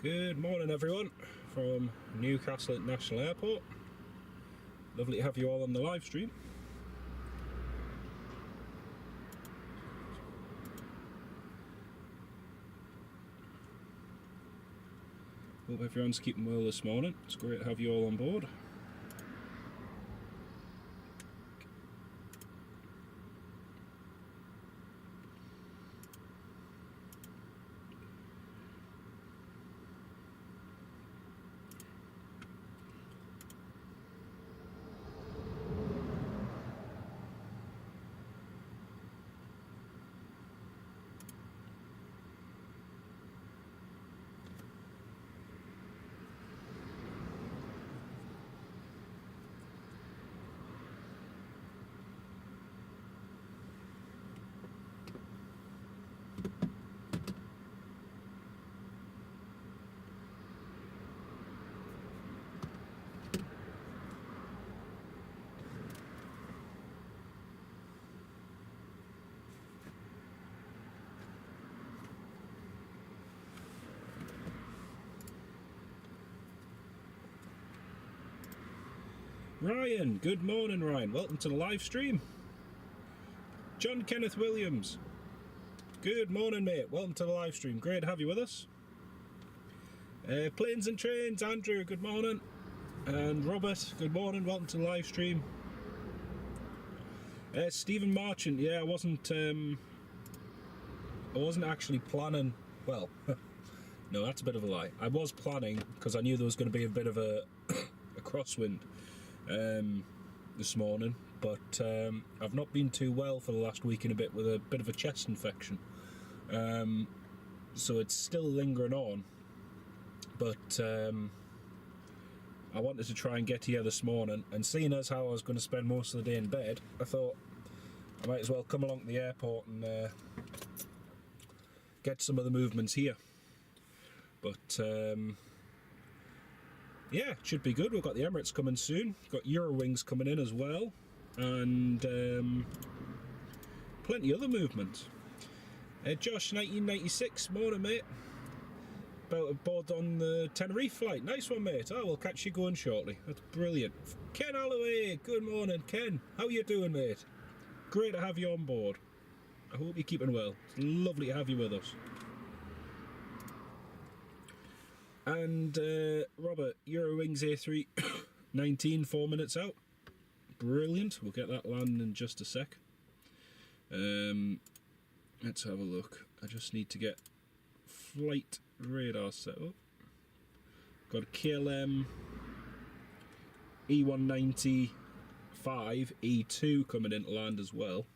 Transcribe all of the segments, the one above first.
Good morning everyone from Newcastle International Airport. Lovely to have you all on the live stream. Hope everyone's keeping well this morning. It's great to have you all on board. Ryan, good morning Ryan, welcome to the live stream. John Kenneth Williams, good morning mate, welcome to the live stream, great to have you with us. Planes and Trains, Andrew, good morning. And Robert, good morning, welcome to the live stream. Stephen Marchant, yeah, I wasn't actually planning, well, no, that's a bit of a lie. I was planning, because I knew there was going to be a bit of a crosswind this morning, but I've not been too well for the last week and a bit with a bit of a chest infection, so it's still lingering on, but I wanted to try and get here this morning, and seeing as how I was going to spend most of the day in bed, I thought I might as well come along to the airport and get some of the movements here. But yeah, it should be good. We've got the Emirates coming soon, got Eurowings coming in as well, and plenty other movement. Josh, 1996, morning mate. About aboard on the Tenerife flight. Nice one mate. Oh, we'll catch you going shortly. That's brilliant. Ken Holloway, good morning Ken. How you doing mate? Great to have you on board. I hope you're keeping well. It's lovely to have you with us. And Robert, Eurowings A3 19, 4 minutes out. Brilliant. We'll get that landing in just a sec. Let's have a look. I just need to get flight radar set up. Got a KLM E195 E2 coming in to land as well.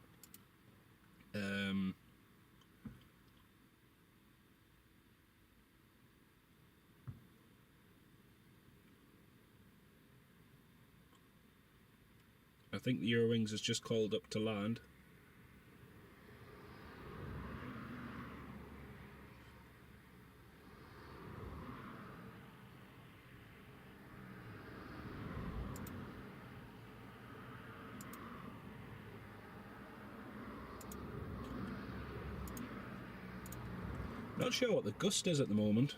I think the Eurowings has just called up to land. Not sure what the gust is at the moment.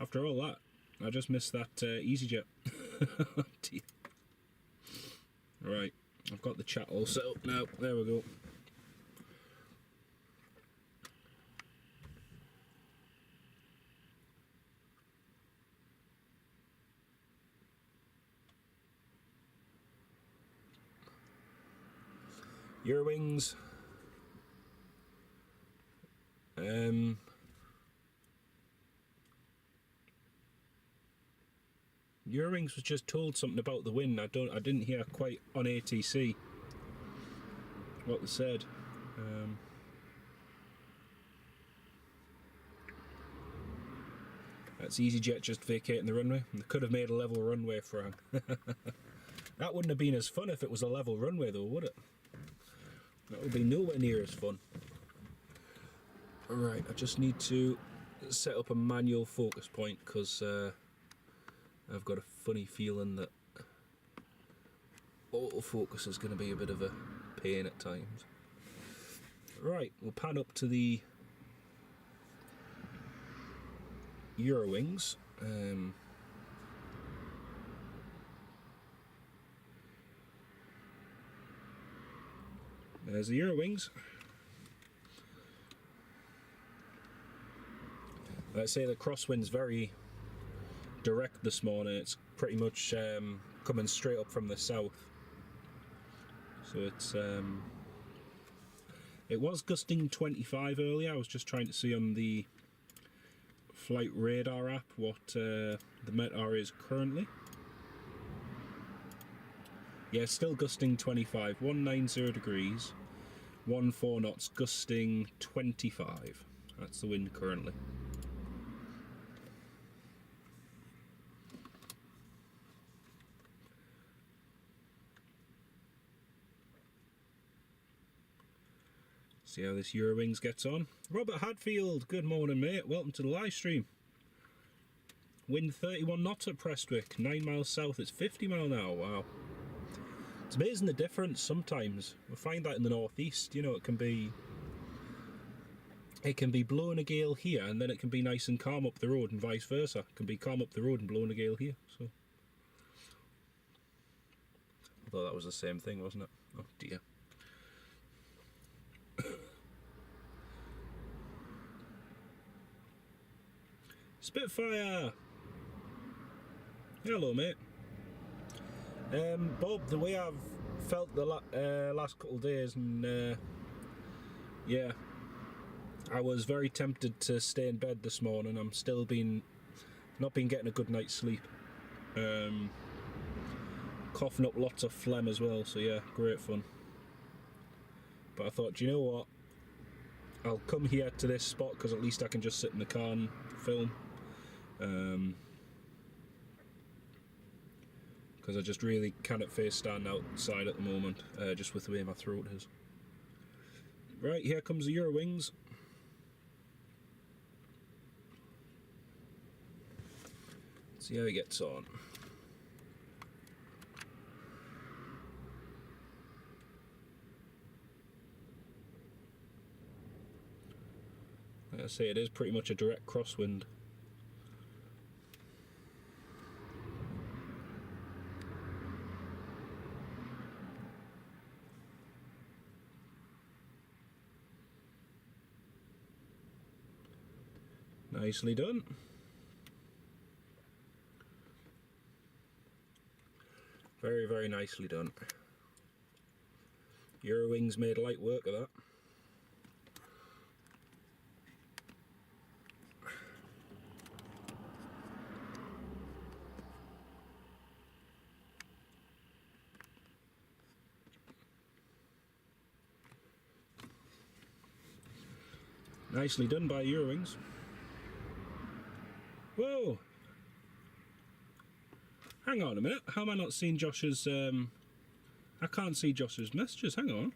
After all that, I just missed that EasyJet. Right, I've got the chat all set up now. There we go. Eurowings. Eurowings was just told something about the wind. I didn't hear quite on ATC what they said. That's EasyJet just vacating the runway. They could have made a level runway for him. That wouldn't have been as fun if it was a level runway though, would it? That would be nowhere near as fun. Alright, I just need to set up a manual focus point because I've got a funny feeling that autofocus is going to be a bit of a pain at times. Right, we'll pan up to the Eurowings. There's the Eurowings. I'd say the crosswind's very direct this morning. It's pretty much coming straight up from the south. So it's it was gusting 25 earlier. I was just trying to see on the flight radar app what the METAR is currently. Yeah, still gusting 25, 190 degrees, 14 knots, gusting 25. That's the wind currently. See how this Eurowings gets on. Robert Hadfield, good morning mate, welcome to the live stream. Wind 31 knots at Prestwick, 9 miles south, it's 50 mile an hour, wow. It's amazing the difference sometimes. We find that in the northeast, you know, it can be blowing a gale here and then it can be nice and calm up the road and vice versa. It can be calm up the road and blowing a gale here, so. Although that was the same thing, wasn't it? Oh dear. Spitfire! Hello mate. Bob, the way I've felt the last couple of days, and yeah, I was very tempted to stay in bed this morning. I'm still not been getting a good night's sleep. Coughing up lots of phlegm as well, so yeah, great fun. But I thought, do you know what? I'll come here to this spot because at least I can just sit in the car and film. Because I just really cannot face stand outside at the moment, just with the way my throat is. Right, here comes the Eurowings. See how he gets on. Like I say, it is pretty much a direct crosswind. Nicely done. Very, very nicely done. Eurowings made light work of that. Nicely done by Eurowings. Whoa! Hang on a minute, how am I not seeing Josh's, I can't see Josh's messages, hang on.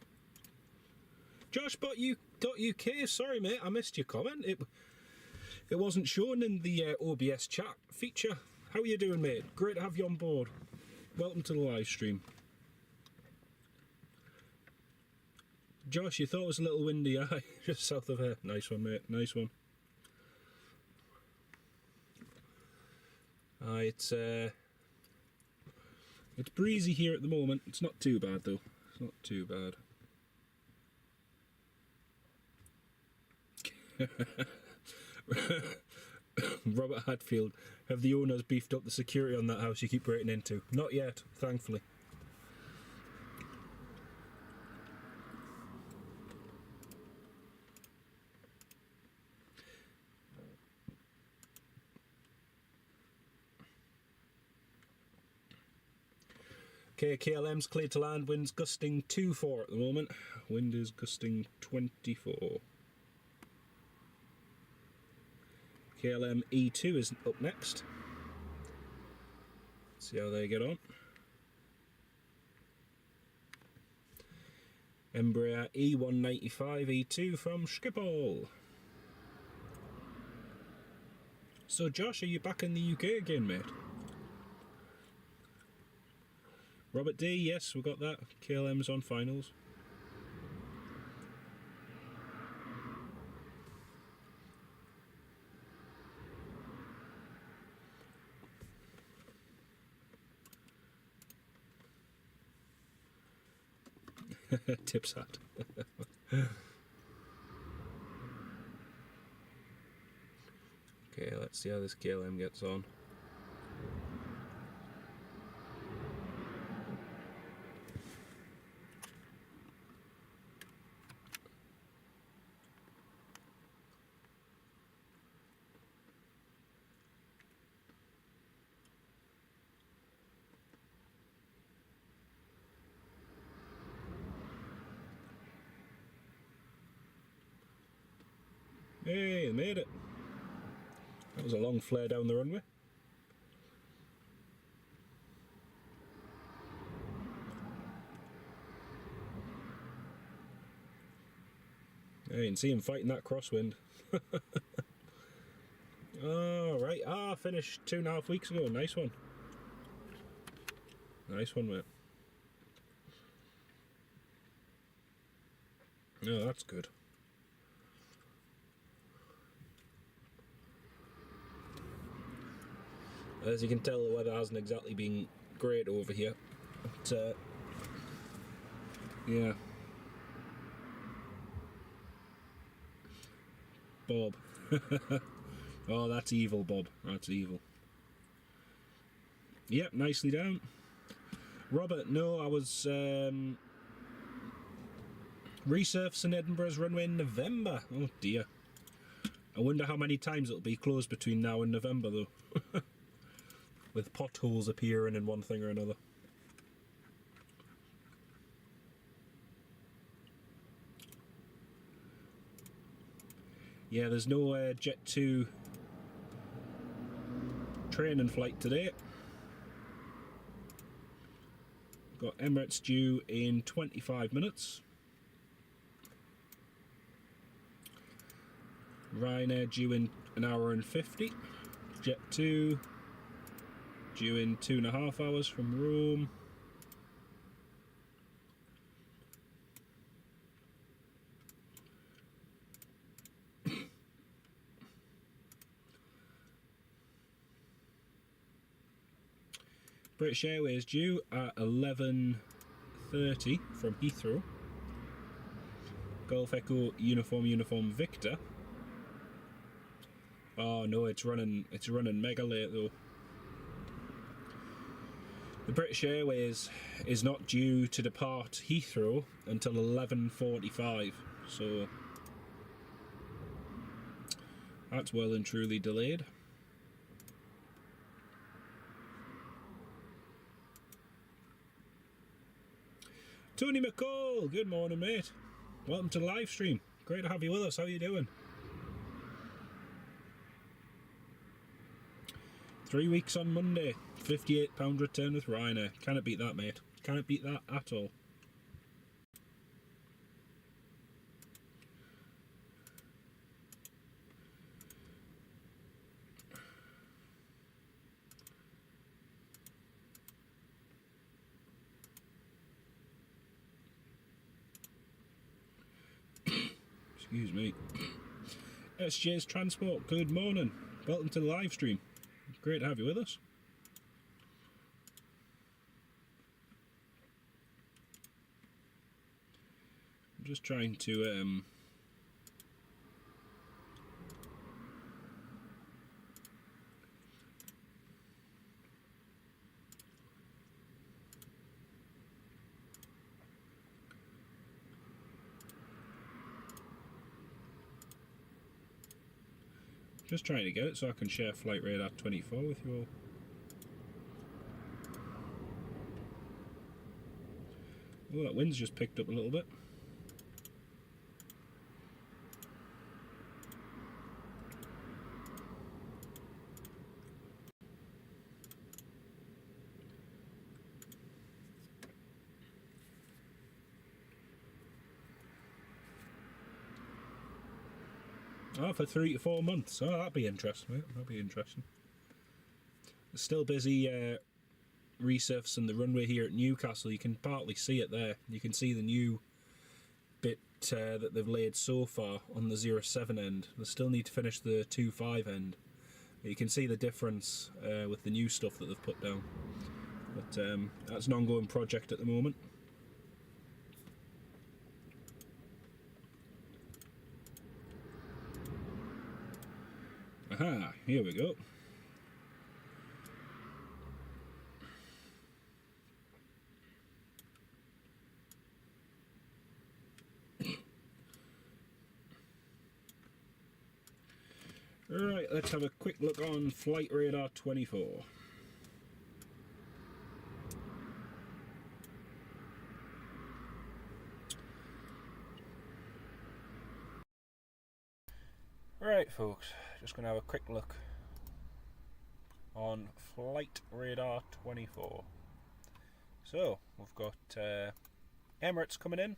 Josh.uk, sorry mate, I missed your comment. It wasn't shown in the OBS chat feature. How are you doing mate? Great to have you on board. Welcome to the live stream. Josh, you thought it was a little windy, aye, just south of here. Nice one mate, nice one. It's breezy here at the moment. It's not too bad though. It's not too bad. Robert Hadfield, have the owners beefed up the security on that house you keep breaking into? Not yet, thankfully. Okay, KLM's clear to land, wind's gusting 24 at the moment. Wind is gusting 24. KLM E2 is up next. See how they get on. Embraer E195 E2 from Schiphol. So Josh, are you back in the UK again, mate? Robert D, yes, we got that. KLM's on finals. Tips hat. Okay, let's see how this KLM gets on. Hey, they made it. That was a long flare down the runway. Hey, you can see him fighting that crosswind. Oh, right. Ah, finished 2.5 weeks ago. Nice one. Nice one, mate. Oh, that's good. As you can tell, the weather hasn't exactly been great over here. But, yeah. Bob. Oh, that's evil, Bob. That's evil. Yep, nicely down. Robert, no, I was resurfacing Edinburgh's runway in November. Oh dear. I wonder how many times it'll be closed between now and November, though. With potholes appearing in one thing or another. Yeah, there's no Jet2 training flight today. Got Emirates due in 25 minutes. Ryanair due in an hour and 50. Jet2 due in 2.5 hours from Rome. British Airways due at 11:30 from Heathrow. Golf Echo Uniform Victor. Oh no, it's running mega late though. The British Airways is not due to depart Heathrow until 11:45, so that's well and truly delayed. Tony McCall, good morning, mate. Welcome to the live stream. Great to have you with us. How are you doing? 3 weeks on Monday. £58 return with Ryanair. Cannot beat that, mate. Cannot beat that at all. Excuse me. SJ's Transport, good morning. Welcome to the live stream. Great to have you with us. I'm just trying to just trying to get it so I can share Flight Radar 24 with you all. Oh, that wind's just picked up a little bit. Oh, for 3 to 4 months. Oh, that'd be interesting, mate. That'd be interesting. Still busy resurfacing the runway here at Newcastle. You can partly see it there. You can see the new bit that they've laid so far on the 07 end. They still need to finish the 25 end. But you can see the difference with the new stuff that they've put down. But that's an ongoing project at the moment. Aha, here we go. Right, let's have a quick look on Flight Radar 24. Right folks, just going to have a quick look on Flight Radar 24. So, we've got Emirates coming in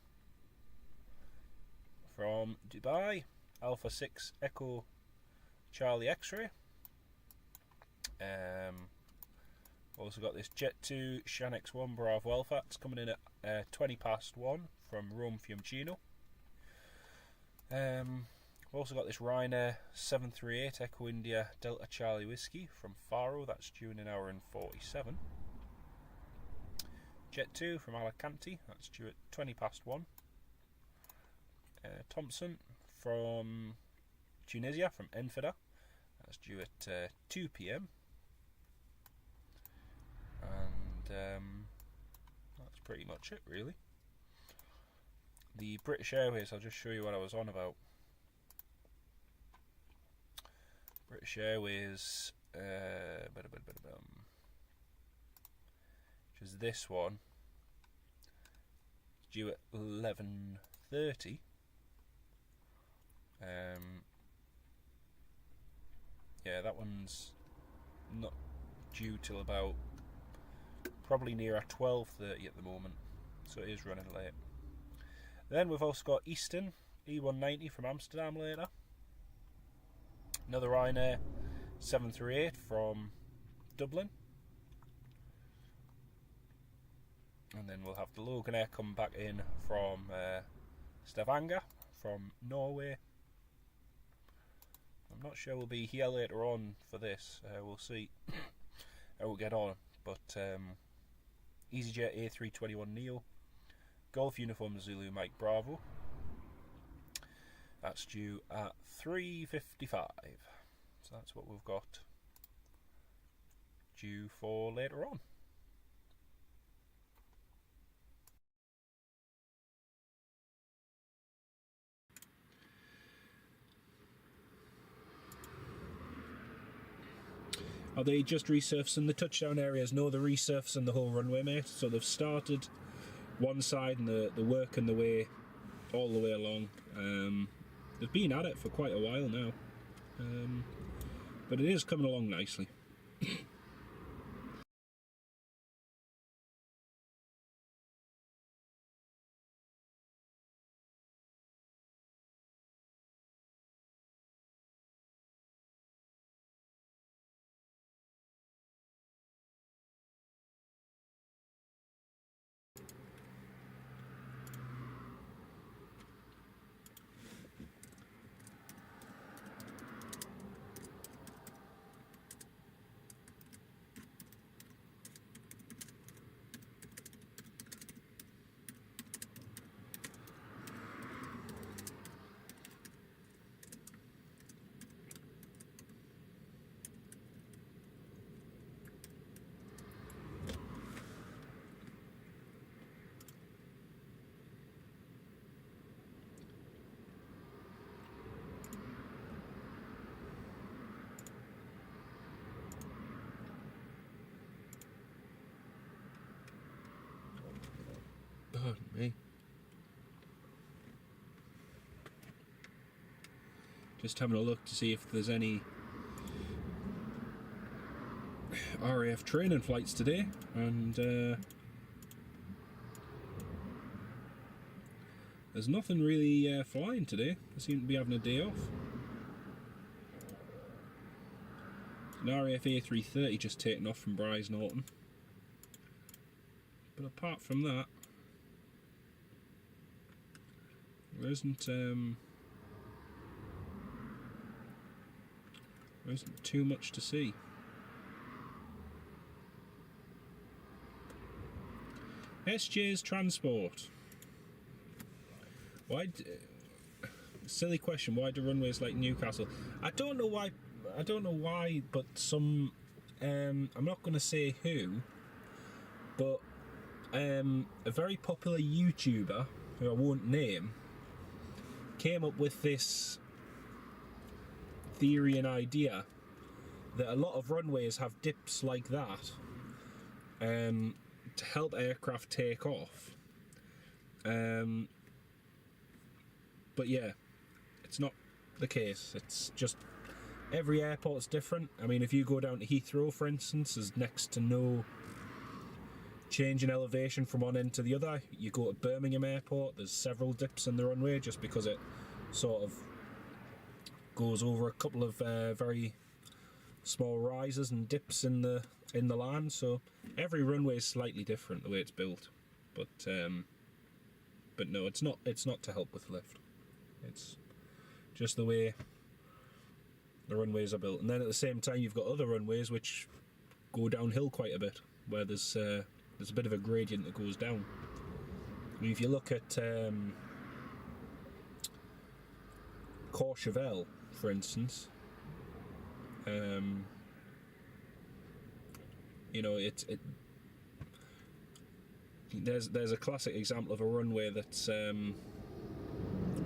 from Dubai, Alpha 6 Echo Charlie X-ray. Also got this Jet2 Shanix 1 Bravo Alpha. It's coming in at 20 past 1 from Rome Fiumcino. We've also got this Ryanair 738 Echo India Delta Charlie Whiskey from Faro. That's due in an hour and 47. Jet2 from Alicante. That's due at 20 past 1. Thompson from Tunisia, from Enfida. That's due at 2 PM. And that's pretty much it, really. The British Airways, I'll just show you what I was on about. British Airways, which is this one, it's due at 11:30. Yeah, that one's not due till about probably near at 12:30 at the moment, so it is running late. Then we've also got Eastern E190 from Amsterdam later. Another Ryanair 738 from Dublin. And then we'll have the Loganair come back in from Stavanger, from Norway. I'm not sure we'll be here later on for this. We'll see how we'll get on. But EasyJet A321neo, Golf Uniform Zulu Mike Bravo. That's due at 3:55. So that's what we've got due for later on. Are they just resurfacing the touchdown areas? No, they're resurfacing the whole runway, mate. So they've started one side and they're working the way all the way along. They've been at it for quite a while now, but it is coming along nicely. Pardon me. Just having a look to see if there's any RAF training flights today, and there's nothing really flying today. They seem to be having a day off. An RAF A330 just taken off from Bryce Norton. But apart from that, there isn't too much to see. SJ's Transport. Silly question. Why do runways like Newcastle? I don't know why. But some. I'm not going to say who, but a very popular YouTuber who I won't name came up with this theory and idea that a lot of runways have dips like that to help aircraft take off. But yeah, it's not the case. It's just every airport's different. I mean, if you go down to Heathrow, for instance, there's next to no change in elevation from one end to the other. You go to Birmingham Airport, there's several dips in the runway just because it sort of goes over a couple of very small rises and dips in the land. So every runway is slightly different the way it's built, but no, it's not to help with lift. It's just the way the runways are built. And then at the same time, you've got other runways which go downhill quite a bit, where there's a bit of a gradient that goes down. I mean, if you look at Courchevel, for instance, you know, there's a classic example of a runway that's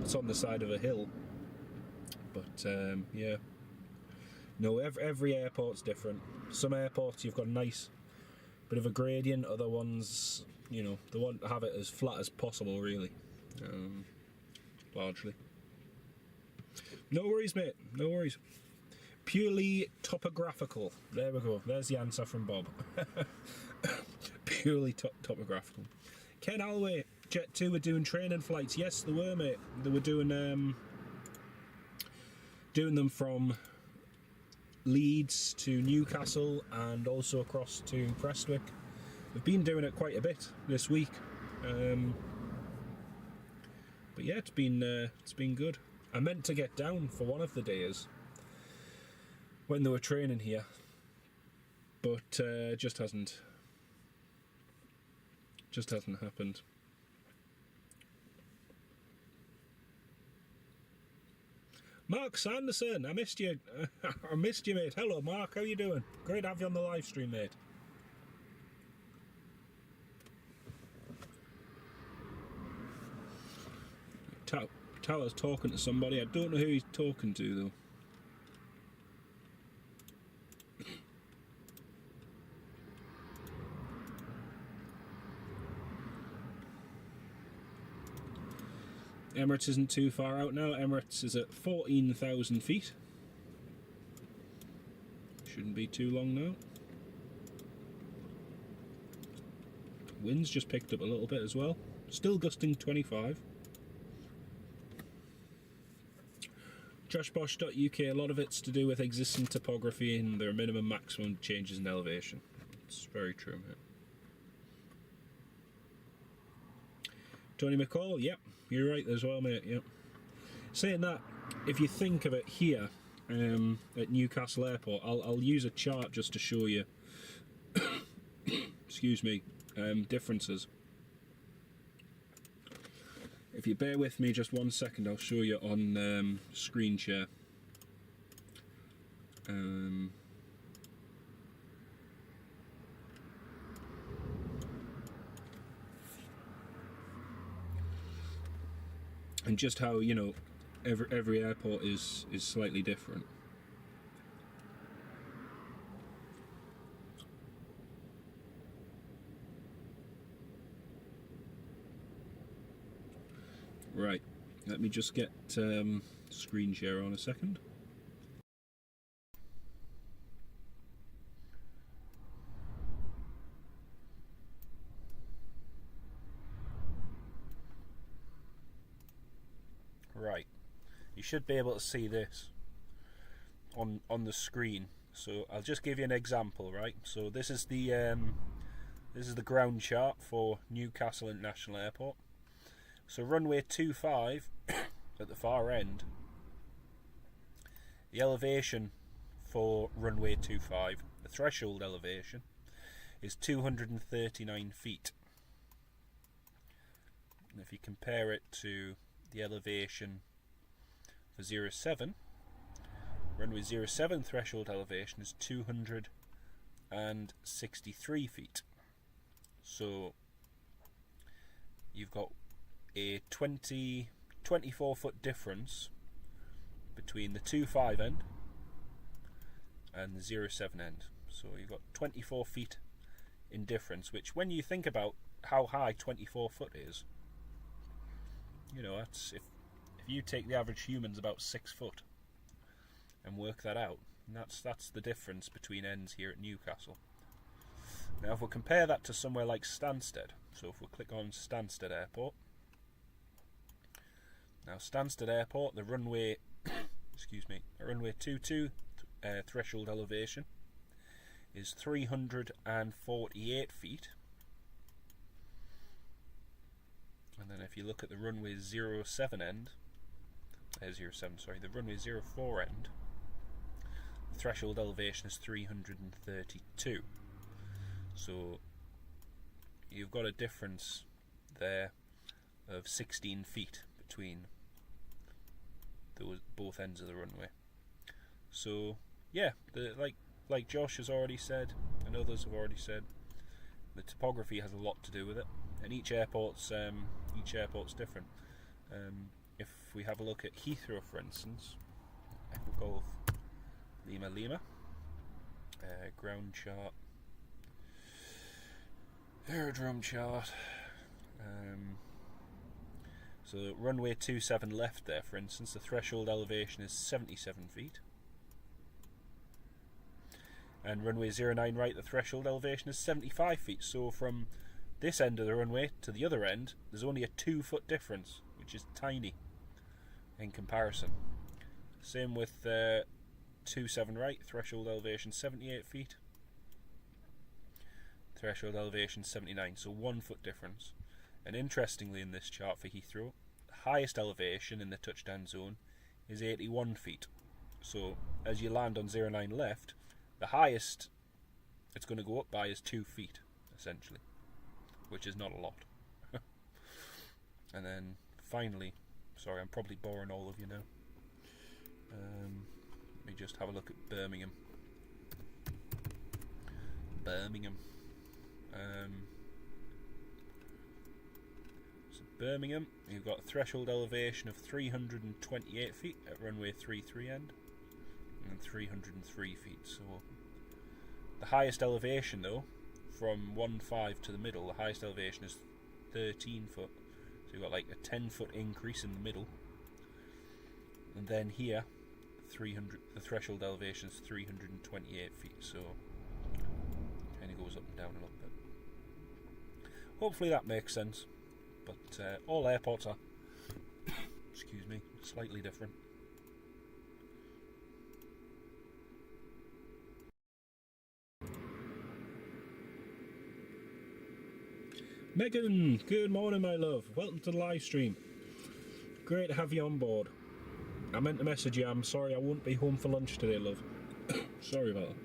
it's on the side of a hill, but yeah, no, every airport's different. Some airports you've got a nice bit of a gradient, other ones, you know, they want to have it as flat as possible, really, largely. No worries, mate, no worries. Purely topographical. There we go. There's the answer from Bob. Purely topographical. Ken Alloway, Jet2 were doing training flights. Yes, they were, mate. They were doing them from Leeds to Newcastle and also across to Prestwick. They've been doing it quite a bit this week. But yeah, it's been good. I meant to get down for one of the days when they were training here, but just hasn't happened. Mark Sanderson, I missed you. I missed you, mate. Hello, Mark. How you doing? Great to have you on the live stream, mate. Tower's talking to somebody. I don't know who he's talking to, though. Emirates isn't too far out now. Emirates is at 14,000 feet. Shouldn't be too long now. Wind's just picked up a little bit as well. Still gusting 25. Joshbosh.uk, a lot of it's to do with existing topography and their minimum maximum changes in elevation. It's very true, mate. Tony McCall, yep, you're right as well, mate, yep. Saying that, if you think of it here at Newcastle Airport, I'll use a chart just to show you excuse me, differences. If you bear with me just 1 second, I'll show you on screen share. And just how, you know, every airport is slightly different. Right, let me just get screen share on a second. Right, you should be able to see this on the screen. So I'll just give you an example, right? So this is the This is the ground chart for Newcastle International Airport. So runway 25 at the far end, the elevation for runway 25, the threshold elevation, is 239 feet. And if you compare it to the elevation for 07, runway 07 threshold elevation is 263 feet. So you've got a 24 foot difference between the 25 end and the 07 end. So you've got 24 feet in difference, which when you think about how high 24 foot is, you know, that's if you take the average human's about 6 foot and work that out, and that's the difference between ends here at Newcastle. Now if we compare that to somewhere like Stansted, so if we click on Stansted Airport, now Stansted Airport, the runway runway 22 threshold elevation is 348 feet. And then if you look at the runway 07 end, the runway 04 end, the threshold elevation is 332. So you've got a difference there of 16 feet between both ends of the runway. So yeah, like Josh has already said, and others have already said, the topography has a lot to do with it, and each airport's different. If we have a look at Heathrow, for instance, Echo Golf Lima Lima, ground chart, aerodrome chart. So runway 27 left there, for instance, the threshold elevation is 77 feet. And runway 09 right, the threshold elevation is 75 feet. So from this end of the runway to the other end, there's only a 2 foot difference, which is tiny in comparison. Same with 27 right, threshold elevation 78 feet. Threshold elevation 79, so 1 foot difference. And interestingly, in this chart for Heathrow, the highest elevation in the touchdown zone is 81 feet. So as you land on 09 left, the highest it's going to go up by is 2 feet, essentially, which is not a lot. And then finally, sorry, I'm probably boring all of you now. Let me just have a look at Birmingham. So Birmingham, you've got a threshold elevation of 328 feet at runway 33 end, and 303 feet. So the highest elevation, though, from 1.5 to the middle, the highest elevation is 13 foot. So you've got like a 10 foot increase in the middle, and then here, the threshold elevation is 328 feet. So kind of goes up and down a little bit. Hopefully that makes sense. But all airports are, excuse me, slightly different. Megan, good morning, my love. Welcome to the live stream. Great to have you on board. I meant to message you. I'm sorry I won't be home for lunch today, love. Sorry about that.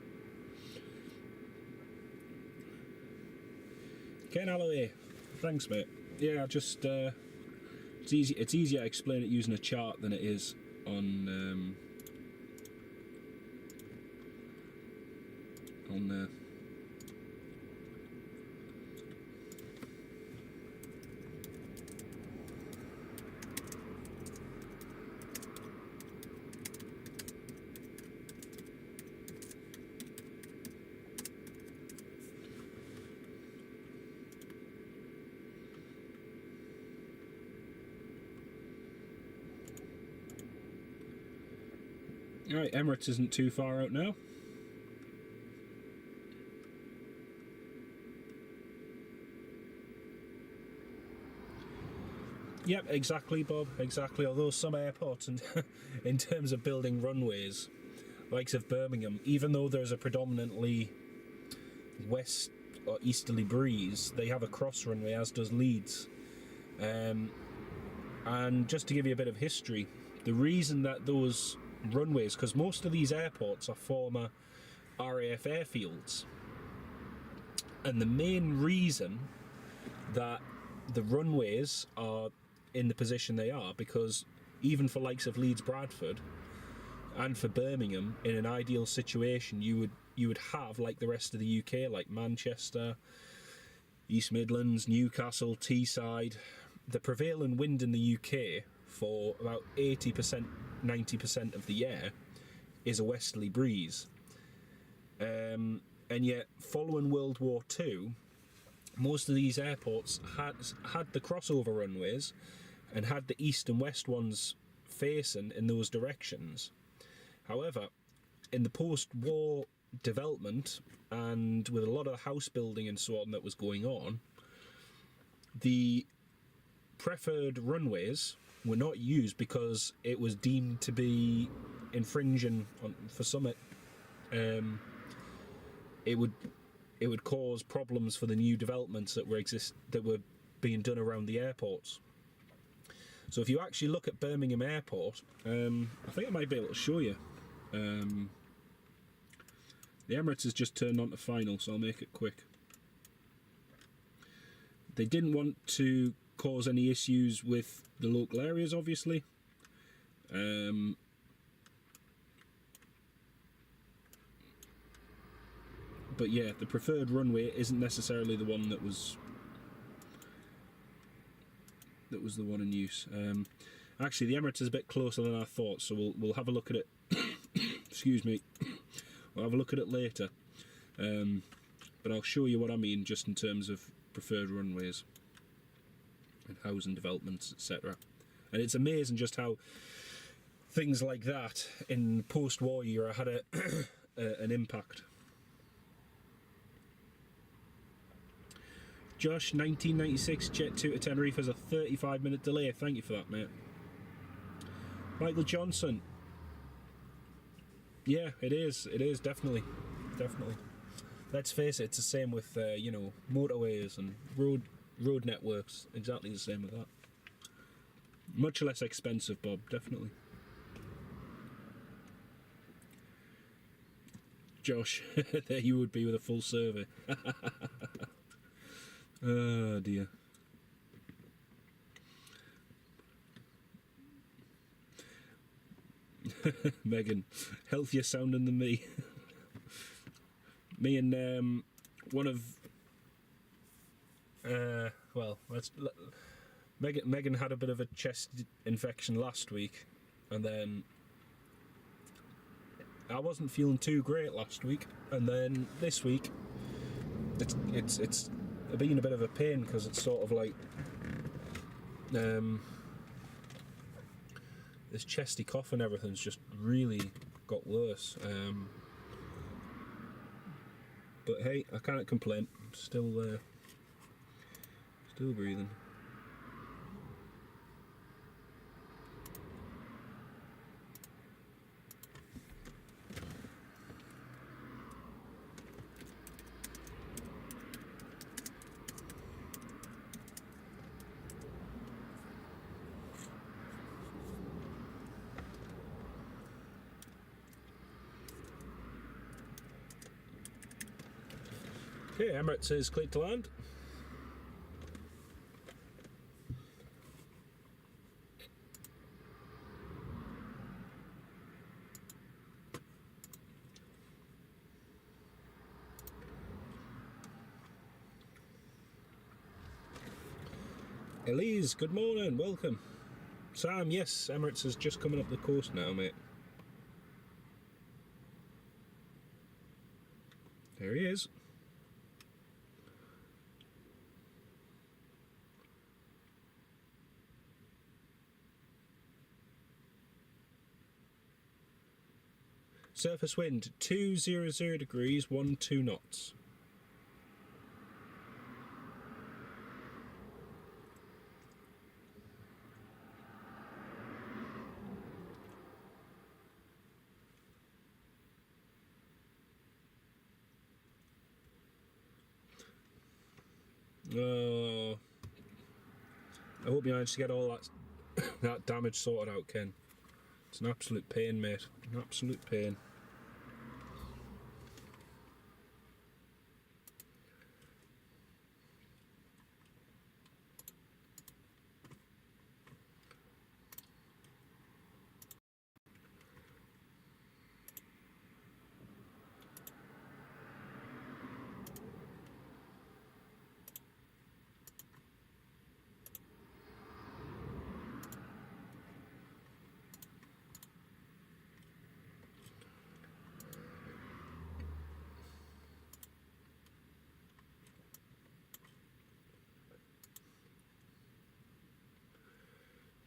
Ken Alloway, thanks, mate. Yeah, just it's easier to explain it using a chart than it is on Alright, Emirates isn't too far out now. Yep, exactly, Bob, exactly. Although some airports, in terms of building runways, likes of Birmingham, even though there's a predominantly west or easterly breeze, they have a cross runway, as does Leeds. And just to give you a bit of history, the reason that those runways, because most of these airports are former RAF airfields, and the main reason that the runways are in the position they are, because even for likes of Leeds Bradford and for Birmingham, in an ideal situation, you would have, like the rest of the UK, like Manchester, East Midlands, Newcastle, Teesside, the prevailing wind in the UK for about 80%, 90% of the year is a westerly breeze. And yet, following World War II, most of these airports had the crossover runways and had the east and west ones facing in those directions. However, in the post-war development, and with a lot of house building and so on that was going on, the preferred runways were not used because it was deemed to be infringing for Summit. It would cause problems for the new developments that were being done around the airports. So if you actually look at Birmingham Airport, I think I might be able to show you. The Emirates has just turned on to final, so I'll make it quick. They didn't want to cause any issues with the local areas, obviously. But yeah, the preferred runway isn't necessarily the one that was the one in use. Actually, the Emirates is a bit closer than I thought, so we'll have a look at it. Excuse me. We'll have a look at it later. But I'll show you what I mean, just in terms of preferred runways and housing developments, etc. And it's amazing just how things like that in post-war era had an impact. Josh, 1996 Jet2 to Tenerife has a 35-minute delay. Thank you for that, mate. Michael Johnson. Yeah, it is. It is, definitely. Definitely. Let's face it, it's the same with, motorways and road networks. Exactly the same with that. Much less expensive, Bob, definitely. Josh, there you would be with a full survey. Oh dear. Megan, healthier sounding than me. Me and one of Megan had a bit of a chest infection last week, and then I wasn't feeling too great last week, and then this week it's been a bit of a pain because it's sort of like this chesty cough and everything's just really got worse. But hey, I can't complain. Still breathing. Okay, Emirates is cleared to land. Elise, good morning, welcome. Sam, yes, Emirates is just coming up the coast now, mate. There he is. Surface wind 200 degrees, 12 knots. Oh, I hope you managed to get all that that damage sorted out, Ken. It's an absolute pain, mate. An absolute pain.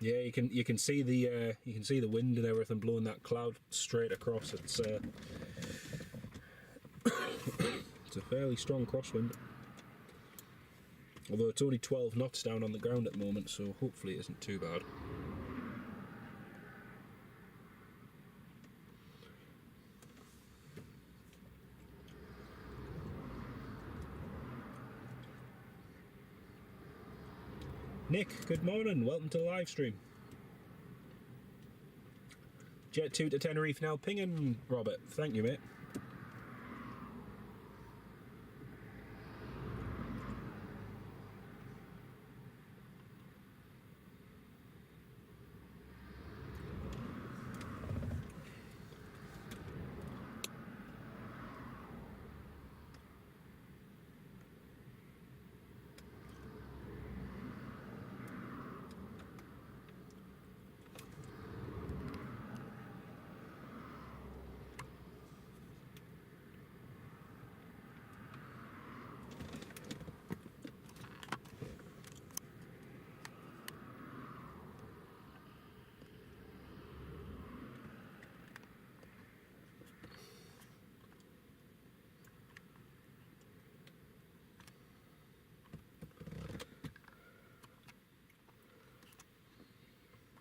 Yeah, you can see the wind and everything blowing that cloud straight across. It's it's a fairly strong crosswind. Although it's only 12 knots down on the ground at the moment, so hopefully it isn't too bad. Nick, good morning, welcome to the live stream. Jet2 to Tenerife now pinging, Robert. Thank you, mate.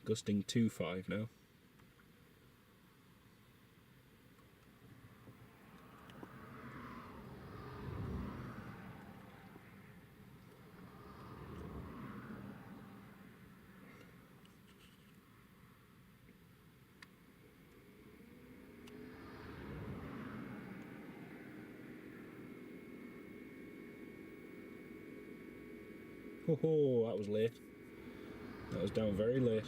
Gusting 2.5 now. Oh, that was late. That was down very late.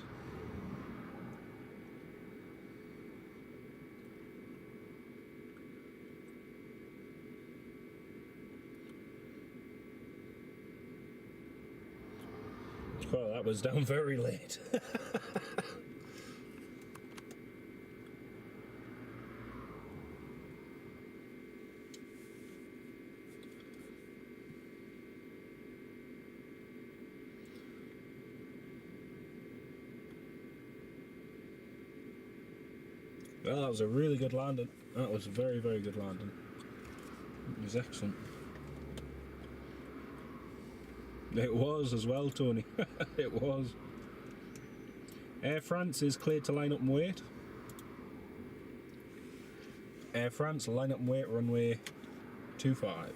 Oh, that was down very late. Well, that was a really good landing. That was a very, very good landing. It was excellent. It was as well, Tony. It was. Air France is cleared to line up and wait. Air France, line up and wait, runway 25.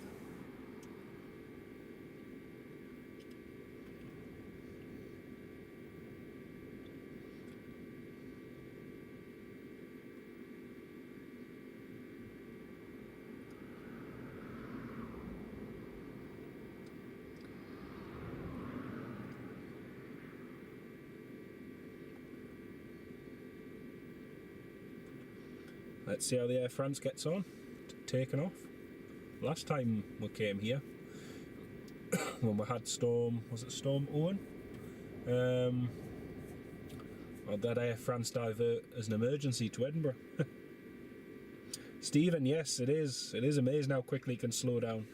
Let's see how the Air France gets on. Taking off. Last time we came here, when we had Storm, was it Storm Owen? Well, that Air France divert as an emergency to Edinburgh. Stephen, yes, it is. It is amazing how quickly it can slow down.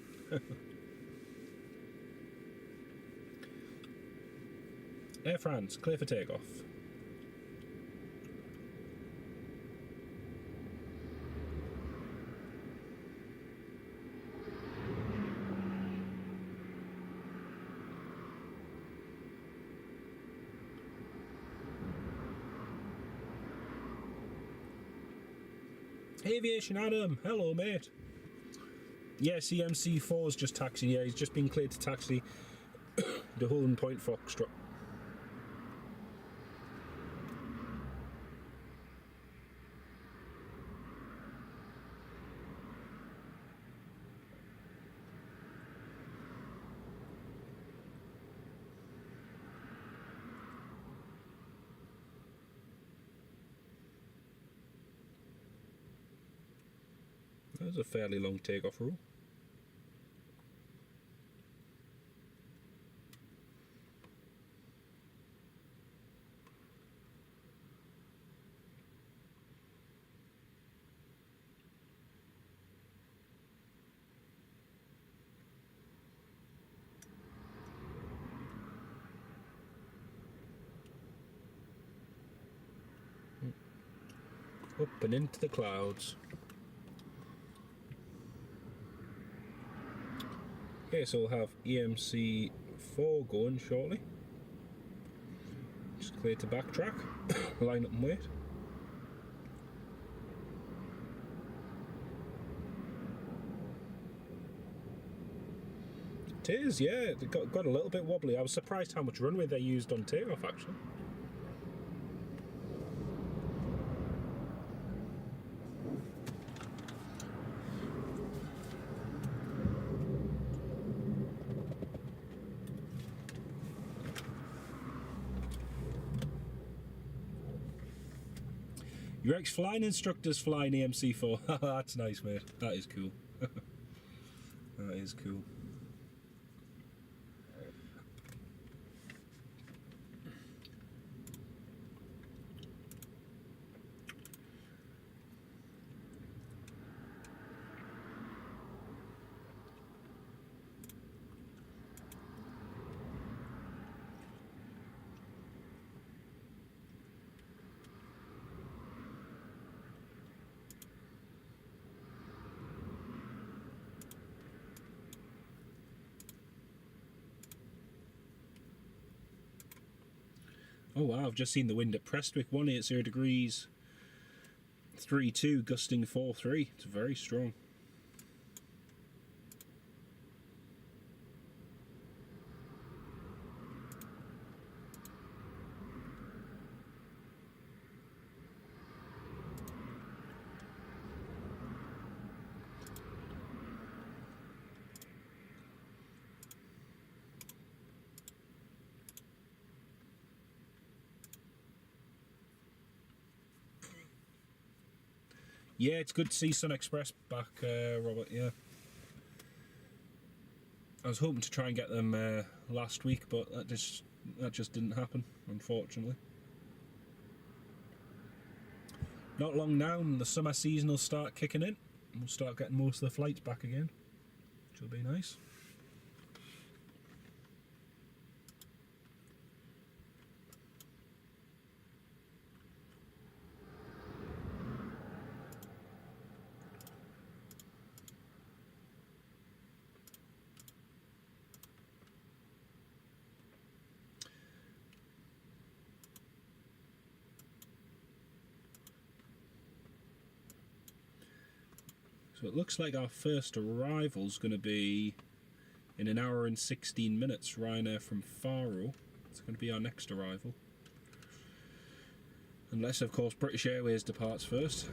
Air France, clear for takeoff. Aviation Adam, hello mate. Yeah, CMC4's just taxiing, yeah, he's just been cleared to taxi. The Holland Point Foxtrot. That was a fairly long takeoff rule. Up and into the clouds. Okay, so we'll have EMC 4 going shortly. Just clear to backtrack, line up and wait. It is, yeah, it got a little bit wobbly. I was surprised how much runway they used on takeoff actually. Your ex-flying instructor's flying EMC4. That's nice, mate. That is cool. That is cool. Oh wow, I've just seen the wind at Prestwick, 180 degrees, 3-2, gusting 4-3. It's very strong. Yeah, it's good to see Sun Express back, Robert, yeah. I was hoping to try and get them last week, but that just didn't happen, unfortunately. Not long now, and the summer season will start kicking in. We'll start getting most of the flights back again, which will be nice. So it looks like our first arrival is going to be in an hour and 16 minutes, Ryanair from Faro. It's going to be our next arrival. Unless, of course, British Airways departs first.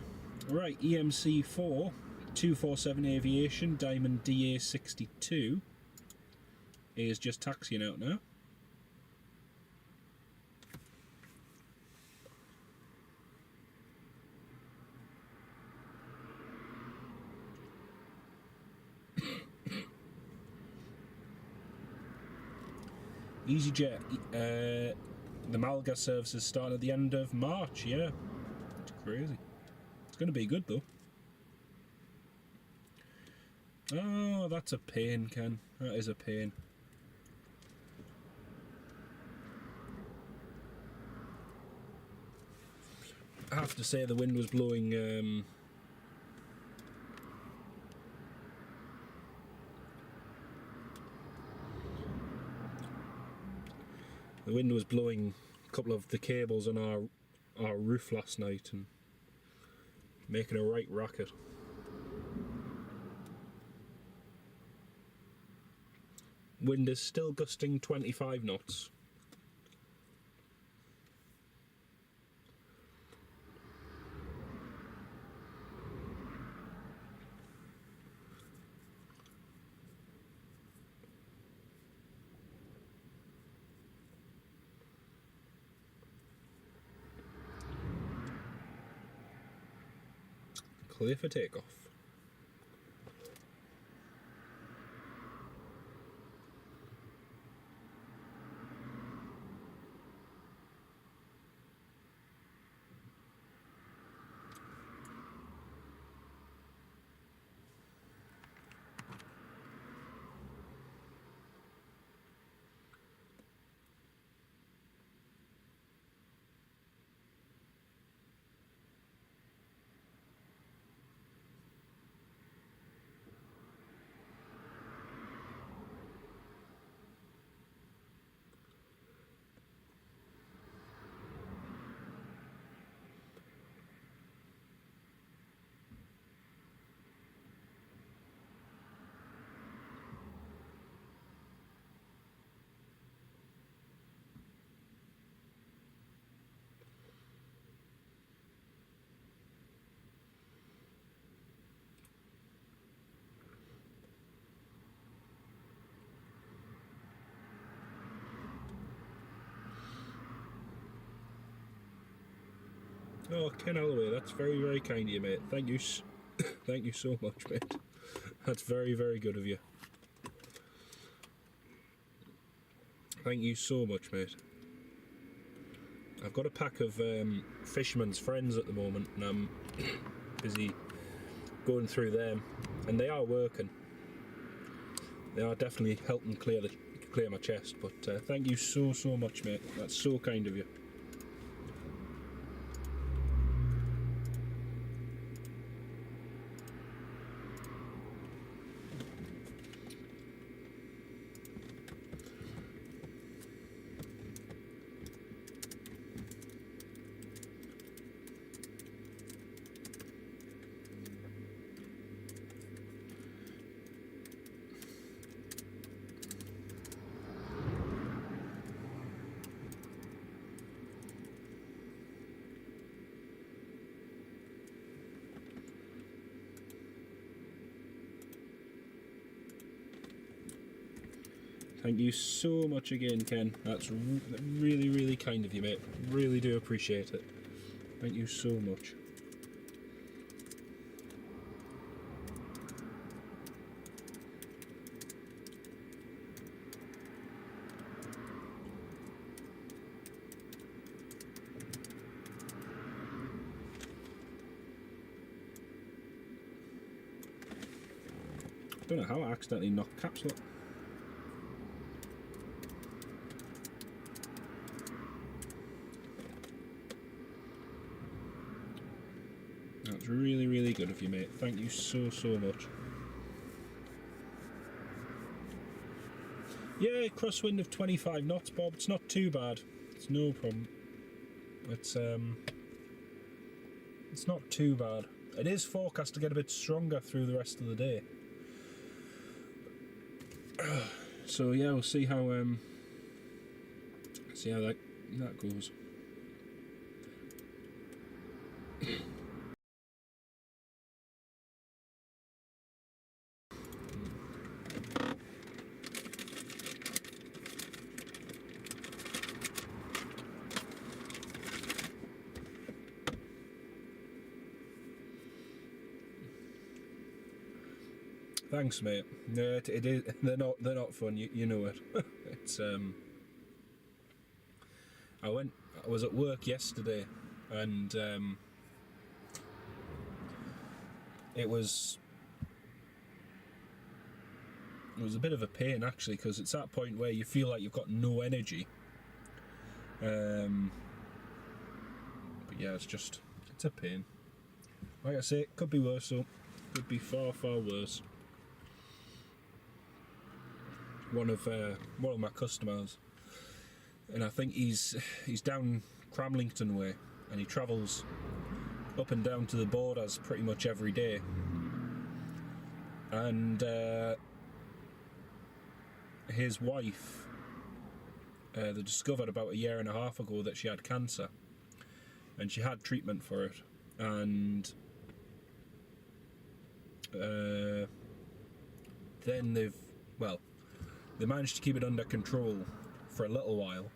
Right, EMC 4, 247 Aviation, Diamond DA62. A is just taxiing out now. EasyJet, the Malaga services start at the end of March, yeah. It's crazy. It's going to be good, though. Oh, that's a pain, Ken. That is a pain. I have to say the wind was blowing... The wind was blowing a couple of the cables on our roof last night and making a right racket. Wind is still gusting 25 knots. Clear for takeoff. Oh, Ken Alloway, that's very, very kind of you, mate. Thank you, thank you so much, mate. That's very, very good of you. Thank you so much, mate. I've got a pack of fishermen's friends at the moment, and I'm busy going through them, and they are working. They are definitely helping clear my chest. But thank you so, so much, mate. That's so kind of you. Thank you so much again, Ken. That's really, really kind of you, mate. Really do appreciate it. Thank you so much. I don't know how I accidentally knocked caps lock. That's really, really good of you, mate. Thank you so, so much. Yeah, crosswind of 25 knots, Bob. It's not too bad. It's no problem. It's not too bad. It is forecast to get a bit stronger through the rest of the day. So yeah, we'll see how that goes. Thanks, mate. No, it is. They're not fun. You know it. It's I was at work yesterday, and it was a bit of a pain actually, because it's that point where you feel like you've got no energy. But yeah, it's a pain. Like I say, it could be worse though. Could be far, far worse. One of my customers, and I think he's down Cramlington way, and he travels up and down to the borders pretty much every day. And his wife, they discovered about a year and a half ago that she had cancer, and she had treatment for it, and then they managed to keep it under control for a little while,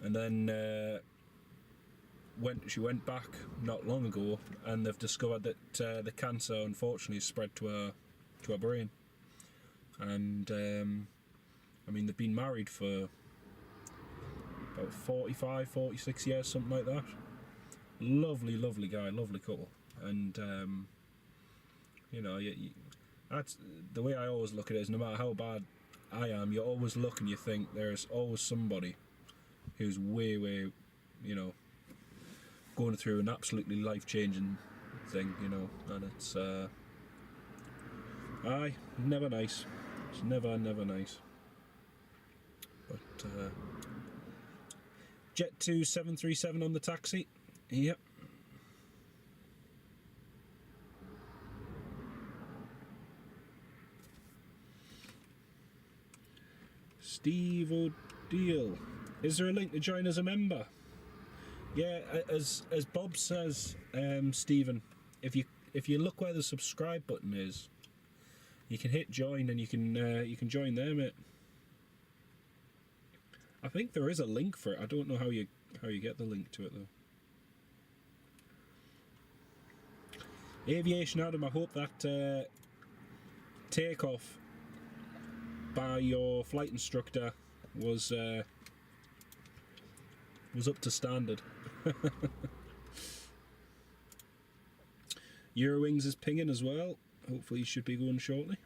and then she went back not long ago, and they've discovered that the cancer unfortunately spread to her brain. And I mean, they've been married for about 45, 46 years, something like that. Lovely, lovely guy, lovely couple. And you know, that's the way I always look at it, is no matter how bad I am, you always look and you think there's always somebody who's way, you know, going through an absolutely life-changing thing, you know, and it's never nice. It's never nice. But Jet2 737 on the taxi. Yep. Steve O'Deal. Is there a link to join as a member? Yeah, as Bob says, Stephen, if you look where the subscribe button is, you can hit join and you can join there, mate. I think there is a link for it. I don't know how you get the link to it though. Aviation Adam, I hope that takeoff by your flight instructor was up to standard. Eurowings is pinging as well. Hopefully, he should be going shortly.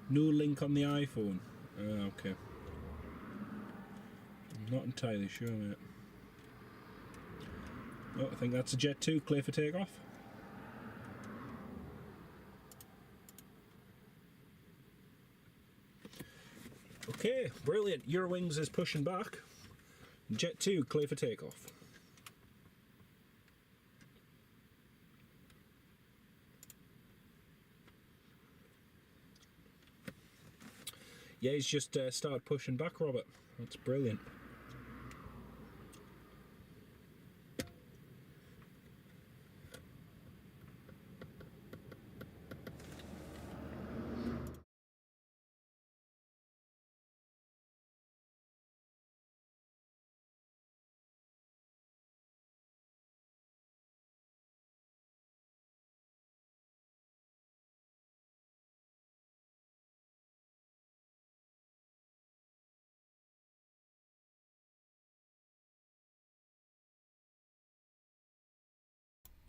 No link on the iPhone. Okay. I'm not entirely sure, mate. Oh, I think that's a Jet2 clear for takeoff. Okay, brilliant. Eurowings is pushing back. Jet2 clear for takeoff. Yeah, he's just started pushing back, Robert. That's brilliant.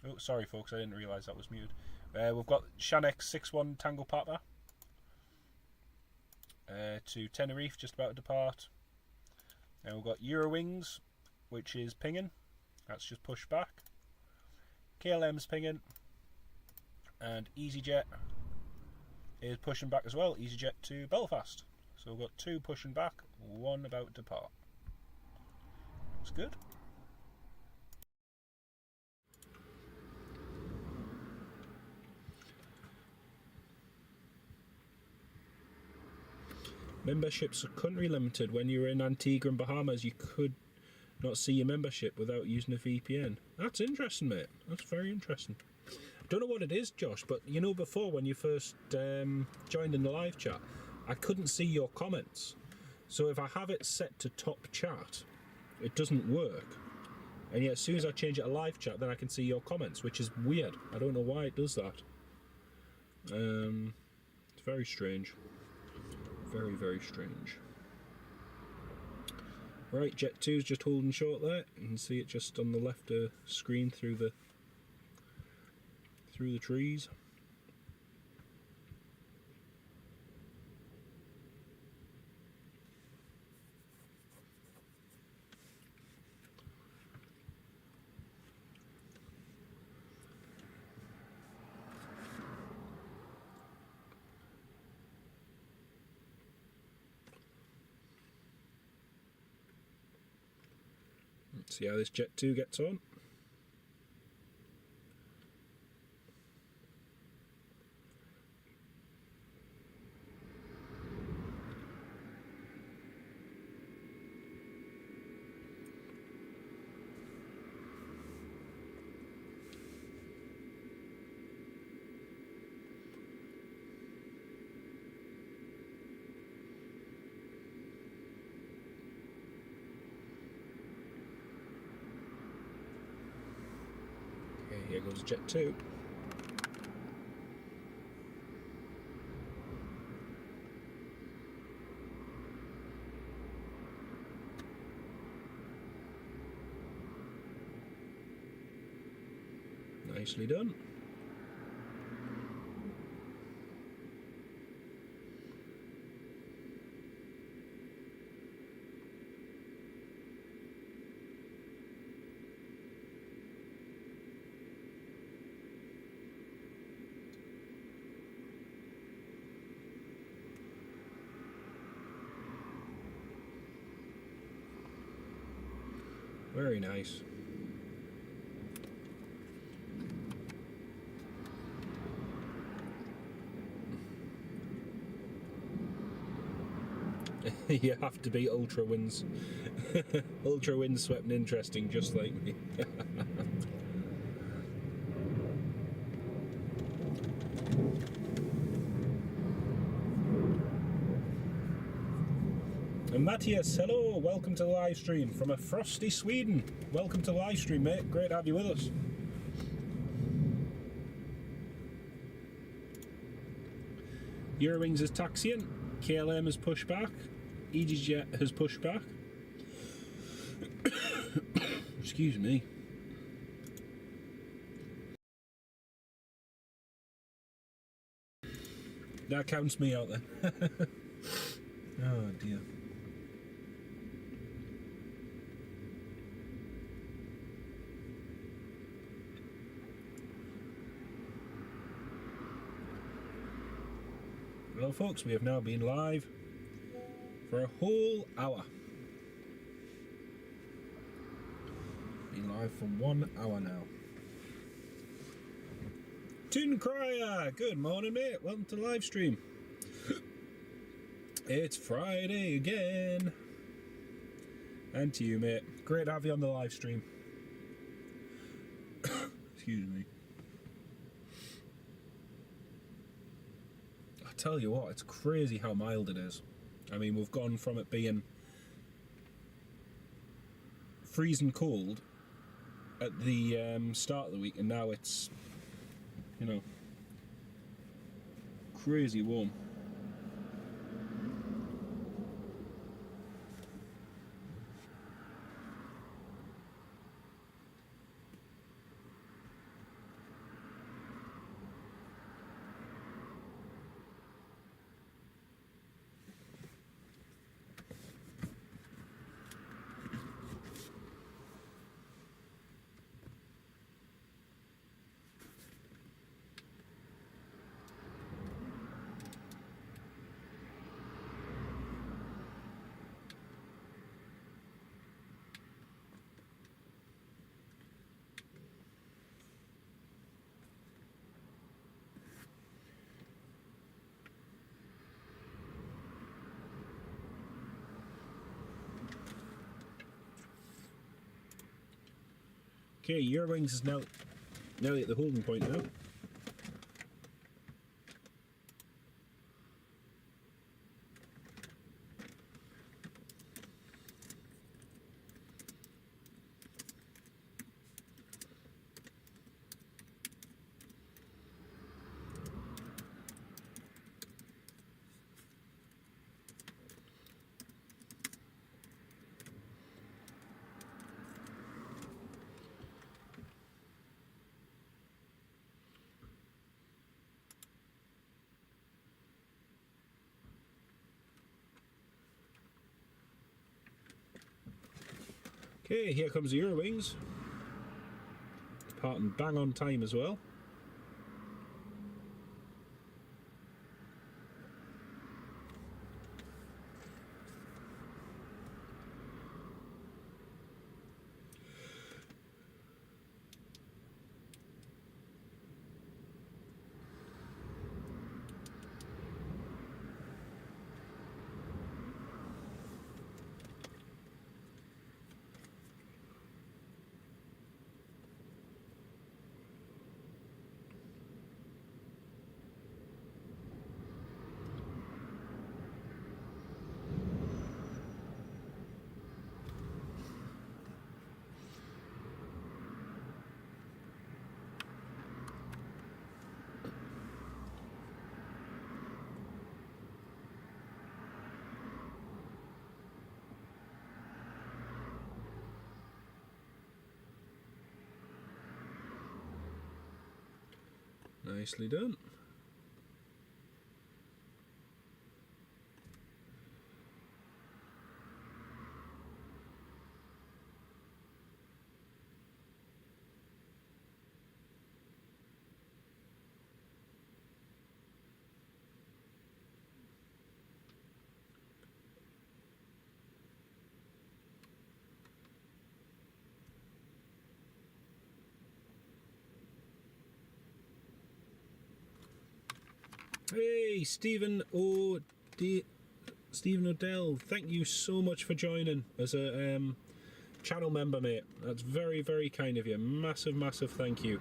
Oh, sorry folks, I didn't realise that was muted. We've got Shanex 61 Tango Papa to Tenerife, just about to depart. And we've got Eurowings, which is pinging. That's just pushed back. KLM's pinging. And EasyJet is pushing back as well. EasyJet to Belfast. So we've got two pushing back, one about to depart. That's good. Memberships are country limited. When you were in Antigua and Bahamas, you could not see your membership without using a VPN. That's interesting, mate. That's very interesting. I don't know what it is, Josh, but you know, before when you first joined in the live chat, I couldn't see your comments. So if I have it set to top chat, it doesn't work. And yet as soon as I change it to live chat, then I can see your comments, which is weird. I don't know why it does that. It's very strange. Very, very strange. Right, Jet2's just holding short there. You can see it just on the left screen through the trees. Let's see how this Jet2 gets on. Here goes Jet2. Nicely done. Very nice. You have to be ultra winds. Ultra windswept and interesting, just like me. And Matthias, hello, welcome to the live stream from a frosty Sweden. Welcome to the live stream, mate. Great to have you with us. Eurowings is taxiing, KLM has pushed back, EasyJet has pushed back. Excuse me. That counts me out then. Oh dear. Well folks, we have now been live for a whole hour. Been live for 1 hour now. Toon Crier, good morning mate, welcome to the live stream. It's Friday again. And to you mate, great to have you on the live stream. Excuse me. I tell you what, it's crazy how mild it is. I mean, we've gone from it being freezing cold at the start of the week, and now it's, you know, crazy warm. Okay, Eurowings is now at the holding point now. Okay, here comes the Eurowings. Departing bang on time as well. Nicely done. Hey, Stephen O'Dell, thank you so much for joining as a channel member, mate. That's very, very kind of you. Massive, massive thank you.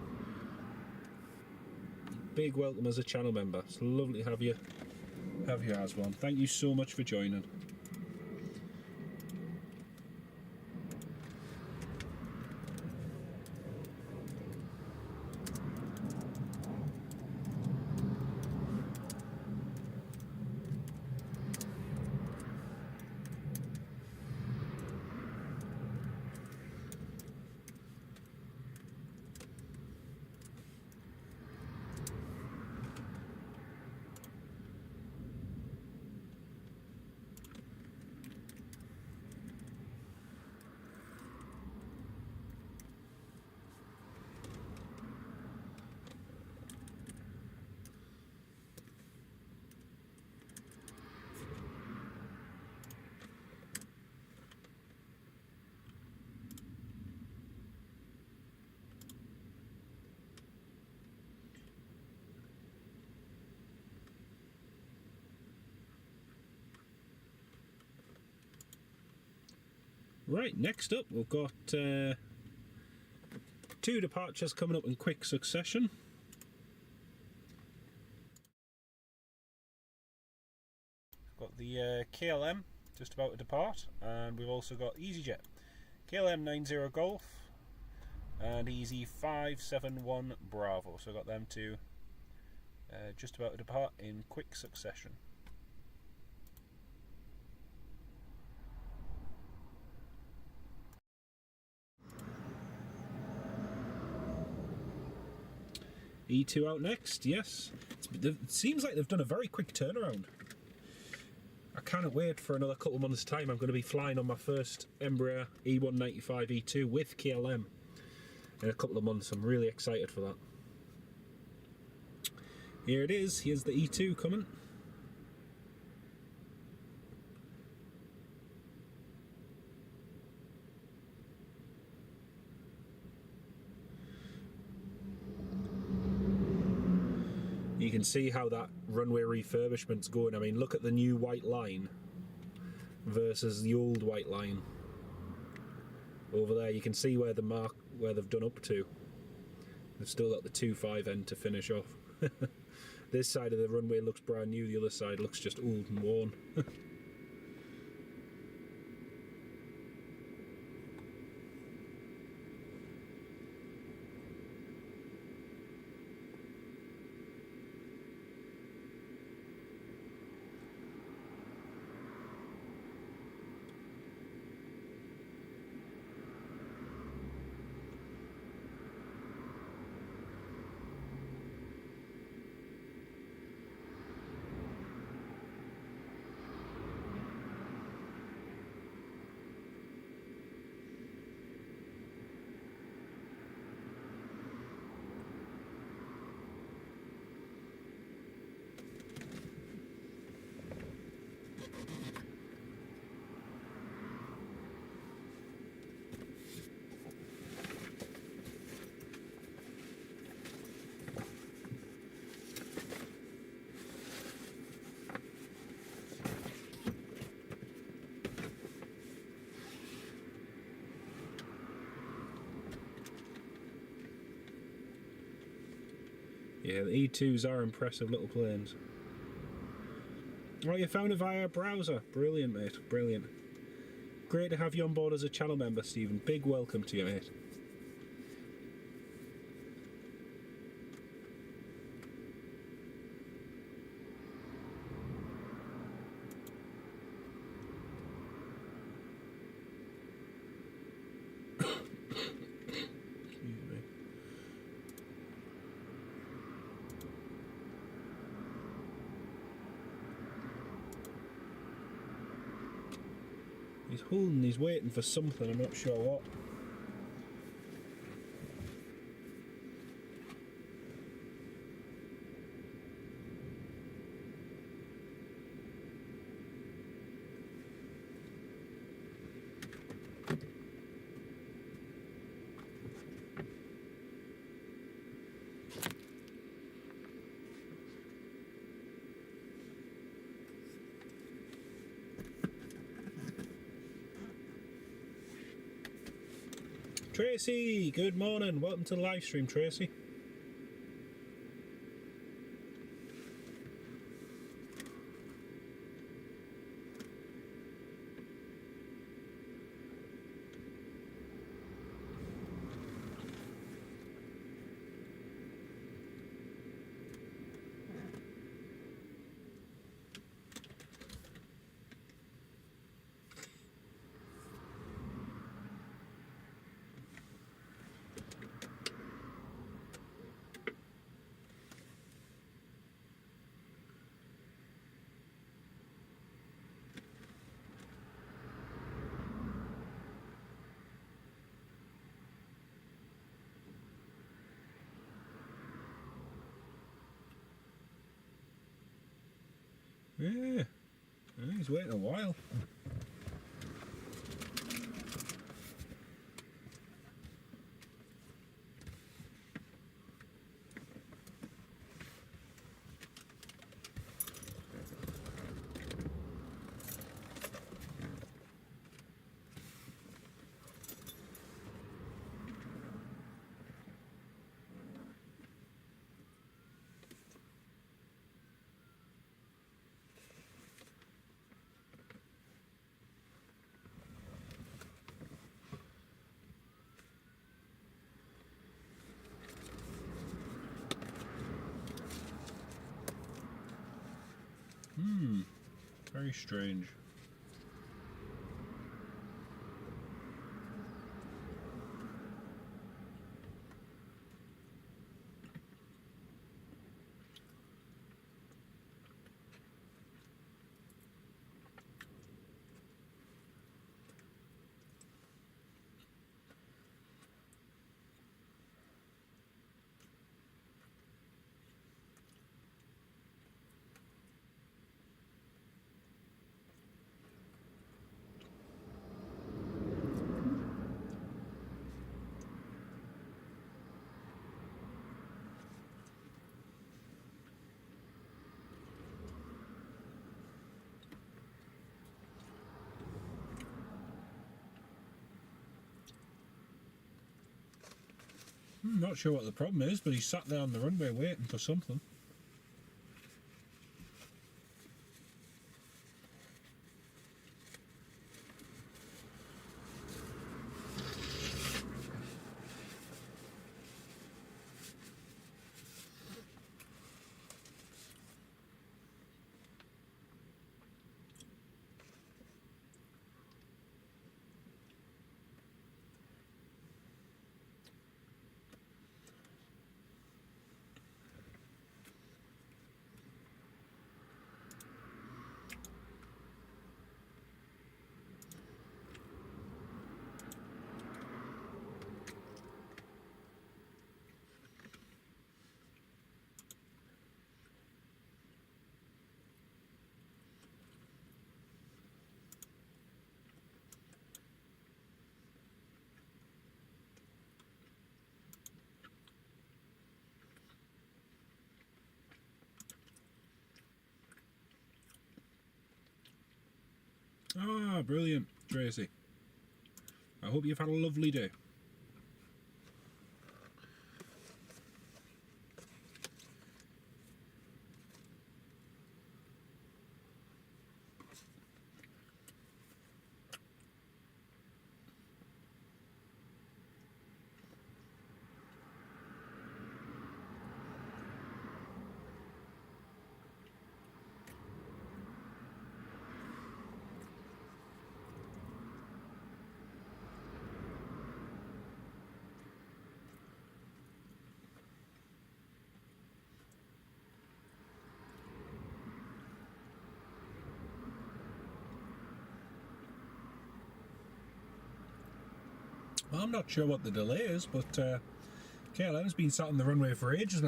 Big welcome as a channel member. It's lovely to have you as one. Thank you so much for joining. Right, next up we've got 2 departures coming up in quick succession. Got the KLM just about to depart, and we've also got EasyJet. KLM 90 Golf and Easy 571 Bravo. So I've got them 2 just about to depart in quick succession. E2 out next, yes. It seems like they've done a very quick turnaround. I can't wait for another couple of months' time. I'm going to be flying on my first Embraer E195 E2 with KLM in a couple of months. I'm really excited for that. Here it is. Here's the E2 coming. You can see how that runway refurbishment's going. I mean, look at the new white line versus the old white line. Over there, you can see where they've done up to. They've still got the 2.5 end to finish off. This side of the runway looks brand new, the other side looks just old and worn. Yeah, the E2s are impressive little planes. Oh, you found it via a browser. Brilliant, mate. Brilliant. Great to have you on board as a channel member, Stephen. Big welcome to you, mate. He's holding, he's waiting for something, I'm not sure what. Tracy, good morning. Welcome to the live stream, Tracy. Yeah, he's waiting a while. Very strange. I'm not sure what the problem is, but he sat there on the runway waiting for something. Ah, brilliant, Tracy. I hope you've had a lovely day. Well, I'm not sure what the delay is, but KLM's been sat on the runway for ages, and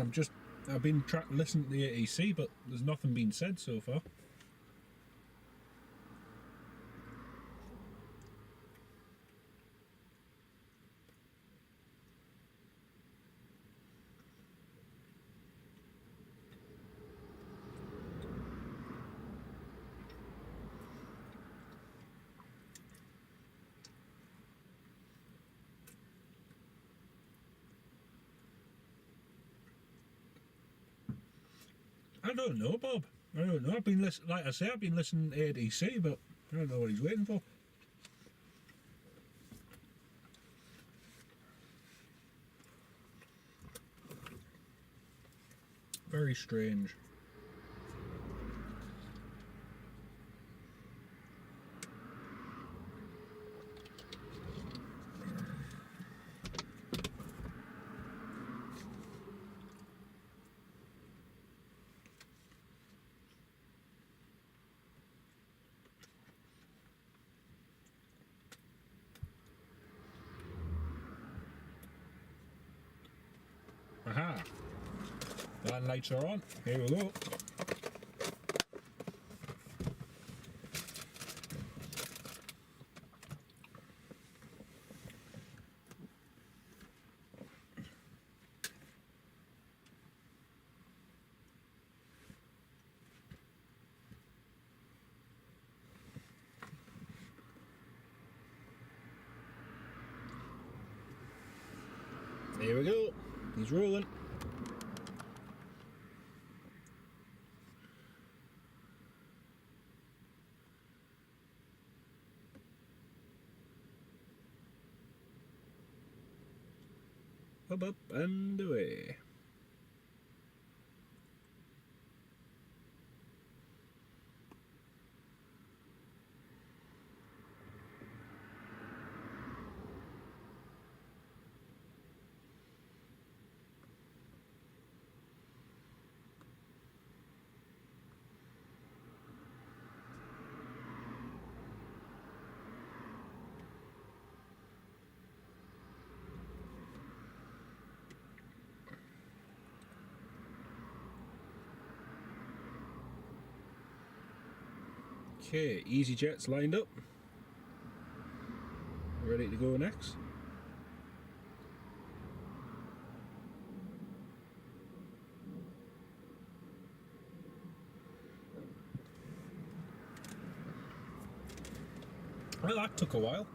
I've been listening to the ATC, but there's nothing been said so far. I don't know, Bob. I don't know. I've been listening, like I say, I've been listening to ATC, but I don't know what he's waiting for. Very strange. Aha! Land lights are on. Here we go. There we go. He's rolling. Up and away. Okay, EasyJet's lined up. Ready to go next. Well, that took a while.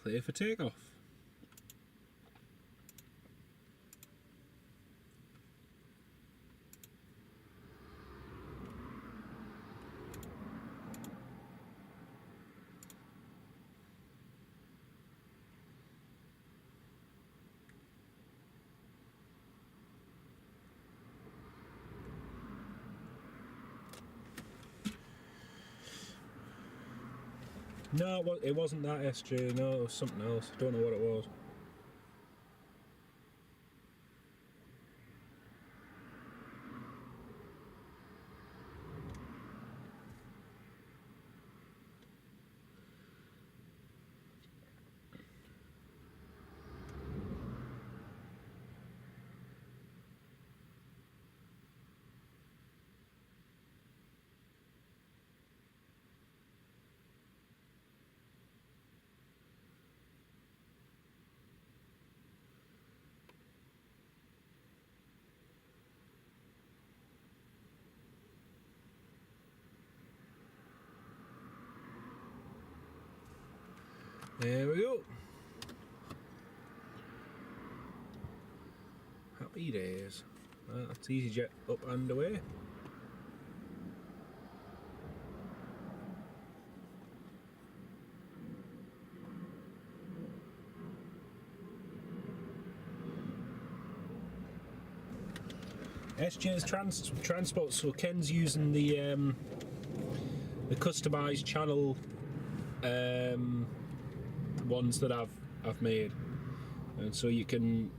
Clear for takeoff. No, it wasn't that SJ, no, it was something else. I don't know what it was. There we go. Happy days. That's EasyJet up and away. SJ's transport. So Ken's using the customised channel ones that I've made, and so you can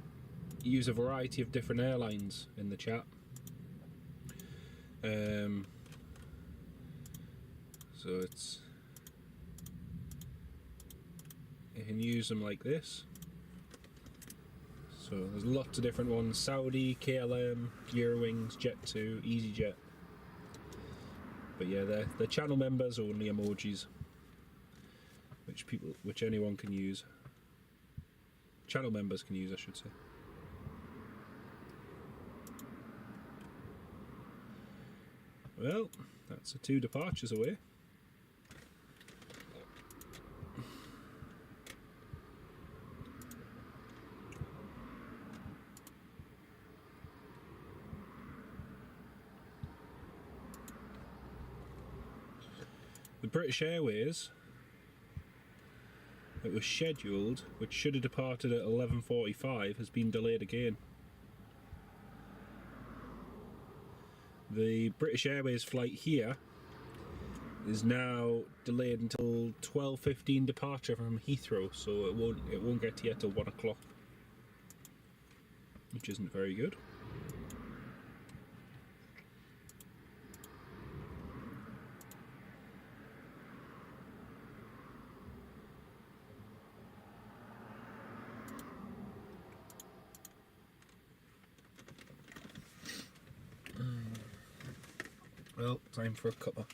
use a variety of different airlines in the chat. So you can use them like this. So there's lots of different ones: Saudi, KLM, Eurowings, Jet2, EasyJet. But yeah, they're channel members only emojis, which anyone can use. Channel members can use, I should say. Well, that's the 2 departures away. The British Airways that was scheduled, which should have departed at 11:45, has been delayed again. The British Airways flight here is now delayed until 12:15 departure from Heathrow, so it won't get here till 1 o'clock, which isn't very good. Well, time for a cuppa.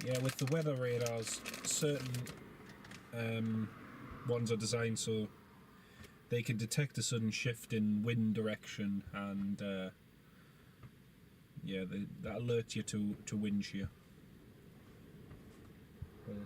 Yeah, with the weather radars, certain ones are designed so they can detect a sudden shift in wind direction, and yeah, that alerts you to wind shear. But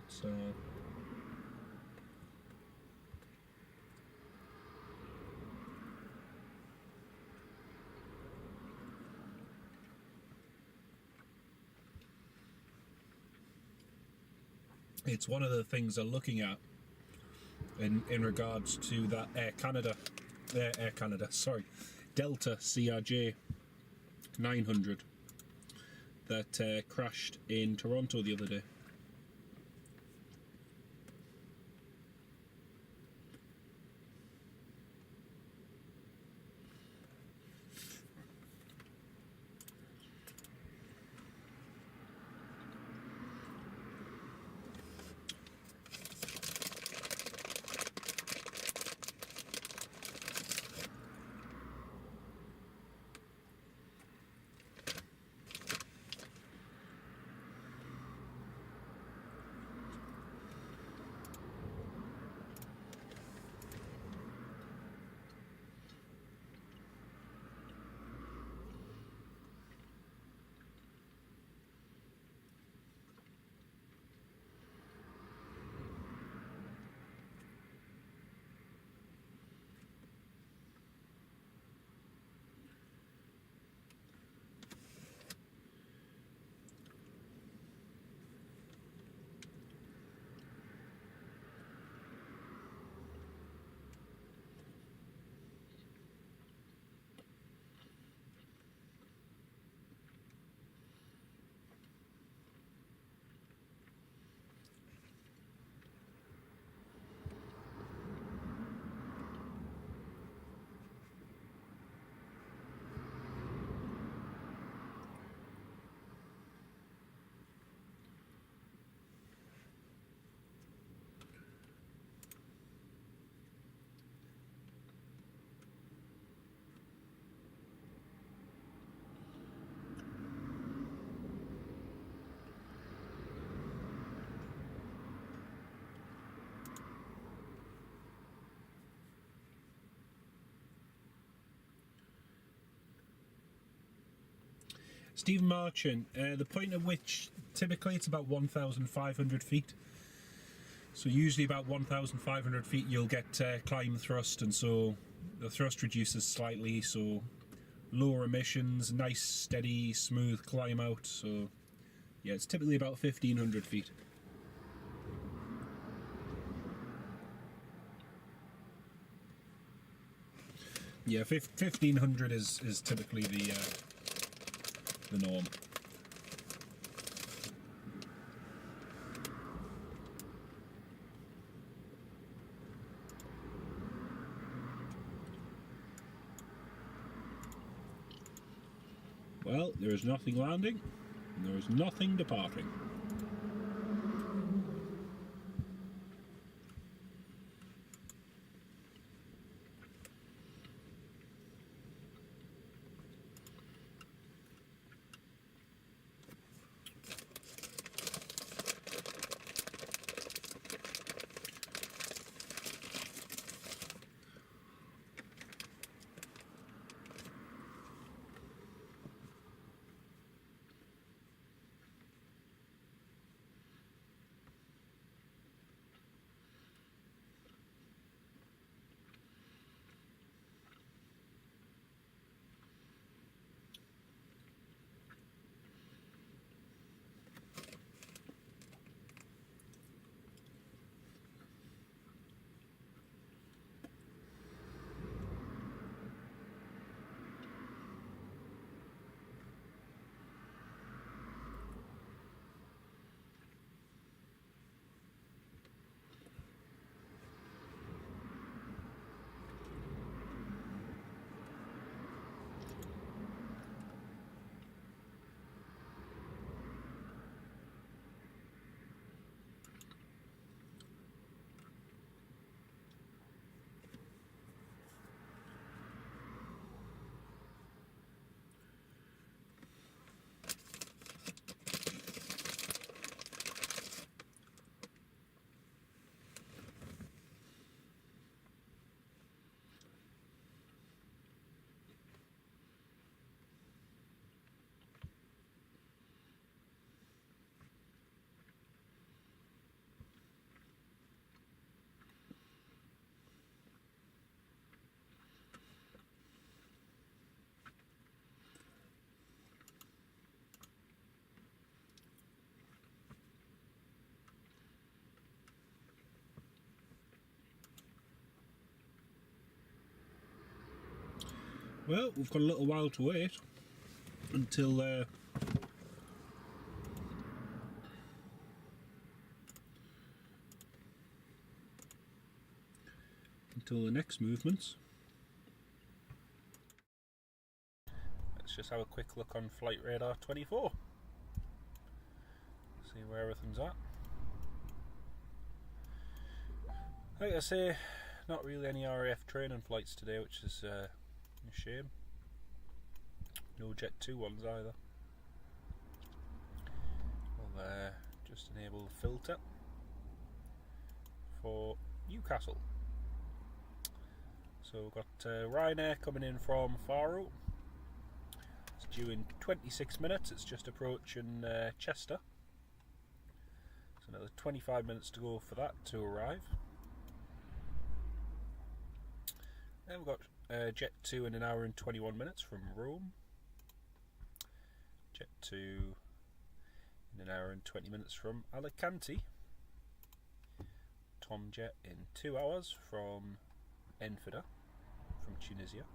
it's one of the things they're looking at in regards to that Delta CRJ 900 that crashed in Toronto the other day. Stephen Marchant, the point at which typically it's about 1,500 feet So usually about 1,500 feet you'll get climb thrust, and so the thrust reduces slightly, so lower emissions, nice steady smooth climb out. So yeah, it's typically about 1,500 feet. Yeah, 1,500 is typically the norm. Well, there is nothing landing, and there is nothing departing. Well, we've got a little while to wait until the next movements. Let's just have a quick look on Flight Radar 24. See where everything's at. Like I say, not really any RAF training flights today, which is a shame. No Jet2 ones either. We'll just enable the filter for Newcastle. So we've got Ryanair coming in from Faro. It's due in 26 minutes. It's just approaching Chester. So another 25 minutes to go for that to arrive. Then we've got Jet2 in an hour and 21 minutes from Rome. Jet2 in an hour and 20 minutes from Alicante. Tomjet in 2 hours from Enfida, from Tunisia.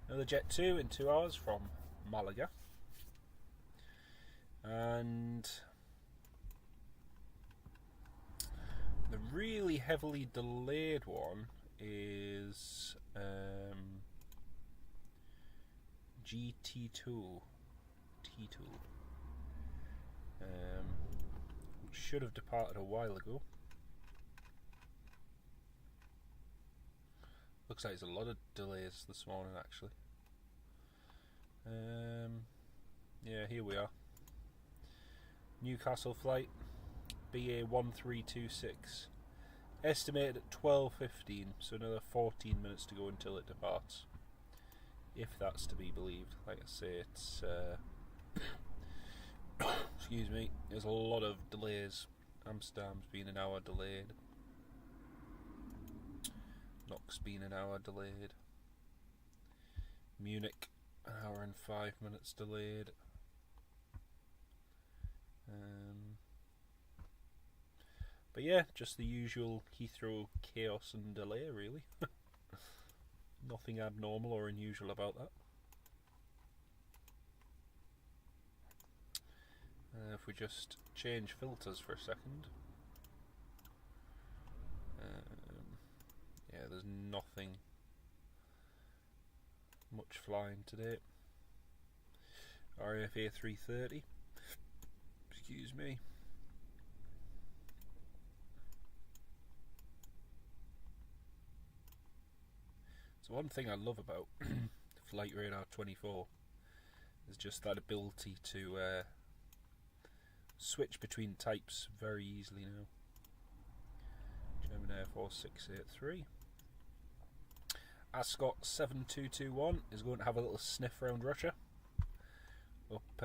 Another Jet2 in 2 hours from Malaga. And the really heavily delayed one is GT2 which should have departed a while ago. Looks like there's a lot of delays this morning actually. Yeah, here we are. Newcastle flight BA 1326. Estimated at 12:15, so another 14 minutes to go until it departs. If that's to be believed. Like I say, it's excuse me, there's a lot of delays Amsterdam's been an hour delayed. Knock's been an hour delayed. Munich, an hour and 5 minutes delayed. But yeah, just the usual Heathrow chaos and delay, really. Nothing abnormal or unusual about that. If we just change filters for a second. Yeah, there's nothing much flying today. RAF A330. Excuse me. So one thing I love about Flight Radar 24 is just that ability to switch between types very easily now. German Air Force 683. Ascot 7221 is going to have a little sniff around Russia. Up,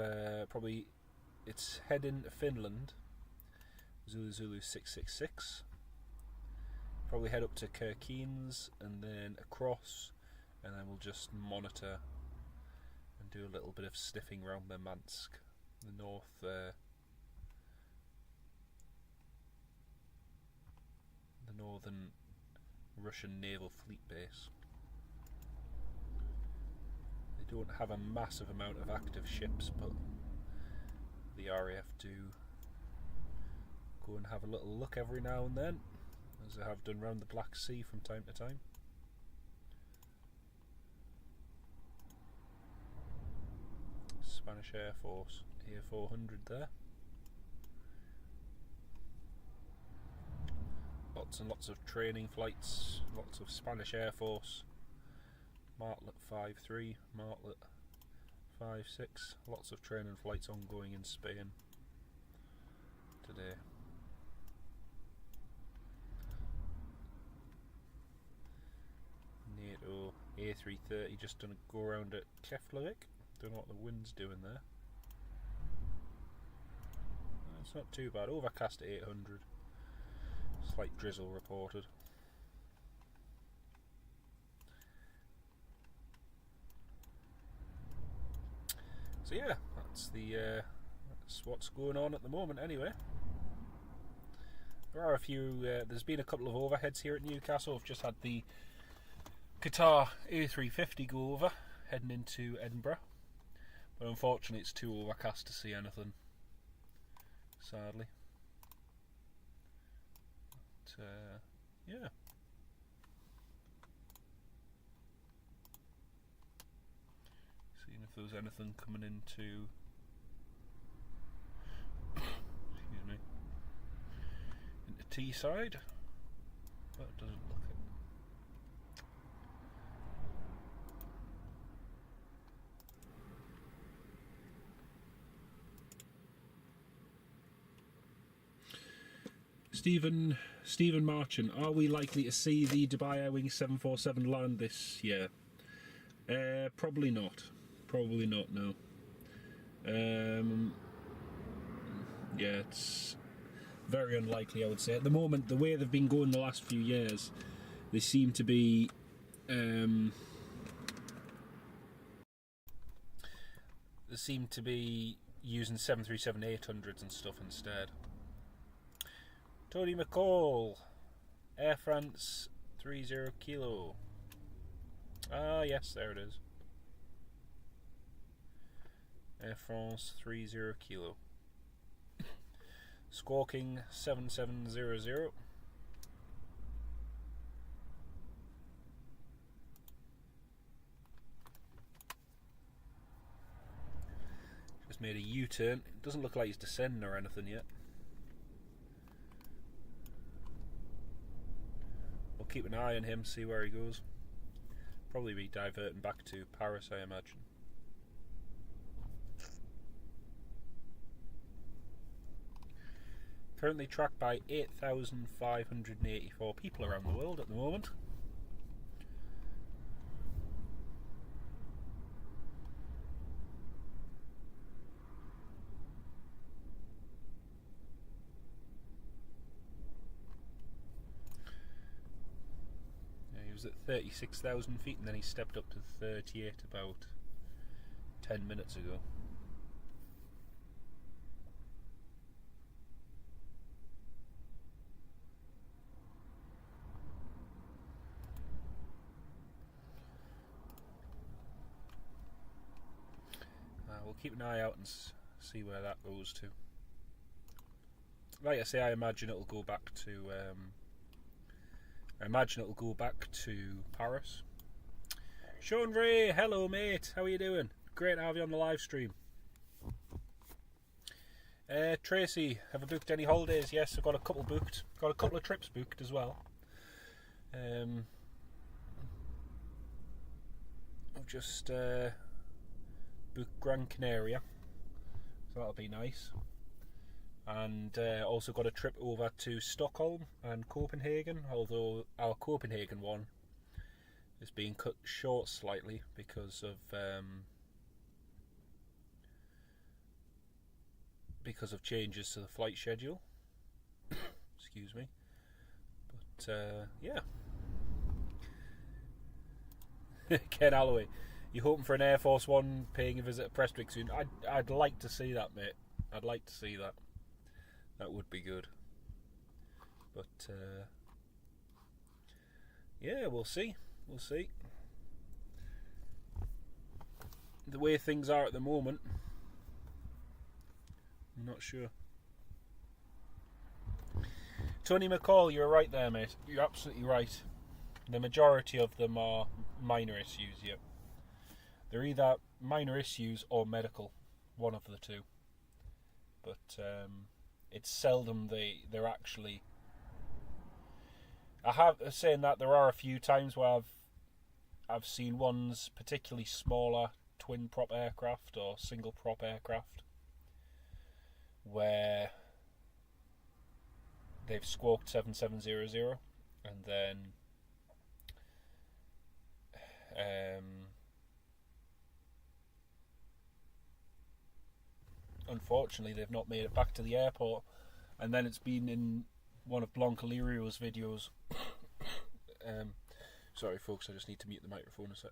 probably, it's heading to Finland. Zulu Zulu 666. Probably head up to Kirkenes and then across, and then we'll just monitor and do a little bit of sniffing around Murmansk, the north. The northern Russian naval fleet base. They don't have a massive amount of active ships, but the RAF do go and have a little look every now and then, as they have done round the Black Sea from time to time. Spanish Air Force A400 there. Lots and lots of training flights, lots of Spanish Air Force, Martlet 5-3, Martlet 5-6, lots of training flights ongoing in Spain today. NATO A330 just done a go around at Keflavik. Don't know what the wind's doing there. It's not too bad, overcast at 800. Slight drizzle reported. So yeah, that's what's going on at the moment anyway. There are a few, there's been a couple of overheads here at Newcastle. I've just had the Qatar A350 go over, heading into Edinburgh. But unfortunately it's too overcast to see anything, sadly. Yeah. Seeing if there was anything coming into excuse me, into Teesside, but it doesn't look it. Stephen Marchant, are we likely to see the Dubai Airwings 747 land this year? Probably not. Probably not, no. Yeah, it's very unlikely, I would say. At the moment, the way they've been going the last few years, they seem to be using 737-800s and stuff instead. Tony McCall, Air France 30 Kilo. Ah, yes, there it is. Air France 30 Kilo. Squawking 7700. Just made a U-turn. It doesn't look like he's descending or anything yet. We'll keep an eye on him, see where he goes. Probably be diverting back to Paris, I imagine. Currently tracked by 8,584 people around the world at the moment. was at 36,000 feet, and then he stepped up to 38 about 10 minutes ago. We'll keep an eye out and see where that goes to. Like I say, I imagine it'll go back to. Paris. Sean Ray, hello mate, how are you doing? Great to have you on the live stream. Tracy, have I booked any holidays? Yes, I've got a couple booked. Got a couple of trips booked as well. I've just booked Gran Canaria, so that'll be nice. And also got a trip over to Stockholm and Copenhagen, although our Copenhagen one is being cut short slightly because of changes to the flight schedule. Excuse me. But yeah. Ken Alloway, you hoping for an Air Force One paying a visit at Prestwick soon? I'd like to see that, mate. I'd like to see that. That would be good. But yeah, we'll see. We'll see. The way things are at the moment, I'm not sure. Tony McCall, you're right there, mate. You're absolutely right. The majority of them are minor issues, yep. They're either minor issues or medical, one of the two. But it's seldom they're actually. I have saying that there are a few times where I've seen ones particularly smaller twin prop aircraft or single prop aircraft where they've squawked 7700 and then unfortunately they've not made it back to the airport, and then it's been in one of Blanca Lirio's videos. Sorry folks, I just need to mute the microphone a sec.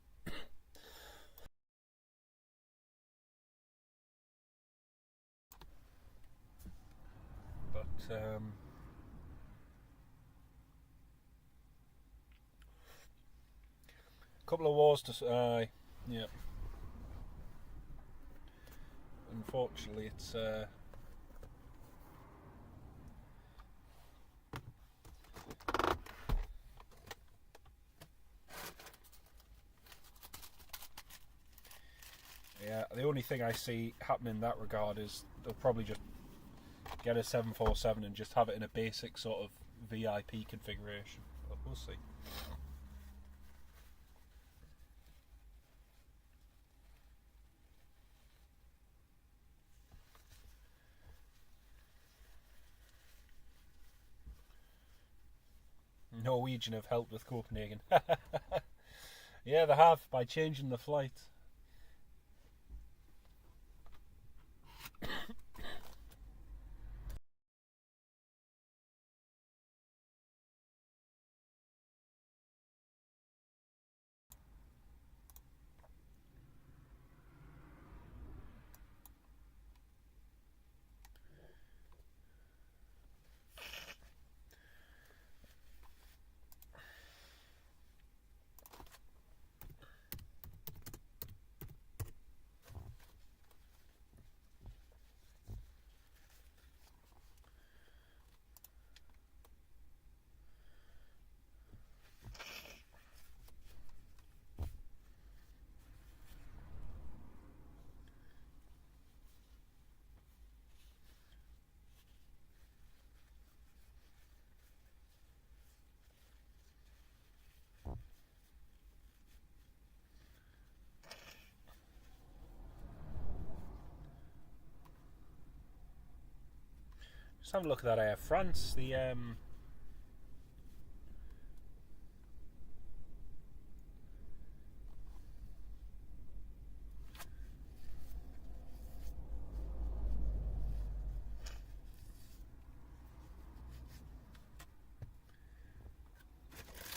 But couple of wars to yeah. Unfortunately, it's yeah. The only thing I see happening in that regard is they'll probably just get a 747 and just have it in a basic sort of VIP configuration. But we'll see. Norwegian have helped with Copenhagen. Yeah, they have, by changing the flight. Just have a look at that Air France. The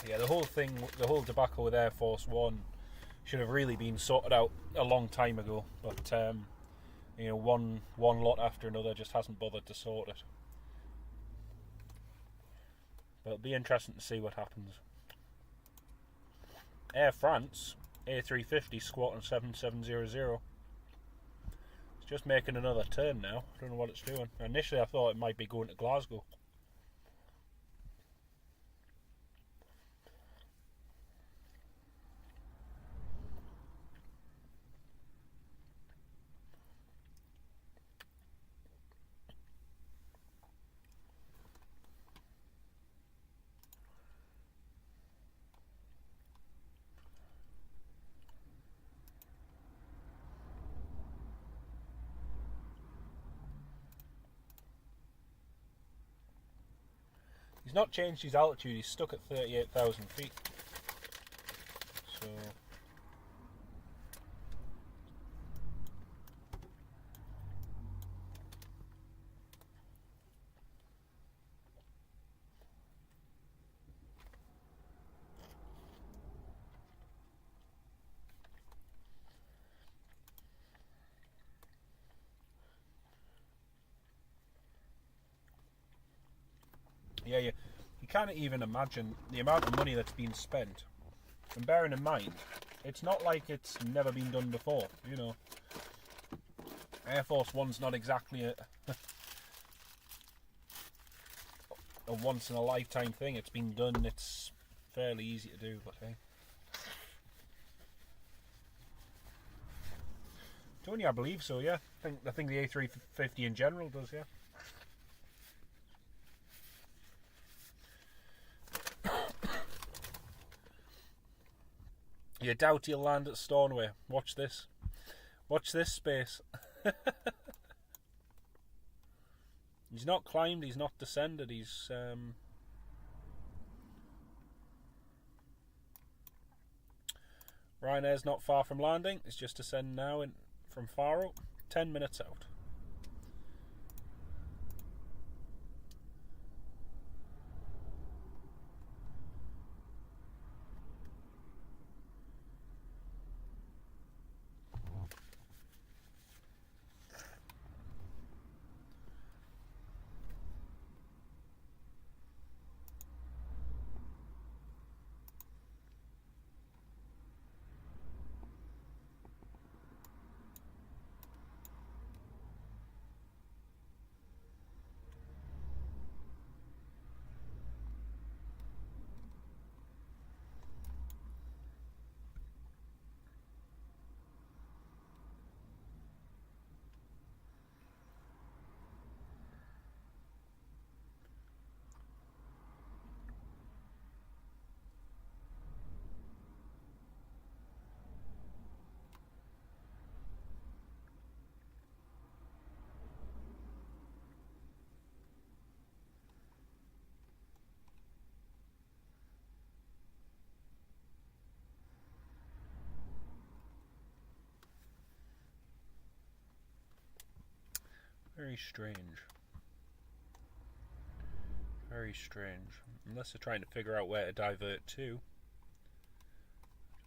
Yeah, the whole debacle with Air Force One should have really been sorted out a long time ago. But one lot after another just hasn't bothered to sort it. But it'll be interesting to see what happens. Air France A350 squawking 7700. It's just making another turn now. I don't know what it's doing. Initially I thought it might be going to Glasgow. He's not changed his altitude, he's stuck at 38,000 feet. So... yeah, you can't even imagine the amount of money that's been spent. And bearing in mind, it's not like it's never been done before, you know. Air Force One's not exactly a once in a lifetime thing. It's been done, it's fairly easy to do, but hey. Tony, I believe so, yeah. I think the A350 in general does, yeah. You doubt you'll land at Stornoway. Watch this. Watch this space. He's not climbed, he's not descended, he's... Ryanair's not far from landing. It's just descend now from Faro. 10 minutes out. Very strange. Very strange. Unless they're trying to figure out where to divert to.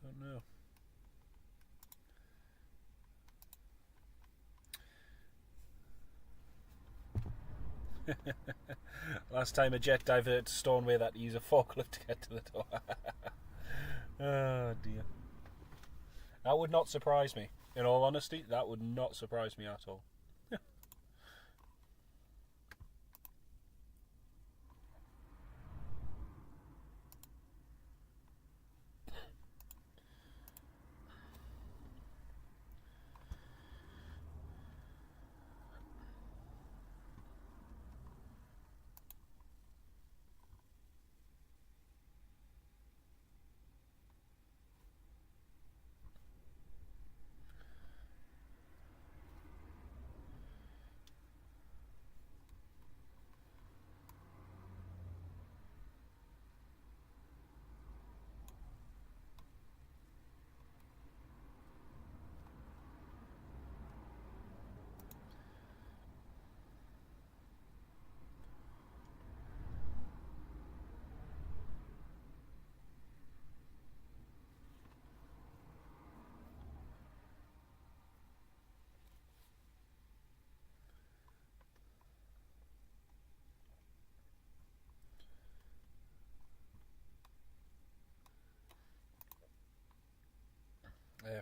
Don't know. Last time a jet diverted to Stornoway, that use a forklift to get to the door. Oh dear. That would not surprise me. In all honesty, that would not surprise me at all.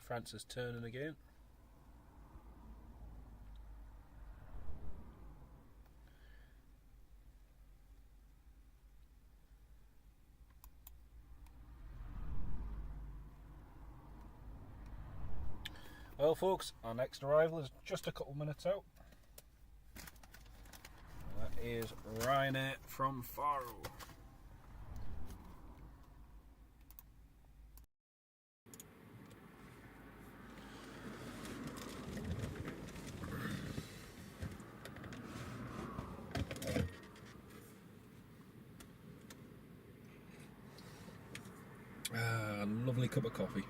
France is turning again. Well folks, our next arrival is just a couple minutes out. That is Ryanair from Faro. Lovely cup of coffee.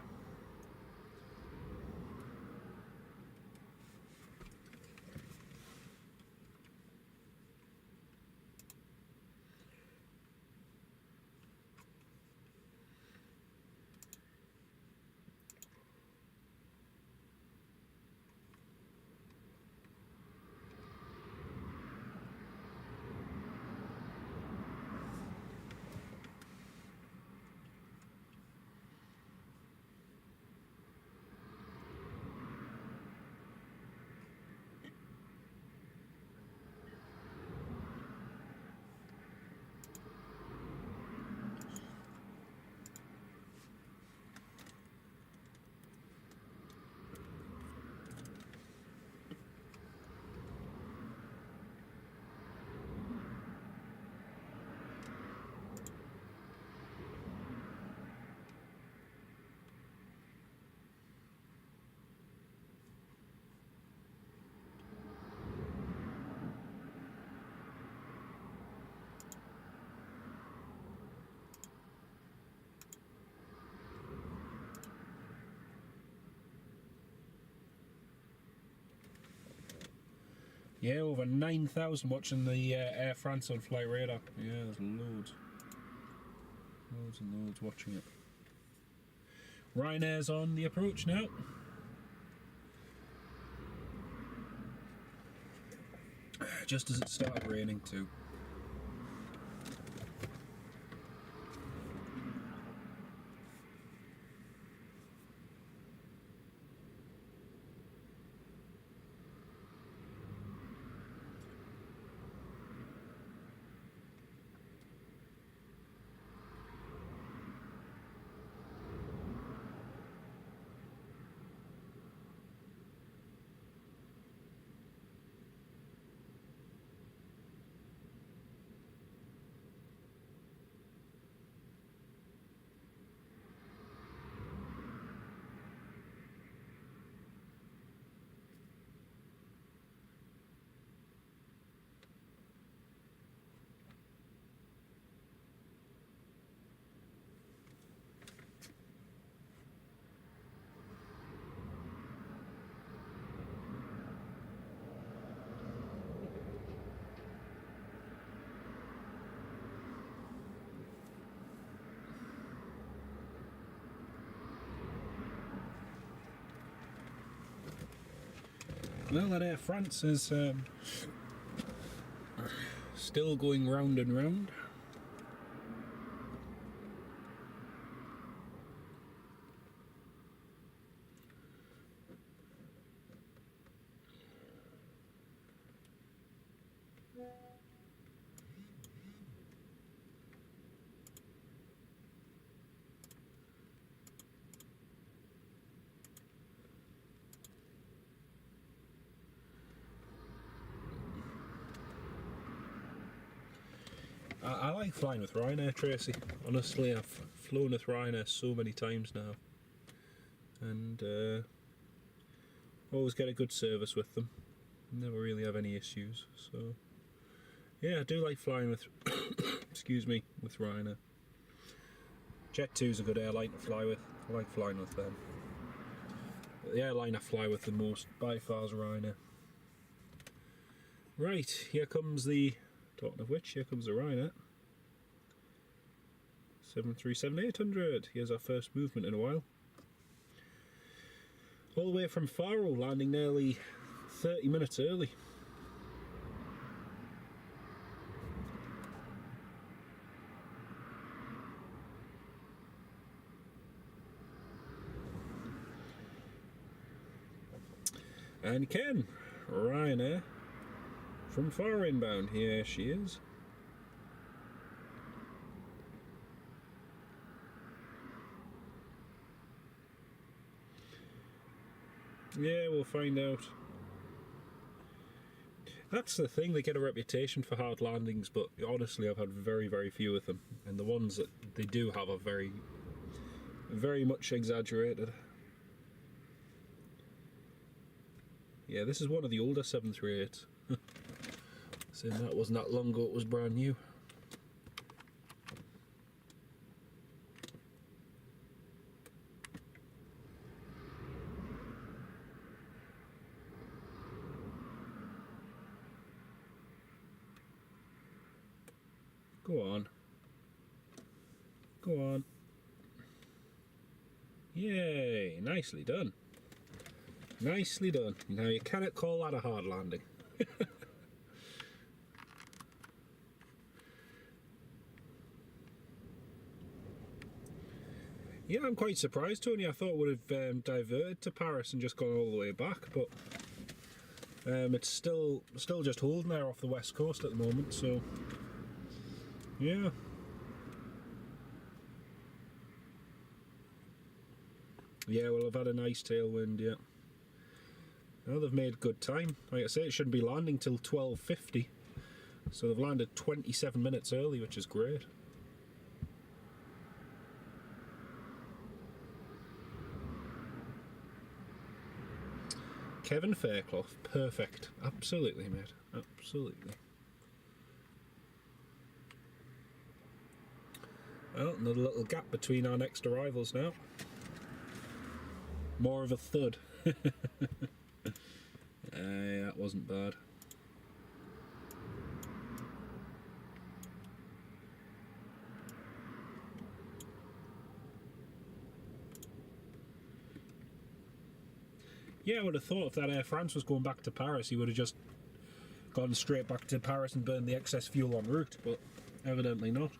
Yeah, over 9,000 watching the Air France on Flight Radar. Yeah, there's loads. Loads and loads watching it. Ryanair's on the approach now. Just as it started raining too. Well, that Air France is still going round and round. I like flying with Ryanair, Tracy. Honestly, I've flown with Ryanair so many times now, and always get a good service with them. Never really have any issues. So, yeah, I do like flying with, excuse me, with Ryanair. Jet2 is a good airline to fly with. I like flying with them. But the airline I fly with the most by far is Ryanair. Right, here comes the. Talking of which, here comes the Ryanair 737-800. Here's our first movement in a while. All the way from Faro, landing nearly 30 minutes early. And Ken, Ryanair, from far inbound. Here she is. Yeah, we'll find out. That's the thing, they get a reputation for hard landings, but honestly I've had very, very few of them. And the ones that they do have are very, very much exaggerated. Yeah, this is one of the older 738s. Saying that wasn't that long ago, it was brand new. Go on. Go on. Yay, nicely done. Nicely done. Now you cannot call that a hard landing. Yeah, I'm quite surprised, Tony. I thought it would have diverted to Paris and just gone all the way back, but it's still just holding there off the west coast at the moment, so yeah. Yeah, well, I've had a nice tailwind, yeah. Now they've made good time. Like I say, it shouldn't be landing till 12:50, so they've landed 27 minutes early, which is great. Kevin Fairclough, perfect. Absolutely, mate. Absolutely. Well, another little gap between our next arrivals now. More of a thud. That wasn't bad. Yeah, I would have thought if that Air France was going back to Paris, he would have just gone straight back to Paris and burned the excess fuel en route, but evidently not.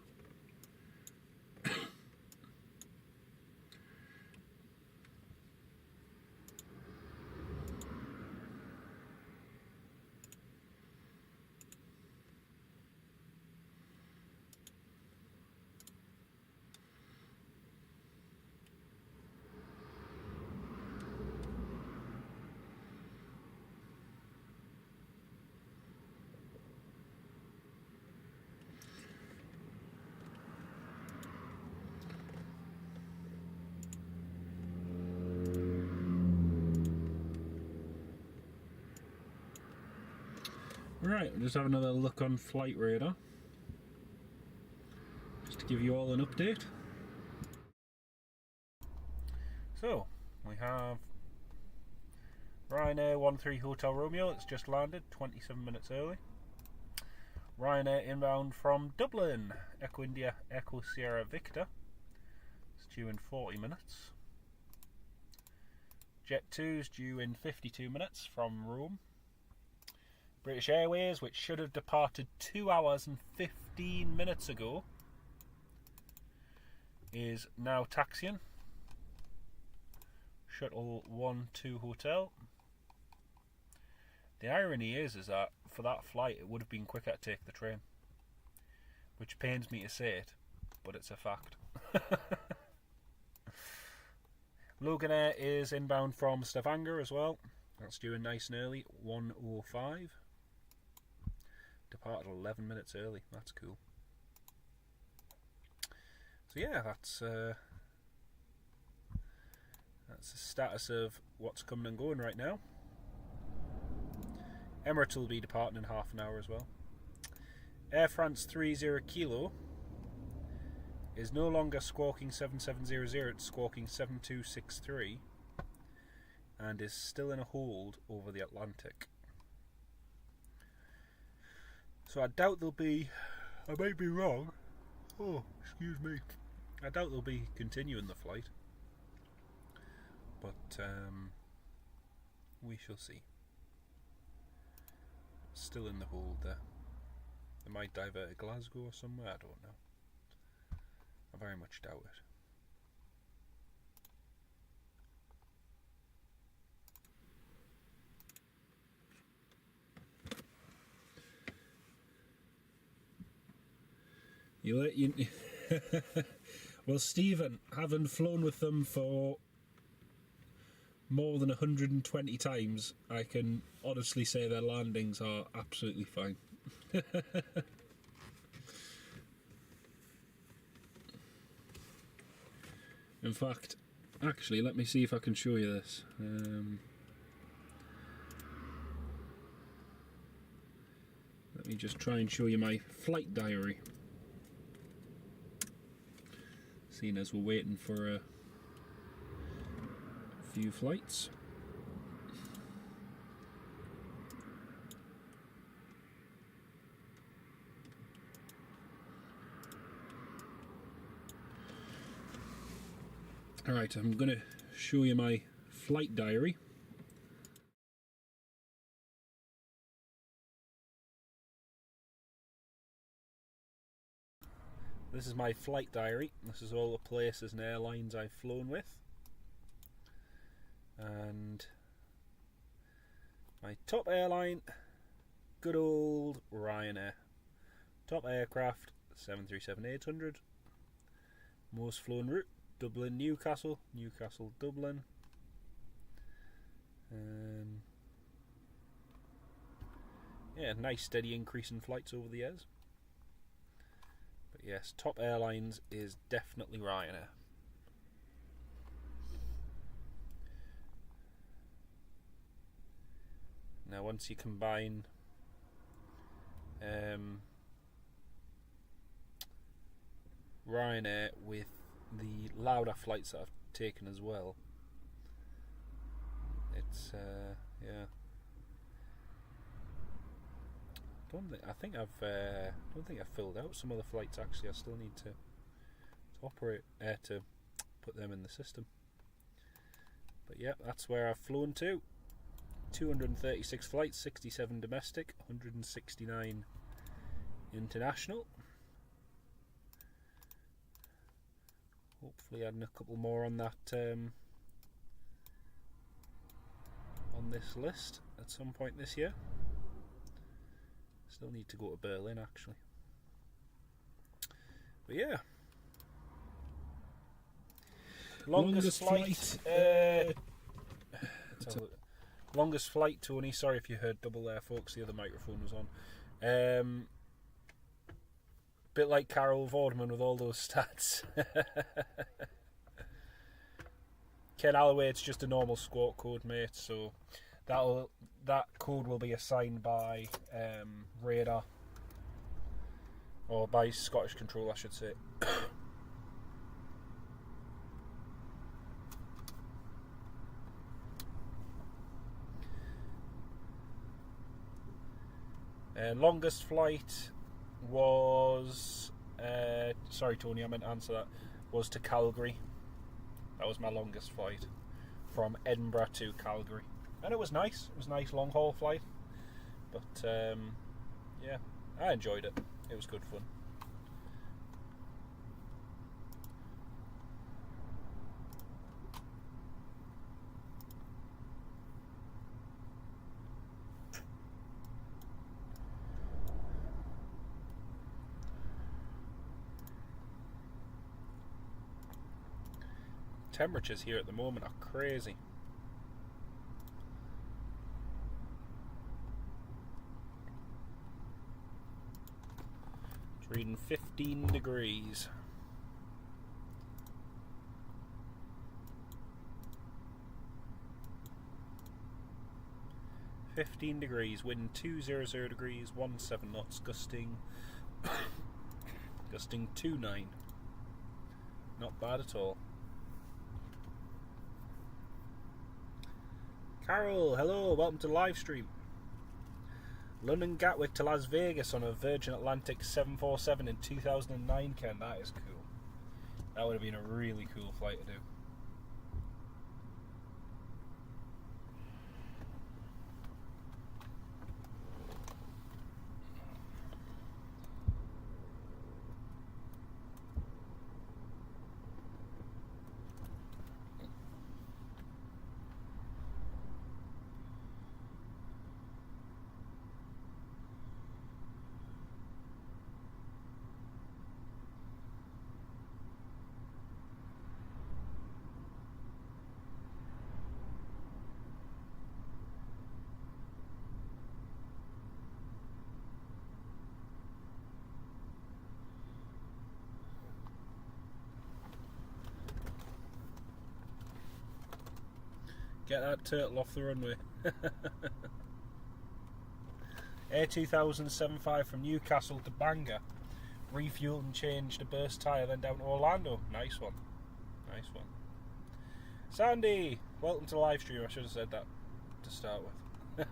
Right, we'll just have another look on Flight Radar, just to give you all an update. So, we have Ryanair 13 Hotel Romeo, it's just landed, 27 minutes early. Ryanair inbound from Dublin, Echo India, Echo Sierra Victor, it's due in 40 minutes. Jet2 is due in 52 minutes from Rome. British Airways, which should have departed 2 hours and 15 minutes ago, is now taxiing. Shuttle 1-2 Hotel. The irony is that for that flight it would have been quicker to take the train, which pains me to say it, but it's a fact. Loganair is inbound from Stavanger as well. That's due in nice and early, 1:05. Departed 11 minutes early. That's cool. So yeah, that's the status of what's coming and going right now. Emirates will be departing in half an hour as well. Air France 30 Kilo is no longer squawking 7700, it's squawking 7263 and is still in a hold over the Atlantic. So I doubt they'll be, I may be wrong, oh excuse me, I doubt they'll be continuing the flight, but we shall see. Still in the hold there. They might divert to Glasgow or somewhere, I don't know. I very much doubt it. Well, Stephen, having flown with them for more than 120 times, I can honestly say their landings are absolutely fine. In fact, actually, let me see if I can show you this. Let me just try and show you my flight diary. Seeing as we're waiting for a few flights. Alright, I'm going to show you my flight diary. This is my flight diary. This is all the places and airlines I've flown with. And my top airline, good old Ryanair. Top aircraft, 737-800. Most flown route, Dublin, Newcastle, Newcastle, Dublin. Yeah, nice steady increase in flights over the years. But yes, top airlines is definitely Ryanair. Now once you combine Ryanair with the Lauda flights that I've taken as well, it's yeah. I think I've filled out some of the flights actually. I still need to operate to put them in the system. But yeah, that's where I've flown to. 236 flights, 67 domestic, 169 international. Hopefully adding a couple more on that on this list at some point this year. Still need to go to Berlin actually. But yeah. Longest flight. Longest flight, Tony. Sorry if you heard double there, folks. The other microphone was on. Bit like Carol Vorderman with all those stats. Ken Alloway, it's just a normal squawk code, mate. So that code will be assigned by radar, or by Scottish Control, I should say. Longest flight was sorry Tony, I meant to answer that, was to Calgary. That was my longest flight, from Edinburgh to Calgary, and it was nice. It was a nice long haul flight, but yeah, I enjoyed it. It was good fun. Temperatures here at the moment are crazy. It's reading 15 degrees. Wind 200 degrees, 17 knots, gusting 29. Not bad at all. Carol, hello, welcome to the live stream. London Gatwick to Las Vegas on a Virgin Atlantic 747 in 2009, Ken. That is cool. That would have been a really cool flight to do. Get that turtle off the runway. Air 2075 from Newcastle to Bangor. Refueled and changed a burst tyre, then down to Orlando. Nice one. Nice one. Sandy, welcome to the live stream. I should have said that to start with.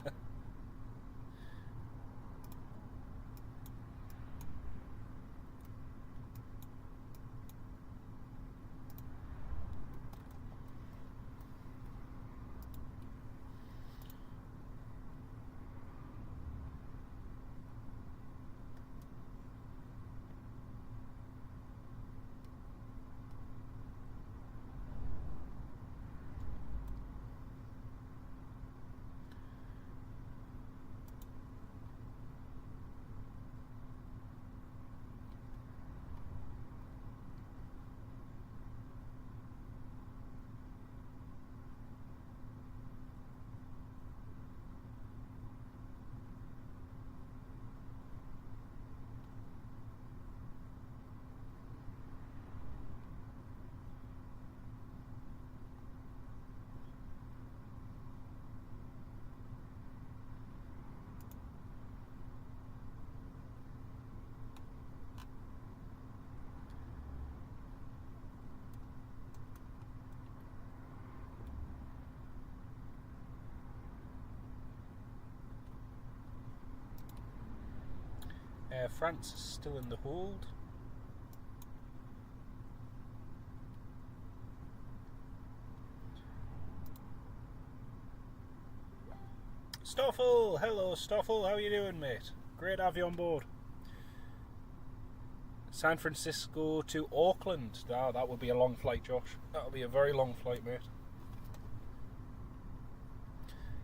France is still in the hold. Stoffel! Hello Stoffel, how you doing, mate? Great to have you on board. San Francisco to Auckland. Ah, that would be a long flight, Josh. That would be a very long flight, mate.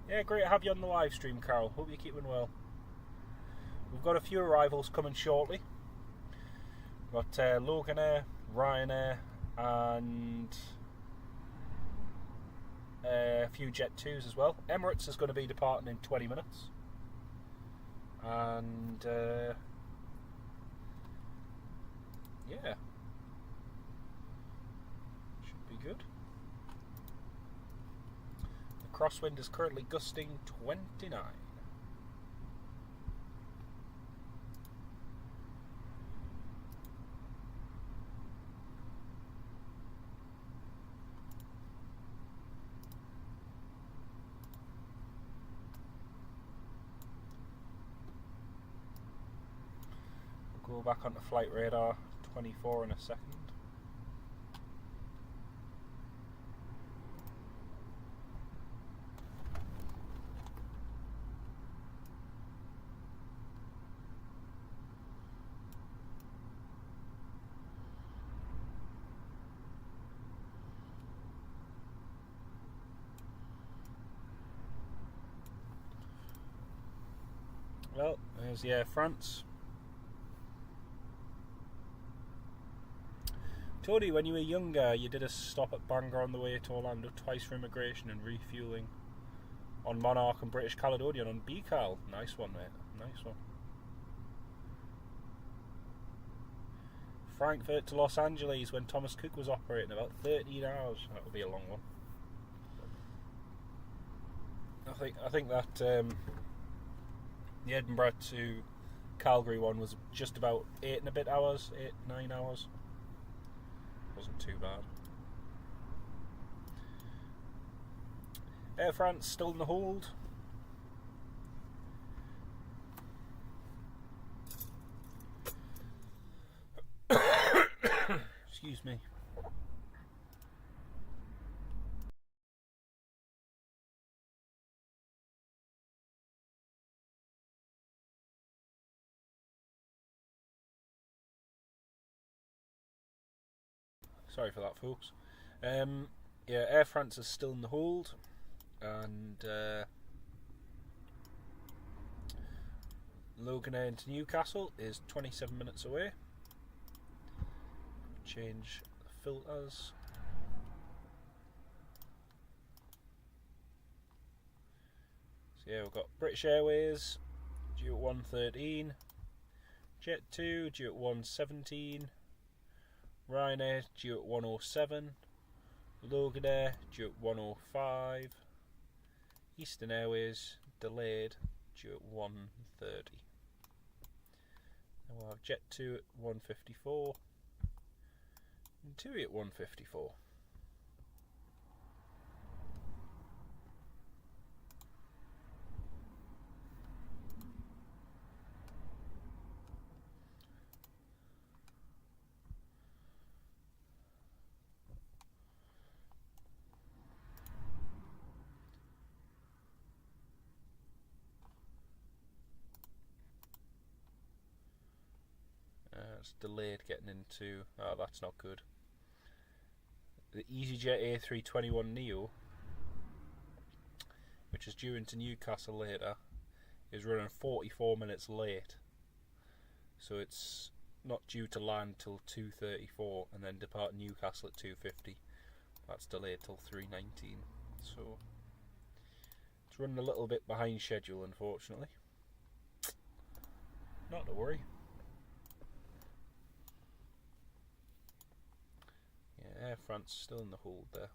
Yeah, great to have you on the live stream, Carol. Hope you're keeping well. We've got a few arrivals coming shortly. We've got Loganair, Ryanair, and a few Jet2s as well. Emirates is going to be departing in 20 minutes. And yeah, should be good. The crosswind is currently gusting 29. Go back onto flight radar 24 in a second. Well, there's the Air France. Tony, when you were younger, you did a stop at Bangor on the way to Orlando twice for immigration and refuelling on Monarch and British Caledonian on BCAL. Nice one, mate. Nice one. Frankfurt to Los Angeles when Thomas Cook was operating, about 13 hours. That would be a long one. I think that the Edinburgh to Calgary one was just about 8 and a bit hours, 8-9 hours. Wasn't too bad. Air France still in the hold. Excuse me. Sorry for that, folks. Yeah, Air France is still in the hold, and Loganair into Newcastle is 27 minutes away. Change the filters. So yeah, we've got British Airways due at 1:13, Jet2 due at 1:17. Ryanair due at 1:07, Loganair due at 1:05, Eastern Airways delayed due at 1:30. And we'll have Jet2 at 1:54 and TUI at 1:54. It's delayed getting into. Oh, that's not good. The EasyJet A321neo, which is due into Newcastle later, is running 44 minutes late. So it's not due to land till 2:34 and then depart Newcastle at 2:50. That's delayed till 3:19. So it's running a little bit behind schedule, unfortunately. Not to worry. Yeah, Air France still in the hold there.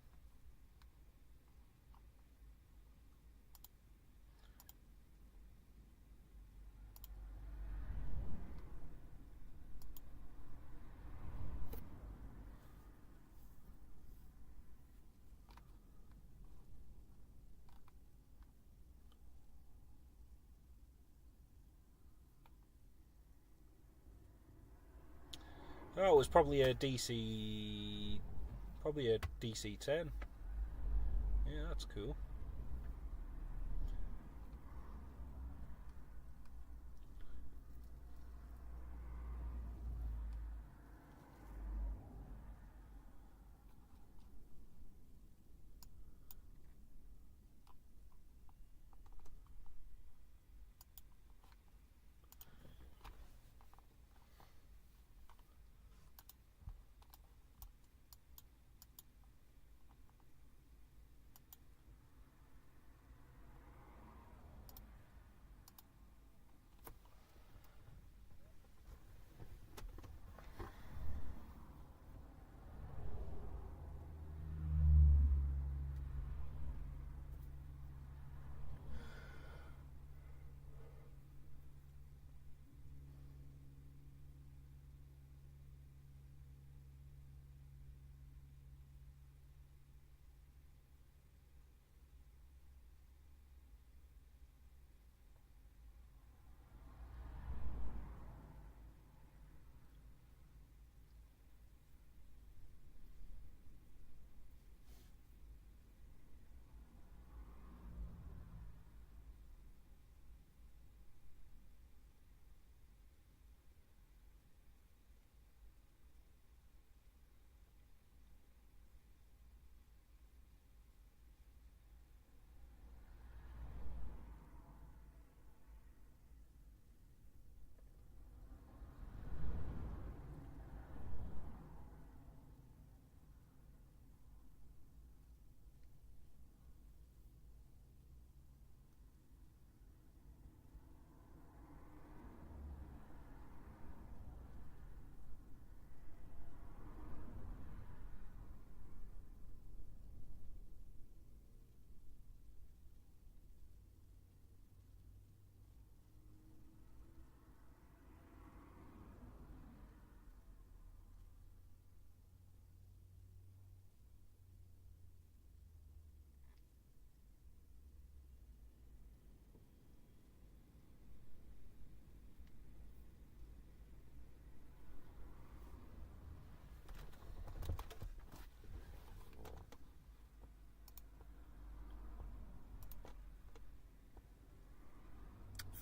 Oh, it was probably a DC 10. Yeah, that's cool.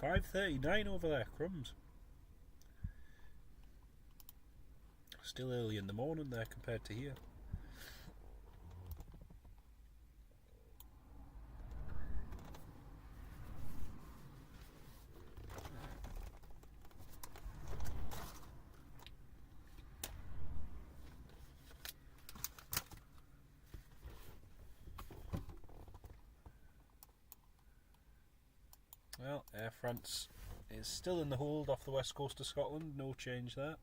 $5.39 over there, crumbs. Still early in the morning there compared to here. Well, Air France is still in the hold off the west coast of Scotland, no change there.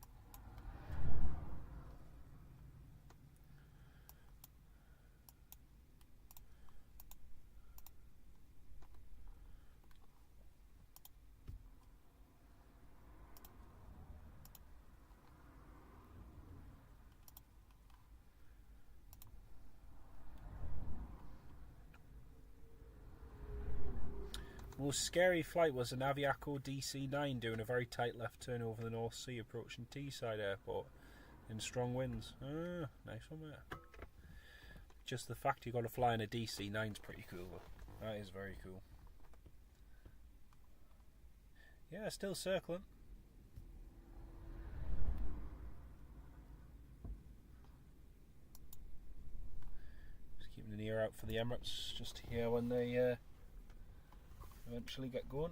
Most scary flight was an Aviaco DC-9 doing a very tight left turn over the North Sea approaching Teesside Airport in strong winds. Ah, nice one there. Just the fact you got to fly in a DC-9 is pretty cool. That is very cool. Yeah, still circling. Just keeping an ear out for the Emirates just to hear when they eventually get going.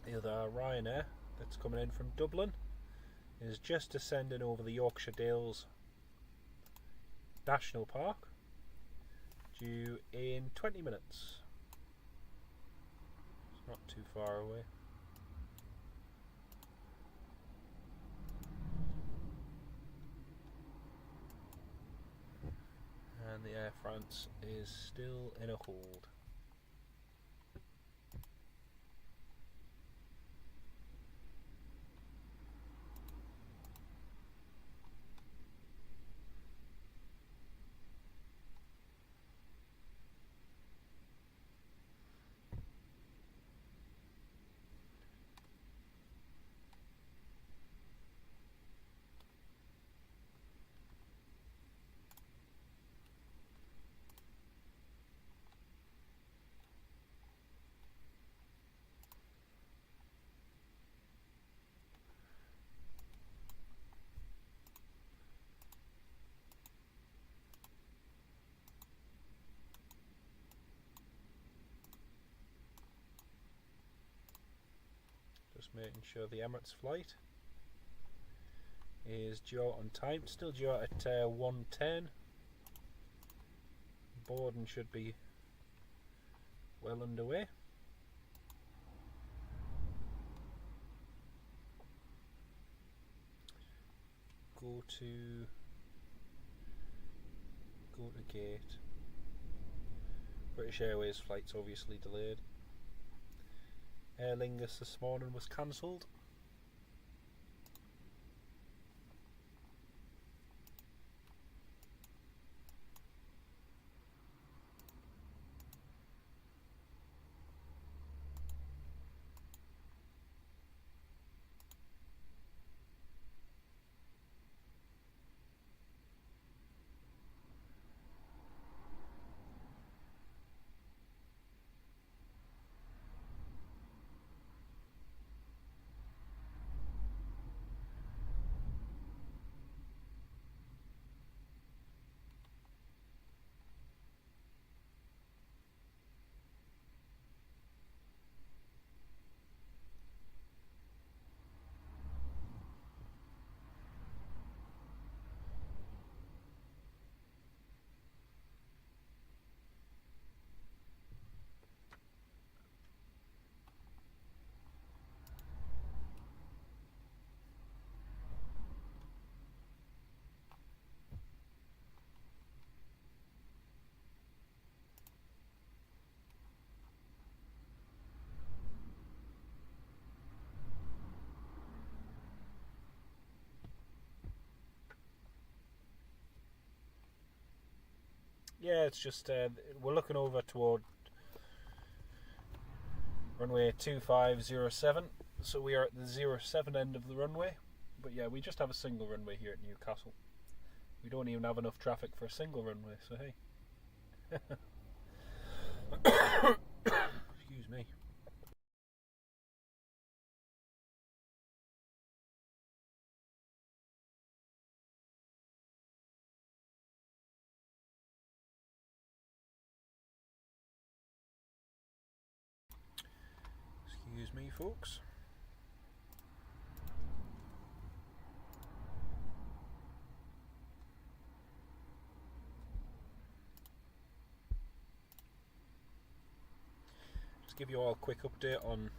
The other Ryanair that's coming in from Dublin is just descending over the Yorkshire Dales National Park, due in 20 minutes. It's not too far away. And the Air France is still in a hold. Just making sure the Emirates flight is due out on time. Still due out at 1:10. Boarding should be well underway. Go to gate. British Airways flight's obviously delayed. Aer Lingus this morning was cancelled. Yeah, it's just we're looking over toward runway 2507, so we are at the 07 end of the runway. But yeah, we just have a single runway here at Newcastle. We don't even have enough traffic for a single runway, so hey. Excuse me. Excuse me, folks. Just give you all a quick update on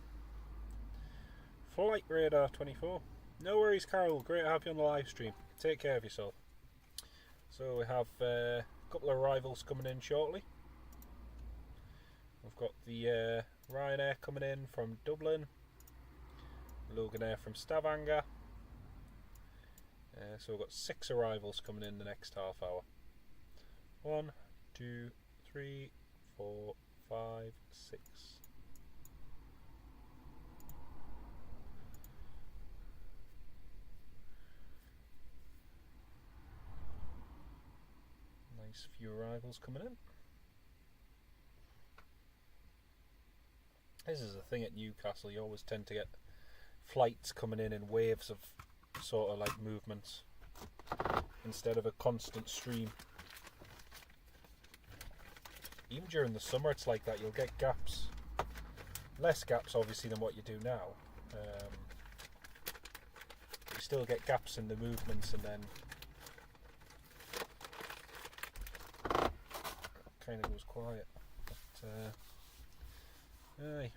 Flight Radar 24. No worries, Carol. Great to have you on the live stream. Take care of yourself. So we have a couple of arrivals coming in shortly. We've got the Ryanair coming in from Dublin, Loganair from Stavanger. So we've got 6 arrivals coming in the next half hour. 1, 2, 3, 4, 5, 6. Nice few arrivals coming in. This is the thing at Newcastle, you always tend to get flights coming in waves of sort of like movements instead of a constant stream. Even during the summer it's like that, you'll get gaps. Less gaps obviously than what you do now. You still get gaps in the movements, and then it kind of goes quiet. But, aye.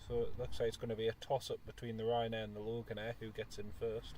So it looks like it's going to be a toss-up between the Ryanair and the Loganair, who gets in first.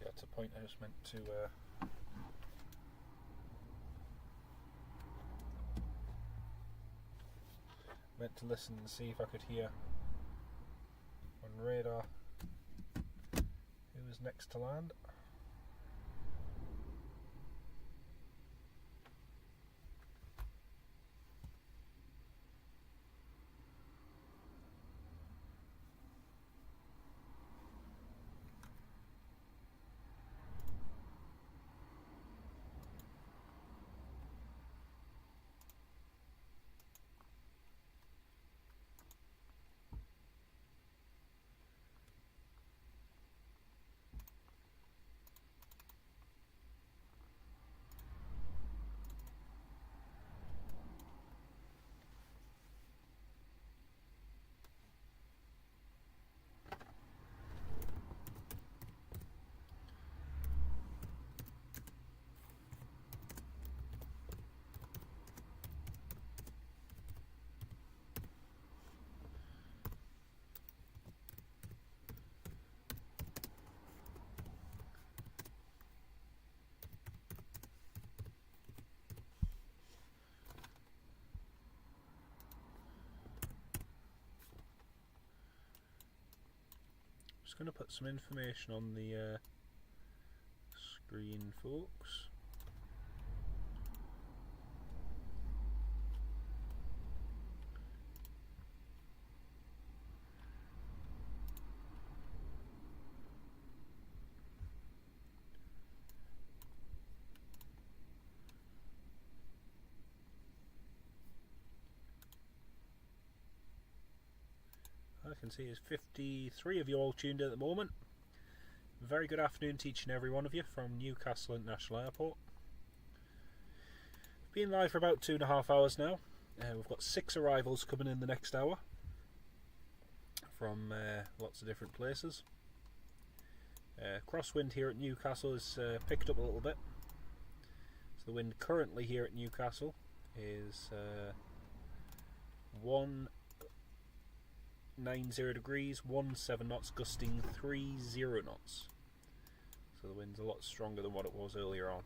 That's a point I just meant to listen and see if I could hear on radar who was next to land. Just going to put some information on the screen, folks. I can see there's 53 of you all tuned in at the moment. Very good afternoon to each and every one of you from Newcastle International Airport. Been live for about 2.5 hours now. We've got 6 arrivals coming in the next hour from lots of different places. Crosswind here at Newcastle has picked up a little bit. So the wind currently here at Newcastle is 190 degrees, 17 knots, gusting 30 knots. So the wind's a lot stronger than what it was earlier on.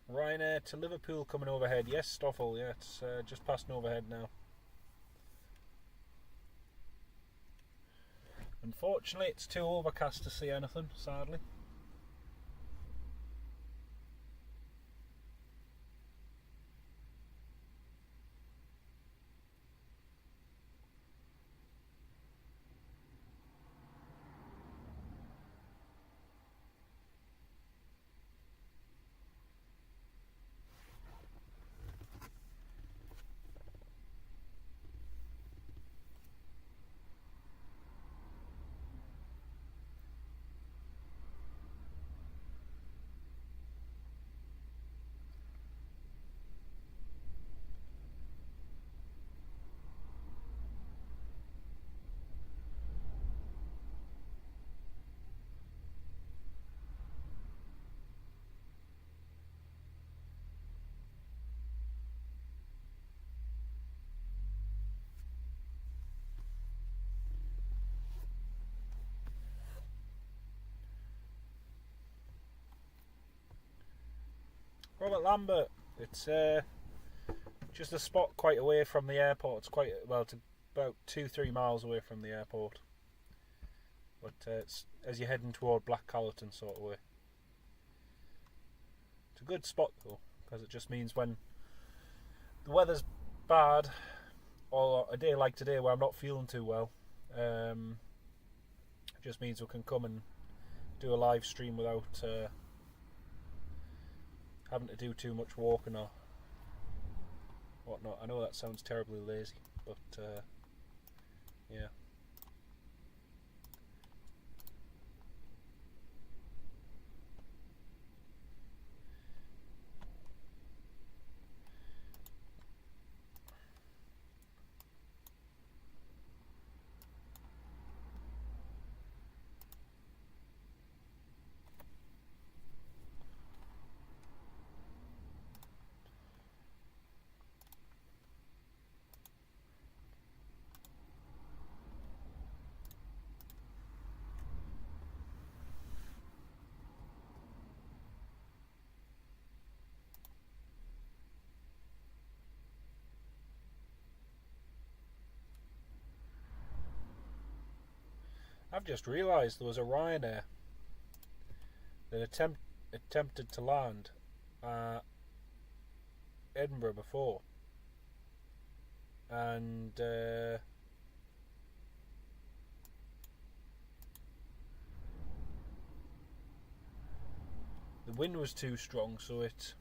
Ryanair to Liverpool coming overhead. Yes, Stoffel, yeah, it's just passing overhead now. Unfortunately, it's too overcast to see anything, sadly. Robert Lambert, it's just a spot quite away from the airport. It's quite, well, it's about 2-3 miles away from the airport. But it's as you're heading toward Black Callerton sort of way. It's a good spot though, because it just means when the weather's bad, or a day like today where I'm not feeling too well, it just means we can come and do a live stream without having to do too much walking or whatnot. I know that sounds terribly lazy, but yeah. I've just realised there was a Ryanair that attempted to land at Edinburgh before, and the wind was too strong, so it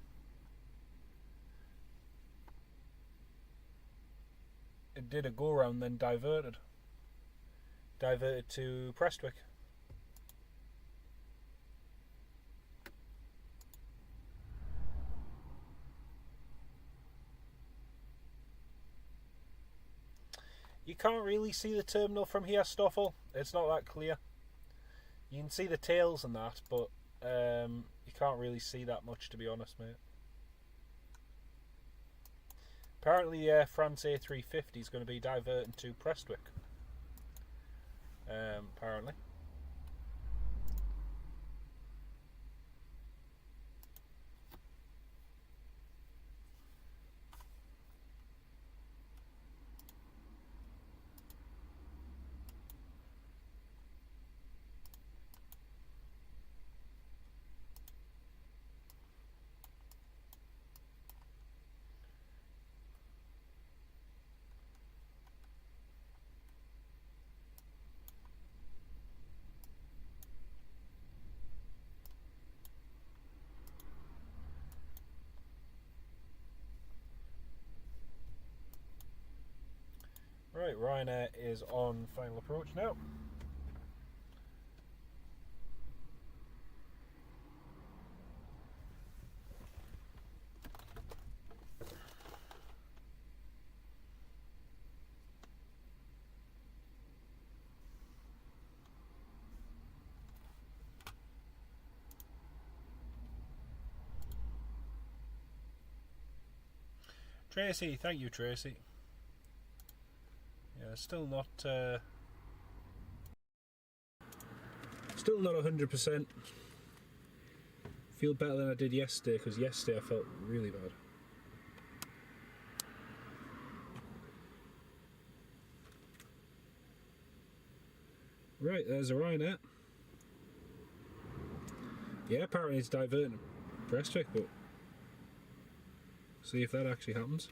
did a go round, then diverted to Prestwick. You can't really see the terminal from here, Stoffel. It's not that clear. You can see the tails and that, but you can't really see that much, to be honest, mate. Apparently the Air France A350 is going to be diverting to Prestwick. Apparently. Right, Ryanair is on final approach now. Tracy, thank you, Tracy. Yeah, still not 100%. Feel better than I did yesterday, because yesterday I felt really bad. Right, there's a Ryanair. Yeah, apparently it's diverting Prestwick, but see if that actually happens.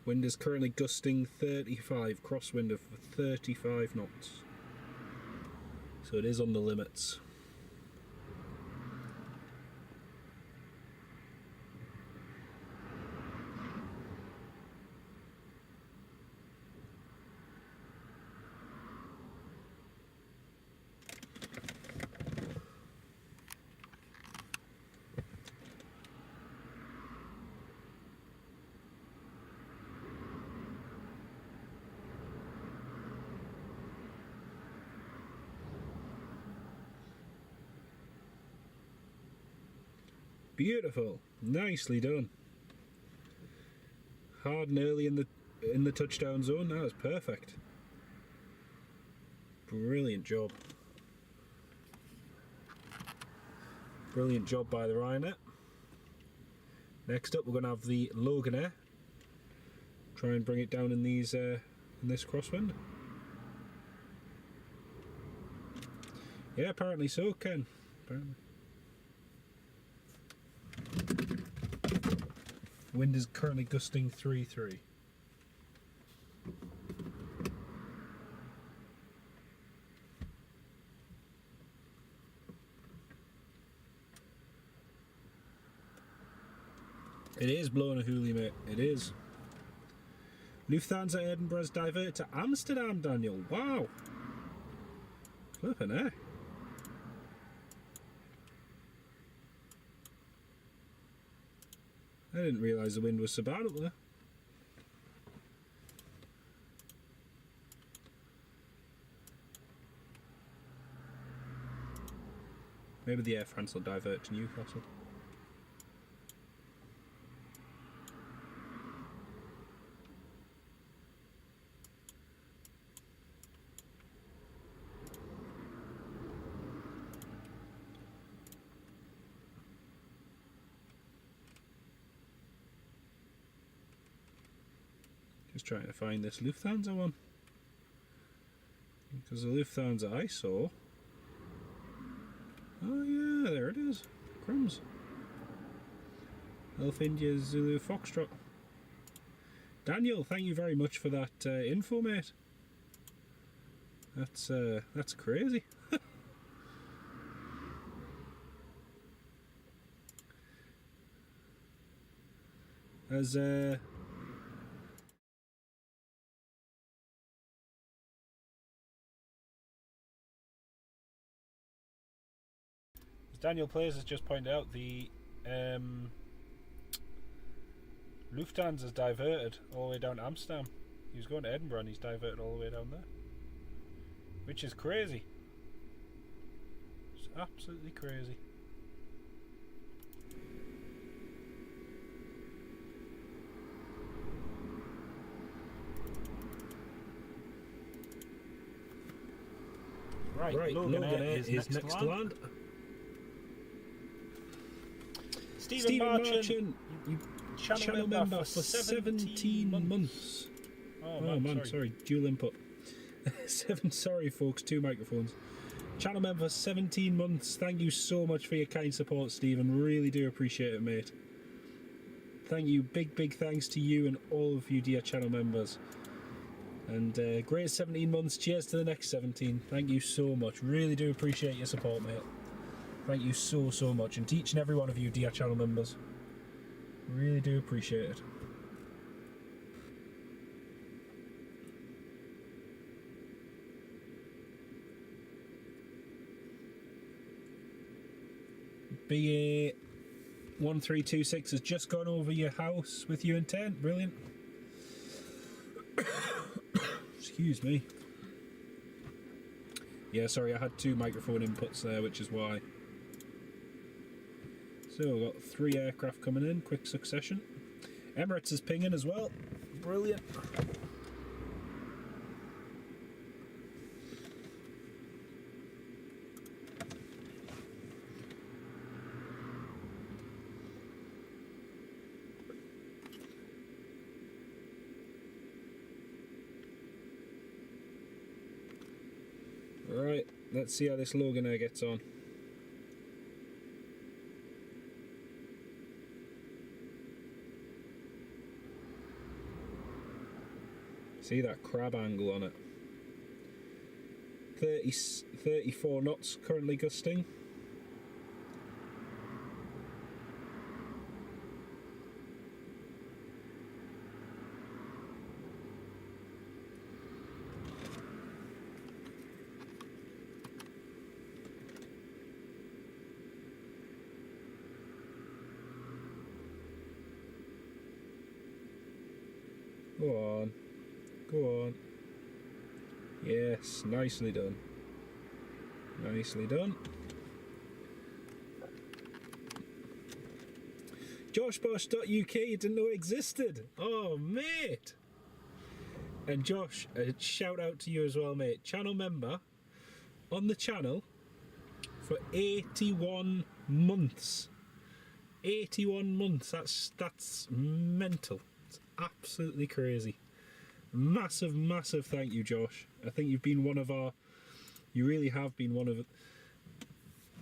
Wind is currently gusting 35, crosswind of 35 knots. So it is on the limits. Beautiful, nicely done. Hard and early in the touchdown zone. That was perfect. Brilliant job. Brilliant job by the Ryanair. Next up, we're going to have the Loganair. Try and bring it down in these in this crosswind. Yeah, apparently so, Ken. Apparently. Wind is currently gusting 3-3. It is blowing a hoolie, mate. It is. Lufthansa Edinburgh's diverted to Amsterdam, Daniel. Wow. Flippin' heck. I didn't realise the wind was so bad up there. Maybe the Air France will divert to Newcastle. Just trying to find this Lufthansa one. Because the Lufthansa I saw... Oh yeah, there it is. Crumbs. Alpha India Zulu Foxtrot. Daniel, thank you very much for that info, mate. That's crazy. As Daniel Plays has just pointed out, the Lufthansa's diverted all the way down to Amsterdam. He was going to Edinburgh and he's diverted all the way down there. Which is crazy. It's absolutely crazy. Right, Loganair is next to land. Stephen Marchant, you channel member for 17 months. Oh man, sorry, dual input. Sorry folks, 2 microphones. Channel member for 17 months. Thank you so much for your kind support, Stephen. Really do appreciate it, mate. Thank you, big thanks to you and all of you dear channel members. And great 17 months. Cheers to the next 17. Thank you so much. Really do appreciate your support, mate. Thank you so much. And to each and every one of you dear channel members. Really do appreciate it. BA 1326 has just gone over your house with you intent. Brilliant. Excuse me. Yeah, sorry, I had 2 microphone inputs there, which is why. So we've got 3 aircraft coming in, quick succession. Emirates is pinging as well. Brilliant. Right, let's see how this Loganair gets on. See that crab angle on it. 34 knots currently gusting. Go on. Go on. Yes, nicely done. Nicely done. JoshBosch.uk, you didn't know it existed. Oh, mate. And Josh, a shout out to you as well, mate. Channel member on the channel for 81 months. 81 months. That's mental. It's absolutely crazy. Massive thank you, Josh. I think you've been one of our... You really have been one of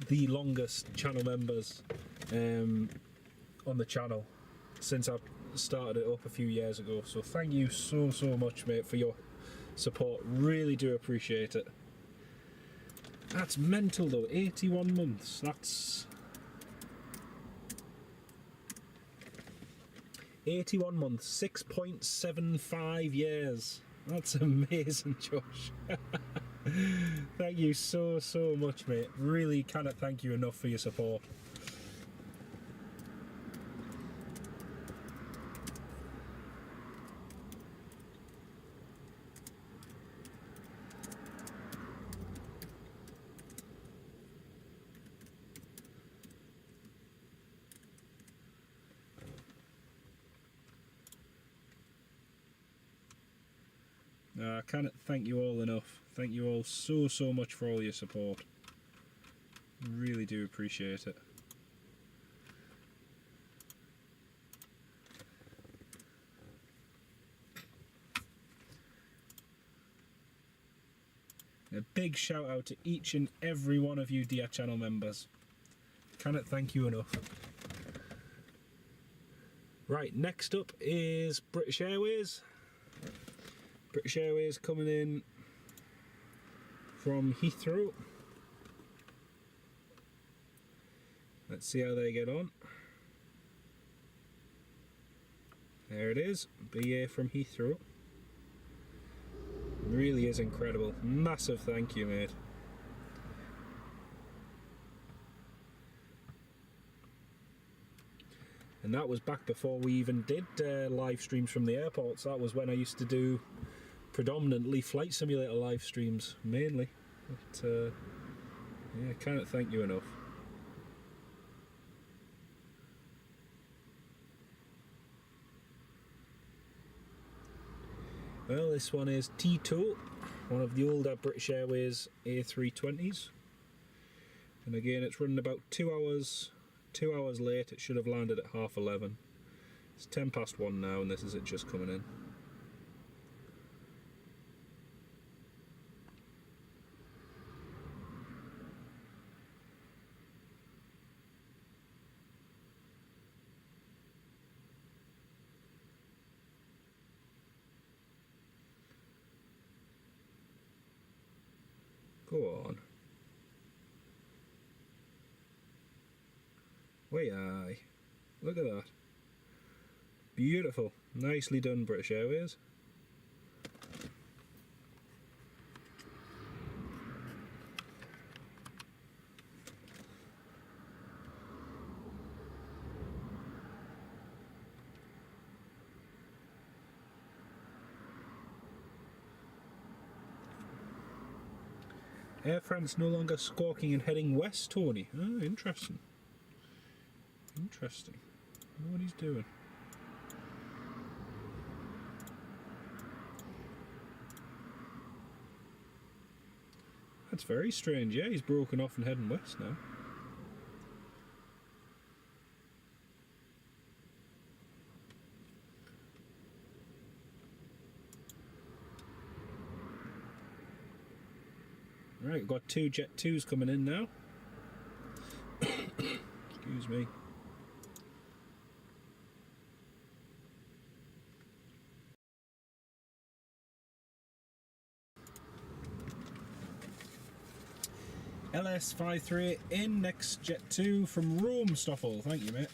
the longest channel members on the channel since I started it up a few years ago. So thank you so much, mate, for your support. Really do appreciate it. That's mental though. 81 months. That's 81 months, 6.75 years. That's amazing, Josh. Thank you so much, mate. Really cannot thank you enough for your support. I cannot thank you all enough. Thank you all so much for all your support. Really do appreciate it. A big shout out to each and every one of you dear channel members. Cannot thank you enough. Right, next up is British Airways. British Airways coming in from Heathrow. Let's see how they get on. There it is, BA from Heathrow. Really is incredible. Massive thank you, mate. And that was back before we even did live streams from the airports. That was when I used to do predominantly flight simulator live streams, mainly. But yeah, can't thank you enough. Well, this one is T2, one of the older British Airways A320s. And again, it's running about 2 hours. 2 hours late. It should have landed at 11:30. It's 1:10 now, and this is it just coming in. Go on. Way aye. Look at that. Beautiful. Nicely done, British Airways. Air France no longer squawking and heading west, Tony. Oh, interesting. Interesting. I wonder what he's doing. That's very strange. Yeah, he's broken off and heading west now. Right, we've got 2 Jet2s coming in now. Excuse me. LS53 in, next Jet2 from Rome, Stoffel. Thank you, mate.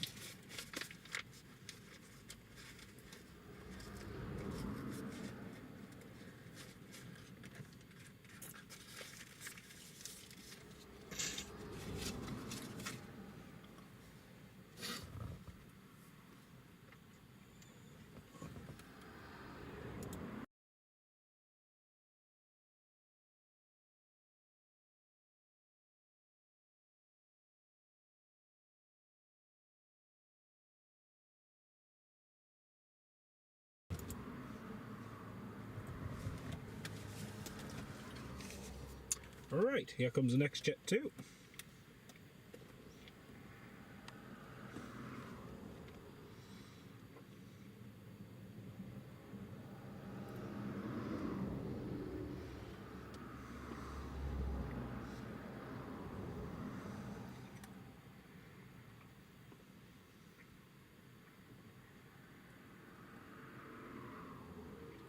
Alright, here comes the next Jet2.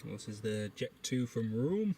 This is the Jet2 from Rome.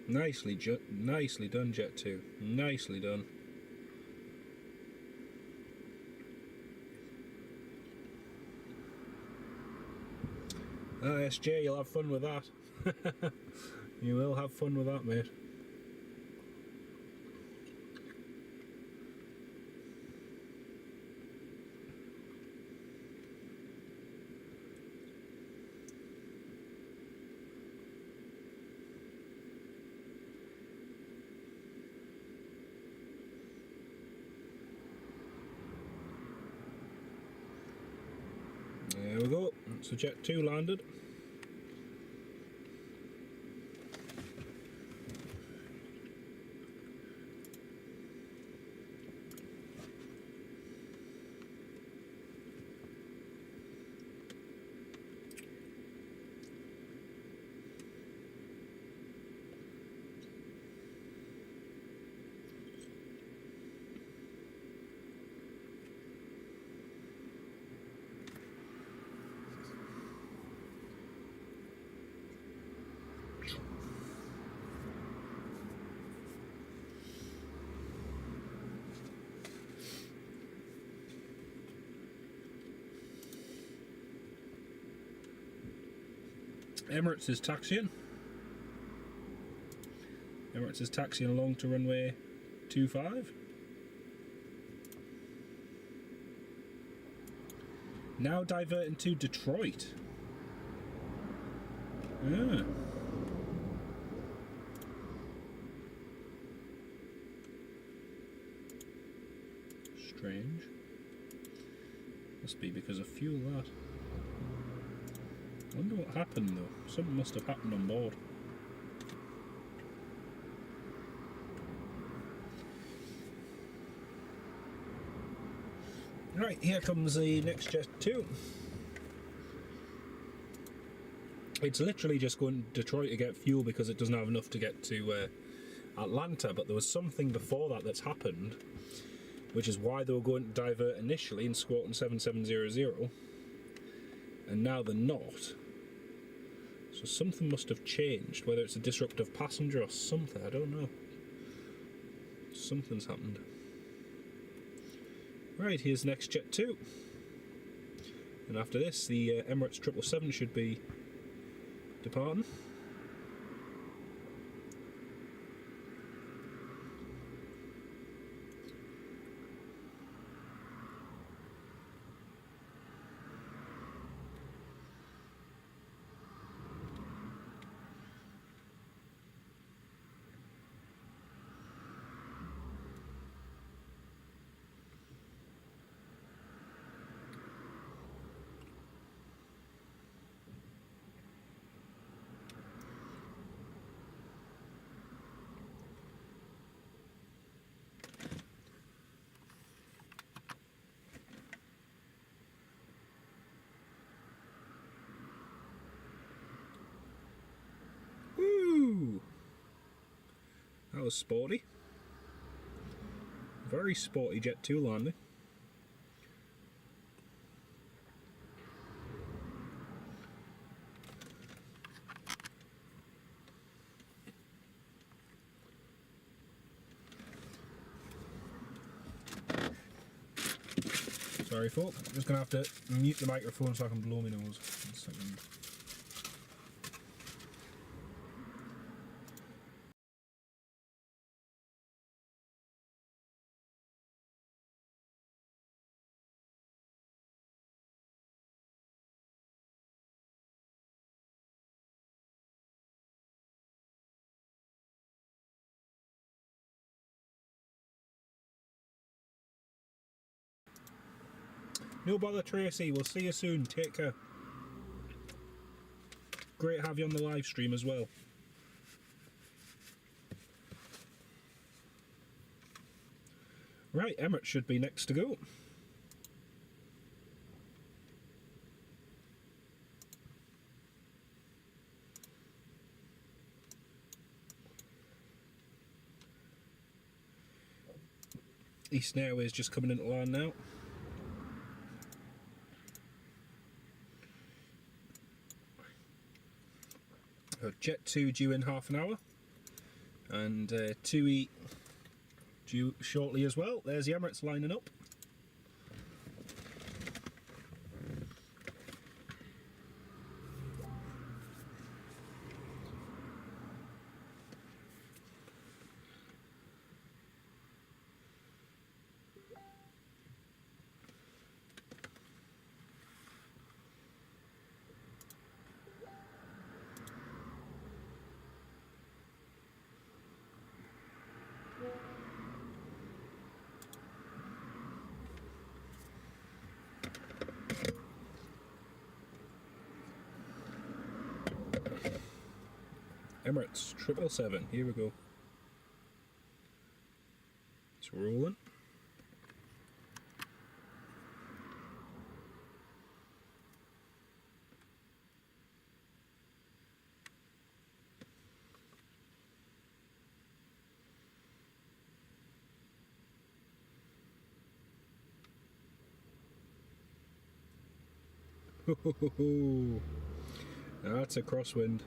Nicely done, Jet2. Nicely done. SJ, you'll have fun with that. You will have fun with that, mate. So Jet2 landed. Emirates is taxiing. Emirates is taxiing along to runway 25. Now diverting to Detroit. Ah. Strange. Must be because of fuel, that. I wonder what happened though. Something must have happened on board. Right, here comes the next Jet2. It's literally just going to Detroit to get fuel because it doesn't have enough to get to Atlanta, but there was something before that that's happened, which is why they were going to divert initially in Squawton 7700, and now they're not. So something must have changed, whether it's a disruptive passenger or something, I don't know. Something's happened. Right, here's next Jet2. And after this, the Emirates 777 should be departing. Woo! That was sporty. Very sporty Jet2 landing. Sorry folks, I'm just going to have to mute the microphone so I can blow my nose. 1 second. No bother Tracy, we'll see you soon, take care. Great to have you on the live stream as well. Right, Emirates should be next to go. Eastern Airways just coming into line now. Jet2 due in half an hour, and 2E due shortly as well. There's the Emirates lining up. Emirates 777. Here we go. It's rolling. Ho, ho, ho, ho. That's a crosswind.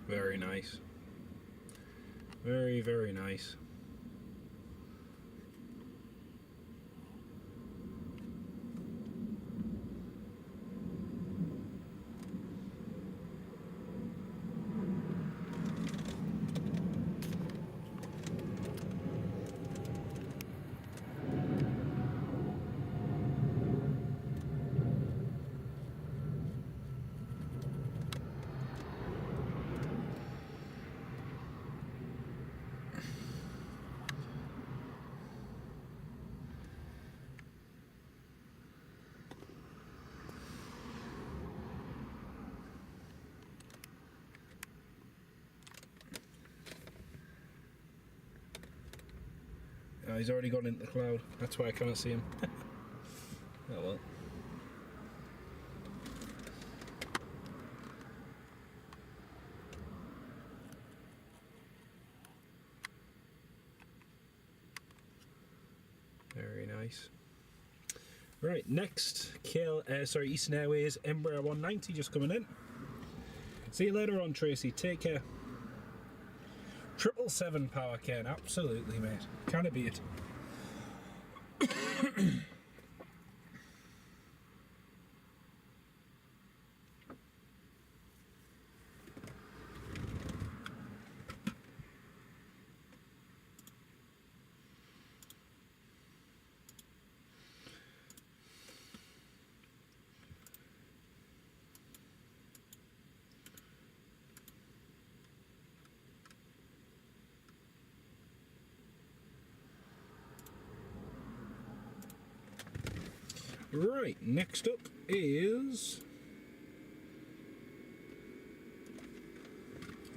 Very nice. Very, very nice. He's already gone into the cloud. That's why I cannot see him. Oh well. Very nice. Right, next, Eastern Airways Embraer 190 just coming in. See you later on, Tracy. Take care. 777 power Ken, absolutely, mate. Can it be it? Right, next up is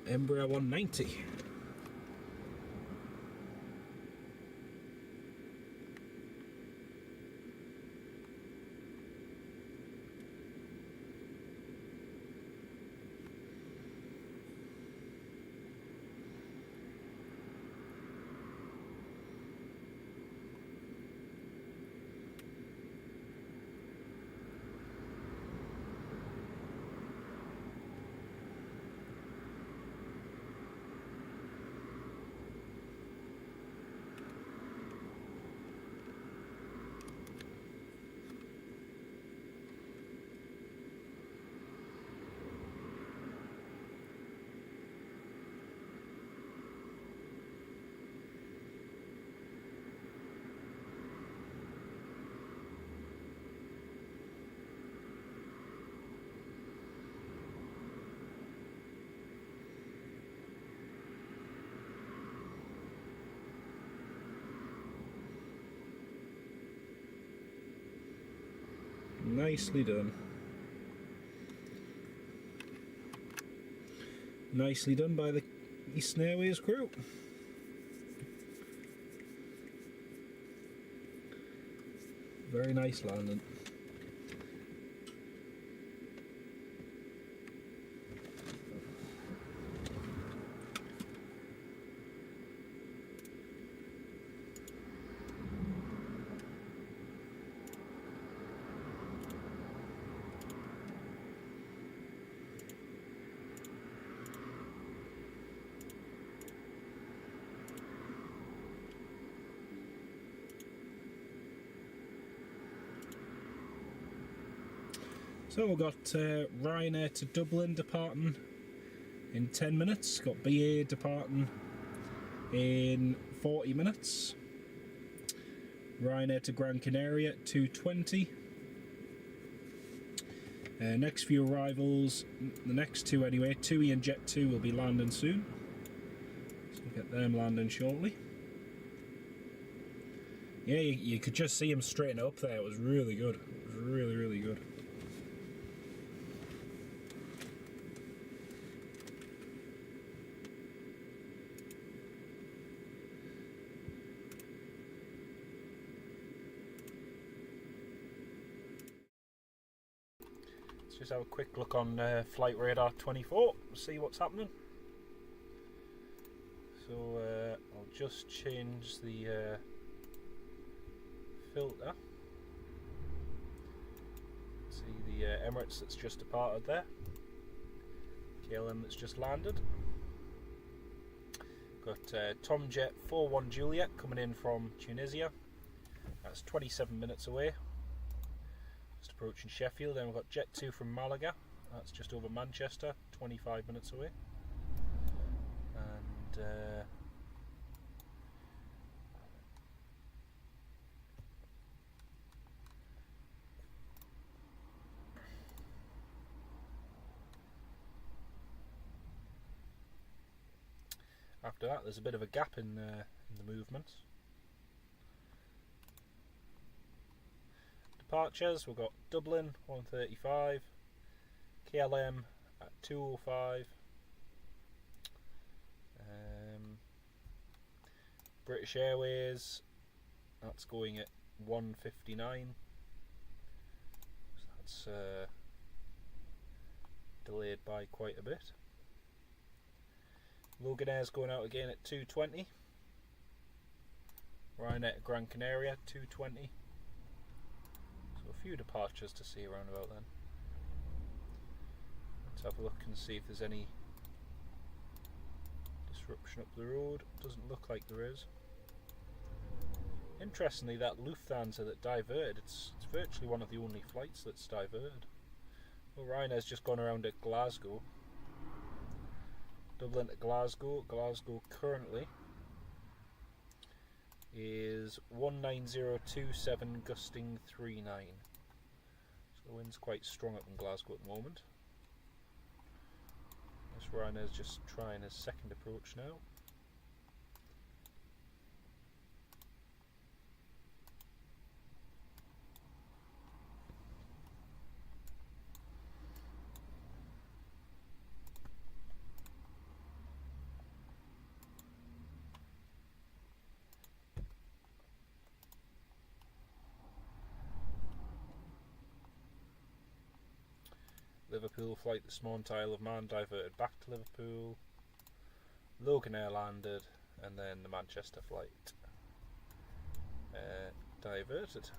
Embraer 190. Nicely done. Nicely done by the Eastern Airways crew. Very nice landing. So we've got Ryanair to Dublin departing in 10 minutes, got BA departing in 40 minutes, Ryanair to Gran Canaria at 2:20, Next few arrivals, the next two anyway, TUI and Jet2 will be landing soon. So we'll get them landing shortly. Yeah, you could just see him straighten up there. It was really good. It was really, really good. Let's just have a quick look on Flight Radar 24, see what's happening. So I'll just change the filter. See the Emirates that's just departed there. KLM that's just landed. Got Tomjet 41 Juliet coming in from Tunisia. That's 27 minutes away. Just approaching Sheffield. Then we've got Jet2 from Malaga. That's just over Manchester, 25 minutes away. And after that, there's a bit of a gap in the movement. Departures, we've got Dublin 1:35, KLM at 2:05, British Airways, that's going at 1:59, so that's delayed by quite a bit. Loganair's going out again at 2:20. Ryanair Gran Canaria 2:20. So a few departures to see around about then. Let's have a look and see if there's any disruption up the road. Doesn't look like there is. Interestingly, that Lufthansa that diverted, it's virtually one of the only flights that's diverted. Well, Ryanair's just gone around at Glasgow. Dublin to Glasgow. Glasgow currently is 19027, gusting 39. So the wind's quite strong up in Glasgow at the moment. This Ryanair's just trying his second approach now. Liverpool flight this morning to Isle of Man diverted back to Liverpool. Loganair landed, and then the Manchester flight diverted.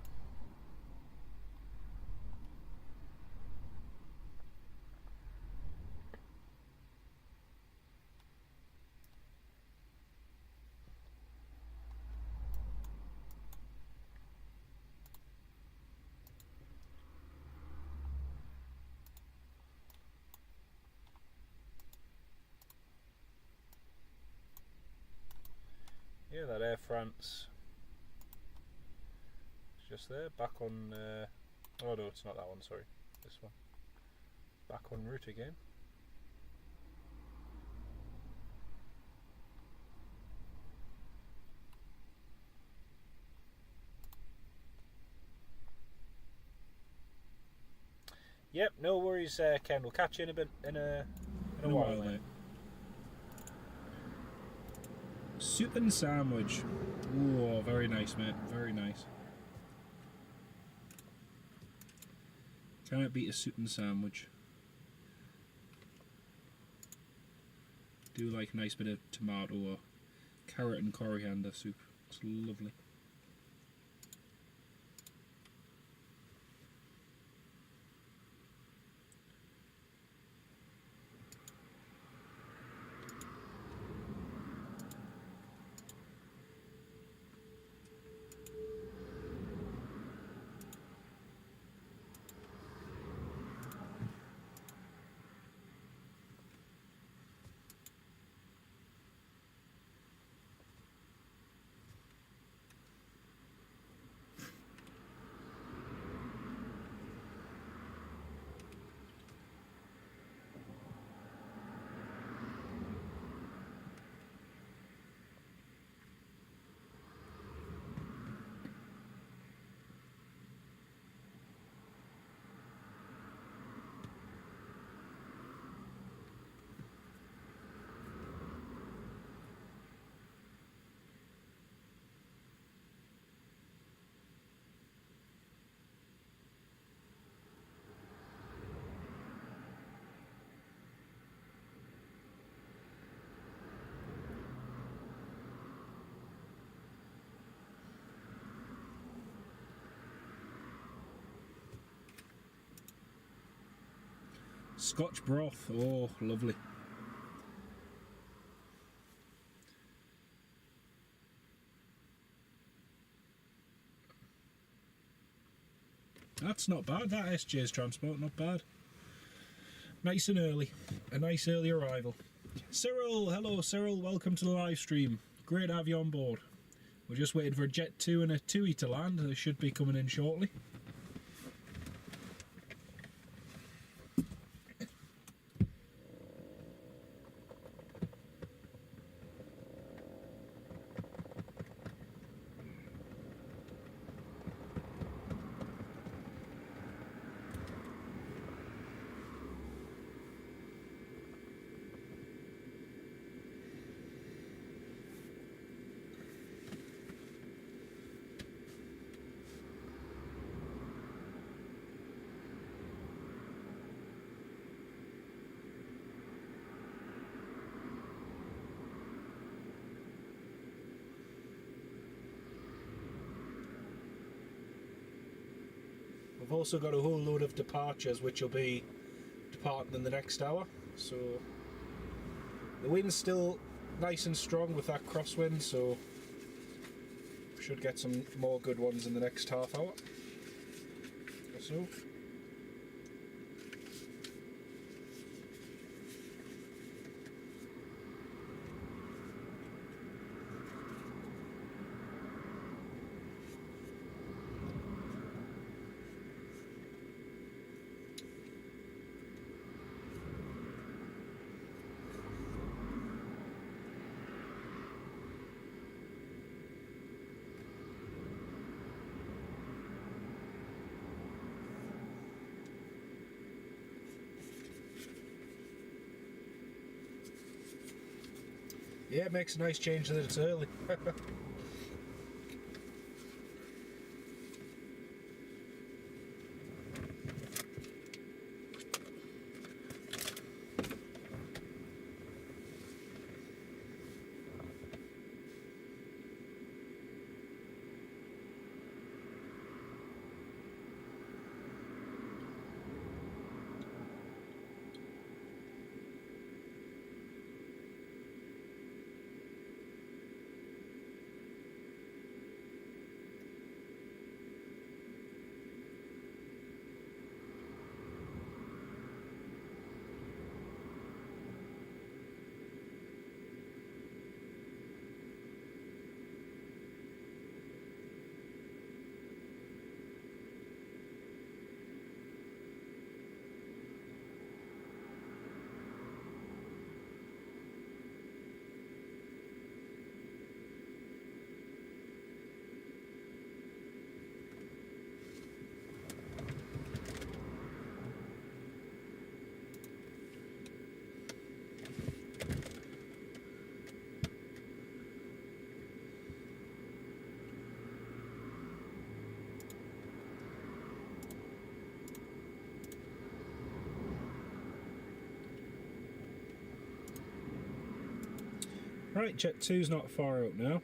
Yeah, that Air France is just there, back on, oh no, it's not that one, sorry, this one. Back en route again. Yep, no worries, Ken, we'll catch you in a bit, in a while, mate. Soup and sandwich. Oh, very nice, mate. Very nice. Cannot beat a soup and sandwich. Do like a nice bit of tomato or carrot and coriander soup. It's lovely. Scotch broth, oh, lovely. That's not bad, that SJ's transport, not bad. Nice and early, a nice early arrival. Cyril, hello Cyril, welcome to the live stream. Great to have you on board. We're just waiting for a Jet2 and a TUI to land, they should be coming in shortly. We've also got a whole load of departures which will be departing in the next hour, so the wind's still nice and strong with that crosswind, so we should get some more good ones in the next half hour or so. Yeah, it makes a nice change that it's early. Right, Jet2's not far out now.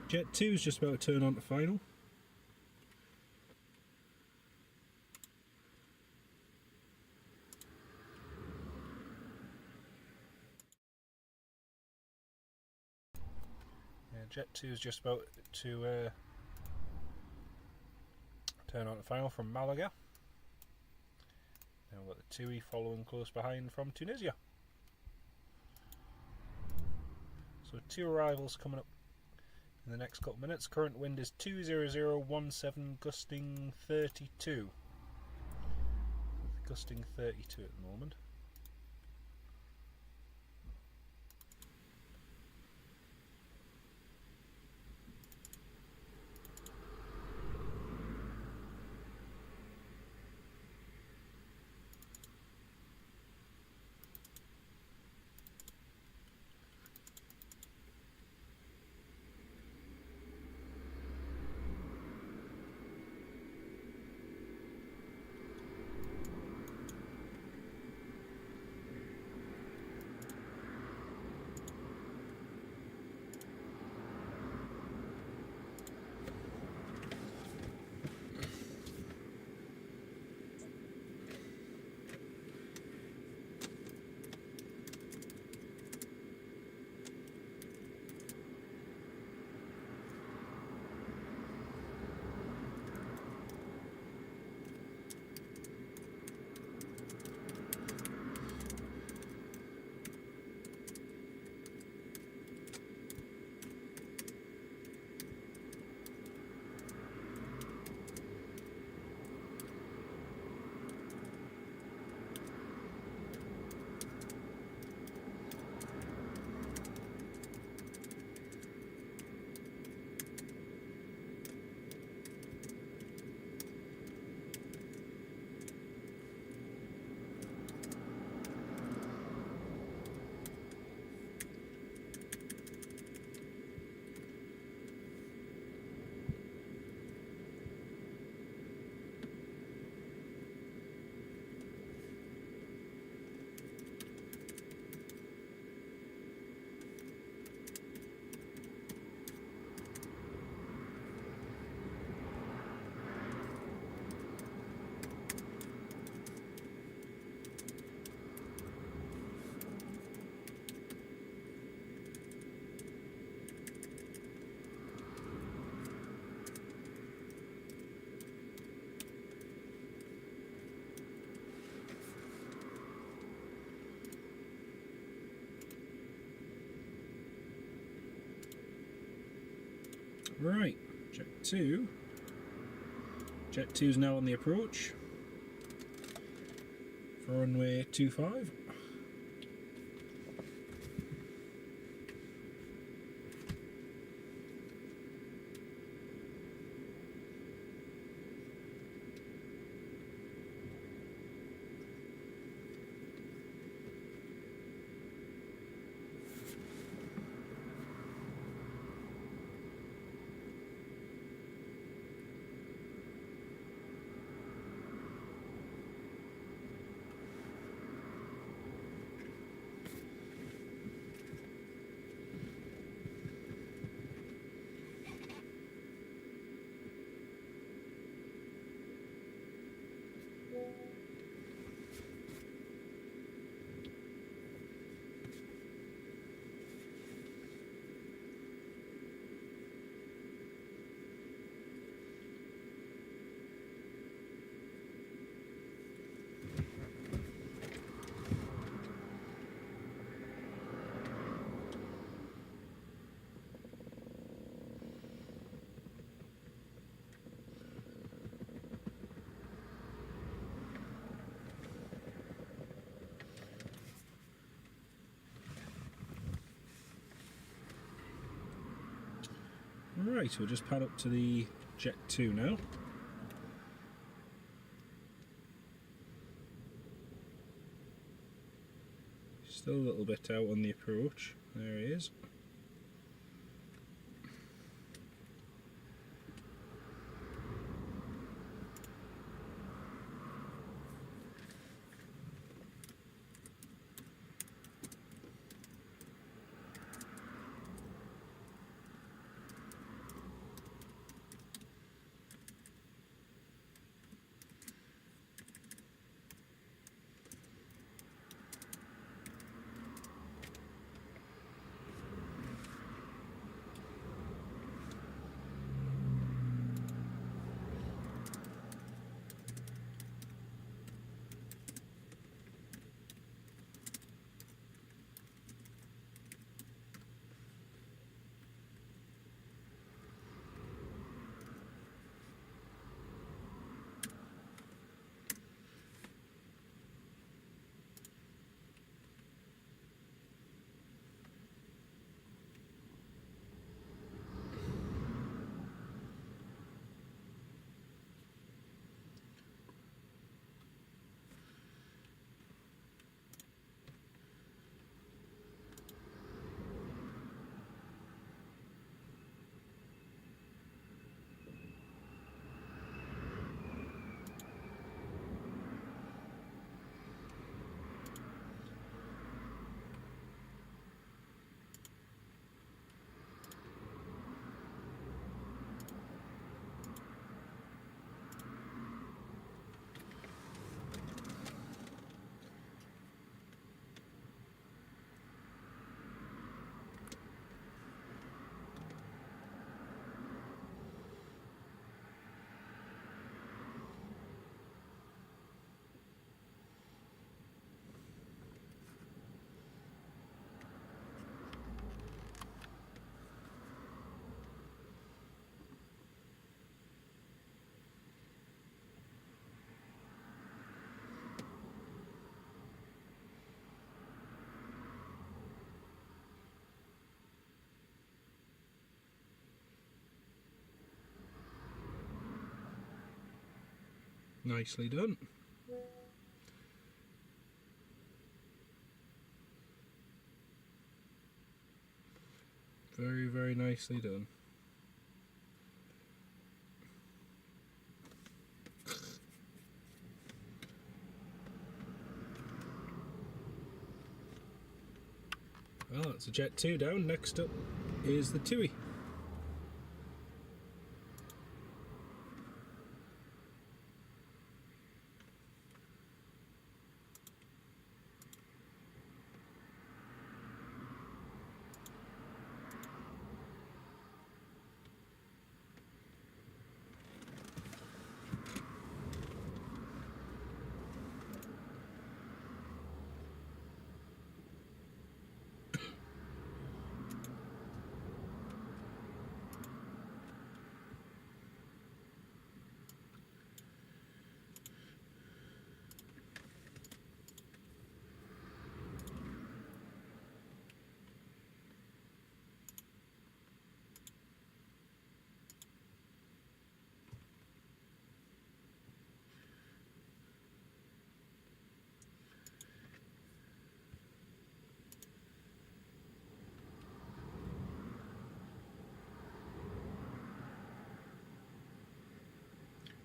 Jet2 is just about to turn on to final. Jet2 is just about to turn on to final from Malaga. Then we've got the TUI following close behind from Tunisia. So 2 arrivals coming up in the next couple of minutes. Current wind is 20017, gusting 32. Gusting 32 at the moment. Right, Jet2. Jet2 is now on the approach for runway 25. Right, we'll just pad up to the Jet2 now. Still a little bit out on the approach. There he is. Nicely done. Very, very nicely done. Well, that's a Jet2 down. Next up is the TUI.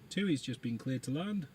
TUI's just been cleared to land.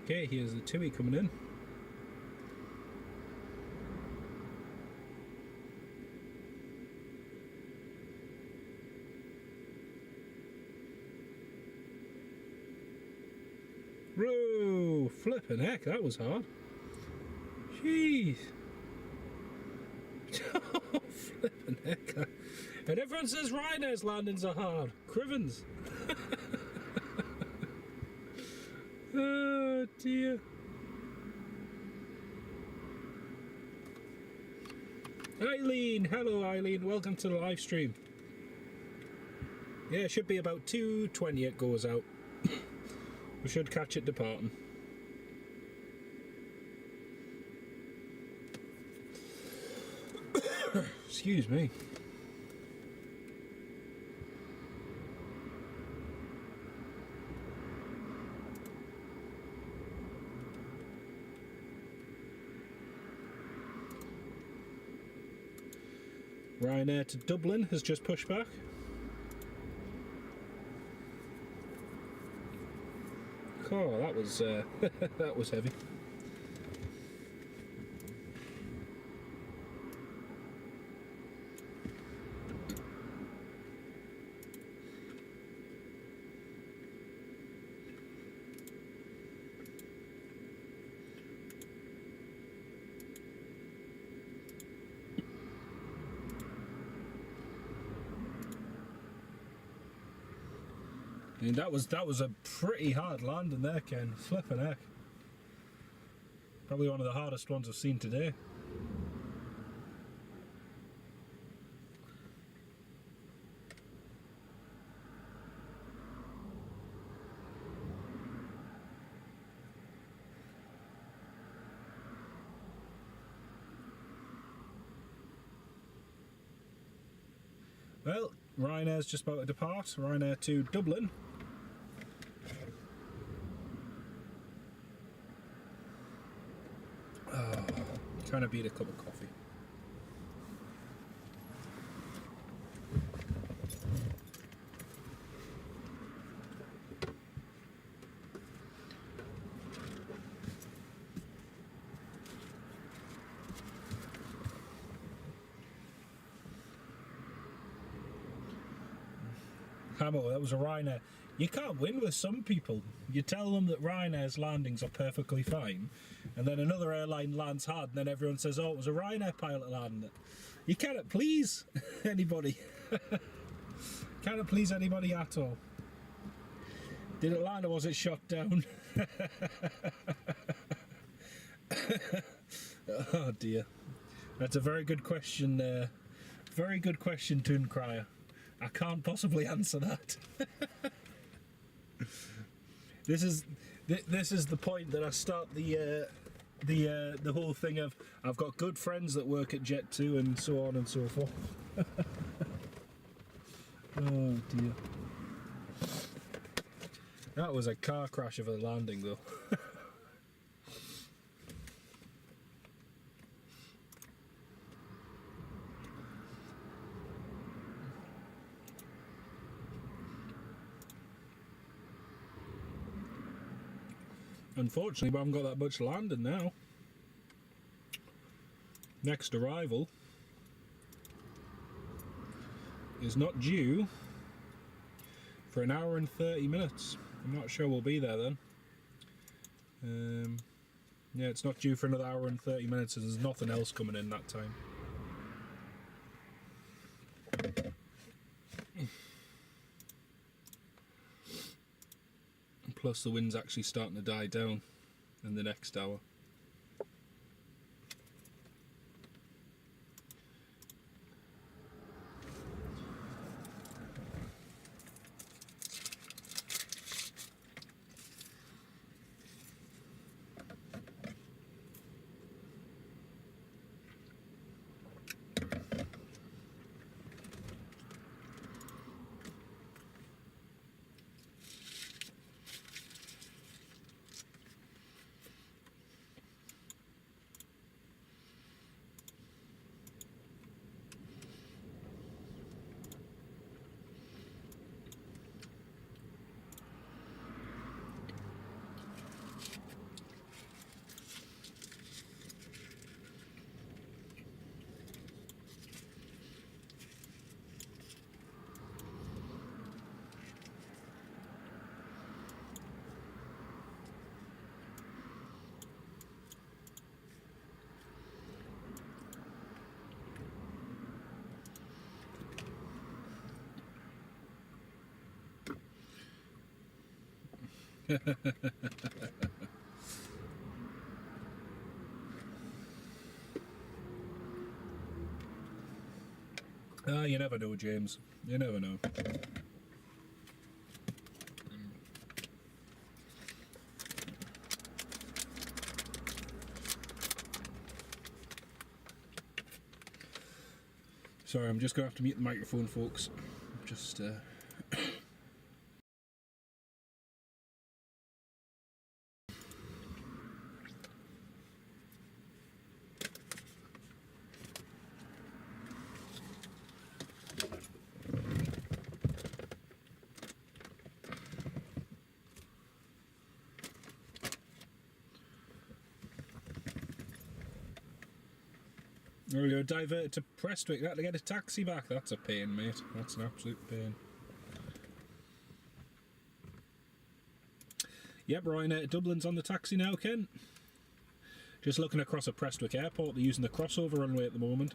Okay, here's the TUI coming in. Whoa, flippin' heck, that was hard. Jeez. Oh, flippin' heck. And everyone says Ryanair's landings are hard. Crivens. Oh dear. Eileen, hello Eileen, welcome to the live stream. Yeah, it should be about 2:20 it goes out. We should catch it departing. Excuse me. Ryanair to Dublin has just pushed back. Oh, that was that was heavy. I mean, that was a pretty hard landing there, Ken. Flipping heck. Probably one of the hardest ones I've seen today. Well, Ryanair's just about to depart. Ryanair to Dublin. Trying to beat a cup of coffee. Hamo, that was a Ryanair. You can't win with some people. You tell them that Ryanair's landings are perfectly fine, and then another airline lands hard, and then everyone says, oh, it was a Ryanair pilot landing it. You cannot please anybody. Cannot please anybody at all. Did it land or was it shot down? Oh dear. That's a very good question. Very good question, Toon Crier. I can't possibly answer that. This is the point that I start the whole thing of I've got good friends that work at Jet2 and so on and so forth. Oh dear. That was a car crash of a landing though. Unfortunately, we haven't got that much landing now. Next arrival is not due for an hour and 30 minutes. I'm not sure we'll be there then. Yeah, it's not due for another hour and 30 minutes, and there's nothing else coming in that time. Plus the wind's actually starting to die down in the next hour. You never know, James. You never know. Sorry, I'm just going to have to mute the microphone, folks. Just We're going to divert to Prestwick. That to get a taxi back. That's a pain, mate. That's an absolute pain. Yep, Ryanair Dublin's on the taxi now, Ken. Just looking across at Prestwick Airport. They're using the crossover runway at the moment.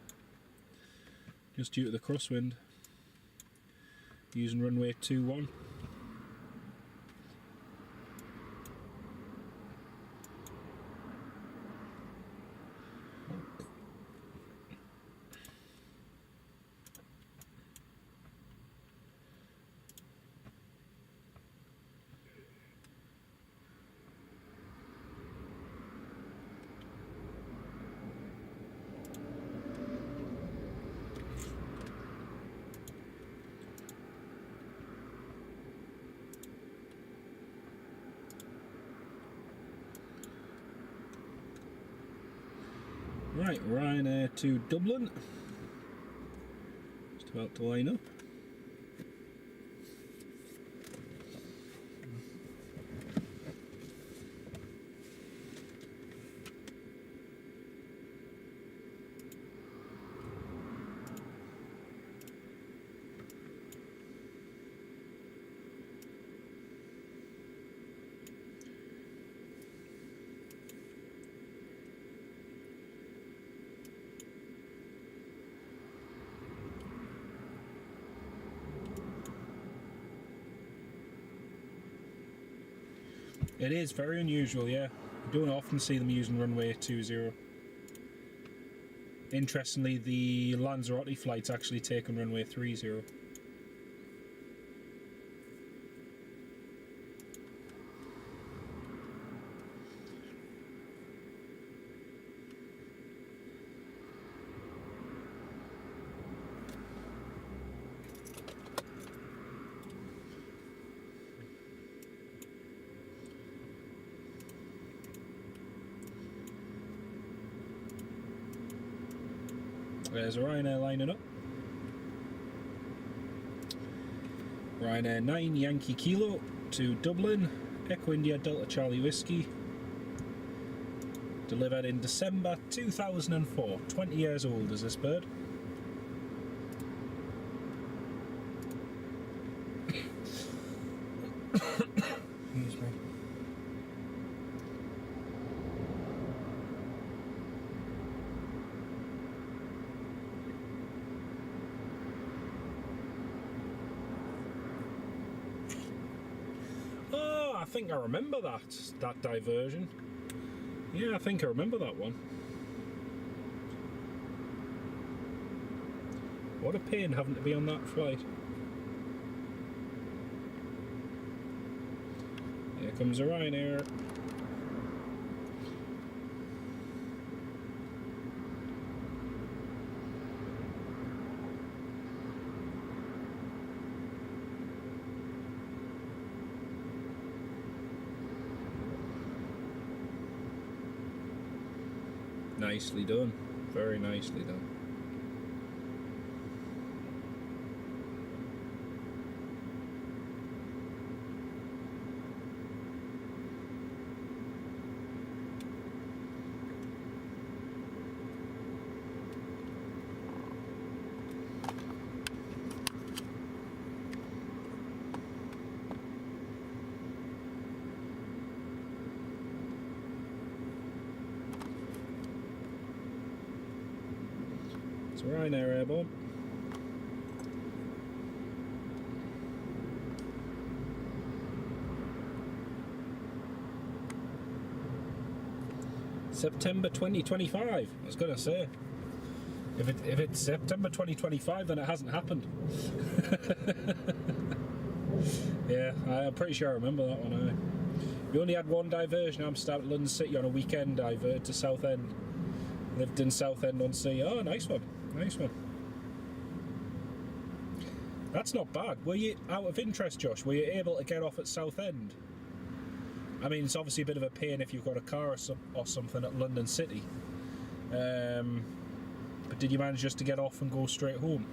Just due to the crosswind. Using runway 21. Right, Ryanair to Dublin. Just about to line up. It is very unusual, yeah. You don't often see them using runway 20. Interestingly, the Lanzarote flight's actually taken runway 30. There's Ryanair lining up. Ryanair 9 Yankee Kilo to Dublin, Echo India Delta Charlie Whiskey. Delivered in December 2004. 20 years old is this bird. Excuse me. I think I remember that diversion. Yeah, I think I remember that one. What a pain having to be on that flight. Here comes a Ryanair. Nicely done, very nicely done. It's Ryanair airborne. September 2025. I was going to say, if it's September 2025, then it hasn't happened. Yeah, I'm pretty sure I remember that one. We only had one diversion. I'm starting at London City on a weekend, diverted to Southend. Lived in Southend on Sea. Oh, nice one. Nice one. That's not bad. Were you, out of interest, Josh, were you able to get off at Southend? I mean, it's obviously a bit of a pain if you've got a car or something at London City. But did you manage just to get off and go straight home?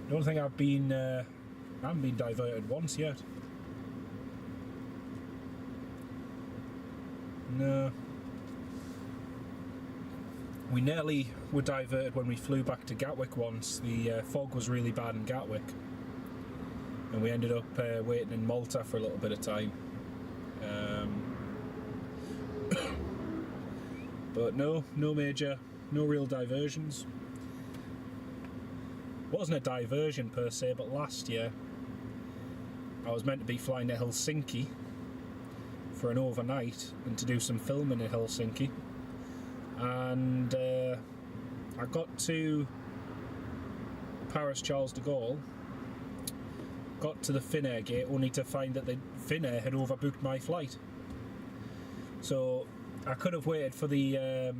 I don't think I haven't been diverted once yet. No. We nearly were diverted when we flew back to Gatwick once. The fog was really bad in Gatwick, and we ended up waiting in Malta for a little bit of time. But no real diversions. Wasn't a diversion per se, but last year I was meant to be flying to Helsinki for an overnight and to do some filming in Helsinki. And I got to Paris Charles de Gaulle, got to the Finnair gate only to find that the Finnair had overbooked my flight. So I could have waited for the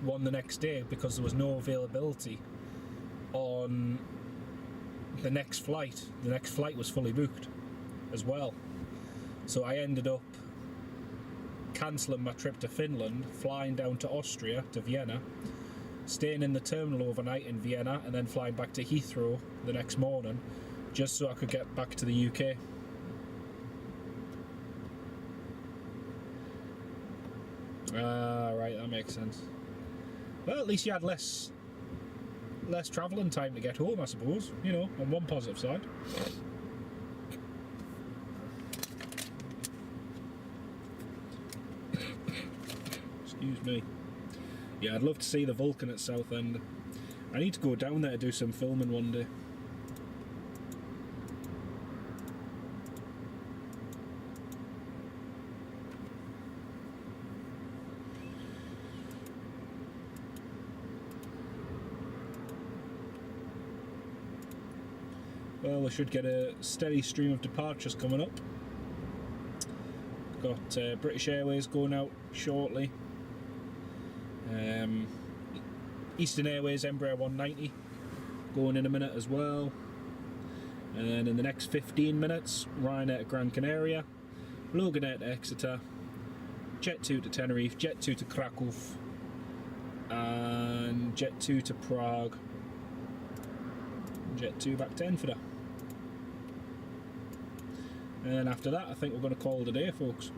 one the next day because there was no availability on the next flight. The next flight was fully booked as well. So I ended up cancelling my trip to Finland, flying down to Austria, to Vienna, staying in the terminal overnight in Vienna, and then flying back to Heathrow the next morning, just so I could get back to the UK. Right, that makes sense. Well, at least you had less travelling time to get home, I suppose, you know, on one positive side. Excuse me. Yeah, I'd love to see the Vulcan at Southend. I need to go down there to do some filming one day. Well, we should get a steady stream of departures coming up. Got British Airways going out shortly. Eastern Airways Embraer 190 going in a minute as well. And then in the next 15 minutes, Ryanair to Gran Canaria, Loganair to Exeter, Jet2 to Tenerife, Jet2 to Krakow, and Jet2 to Prague, Jet2 back to Enfield. And then after that, I think we're going to call it a day, folks.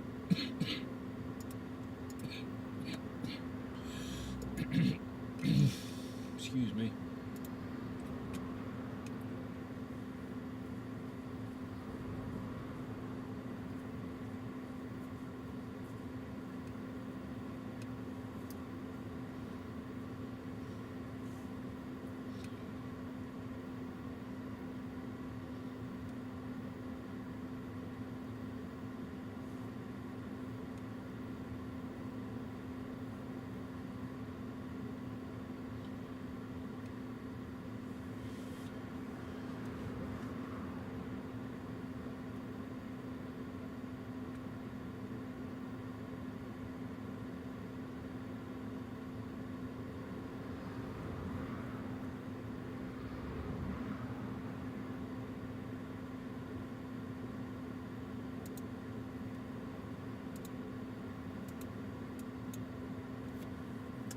Excuse me.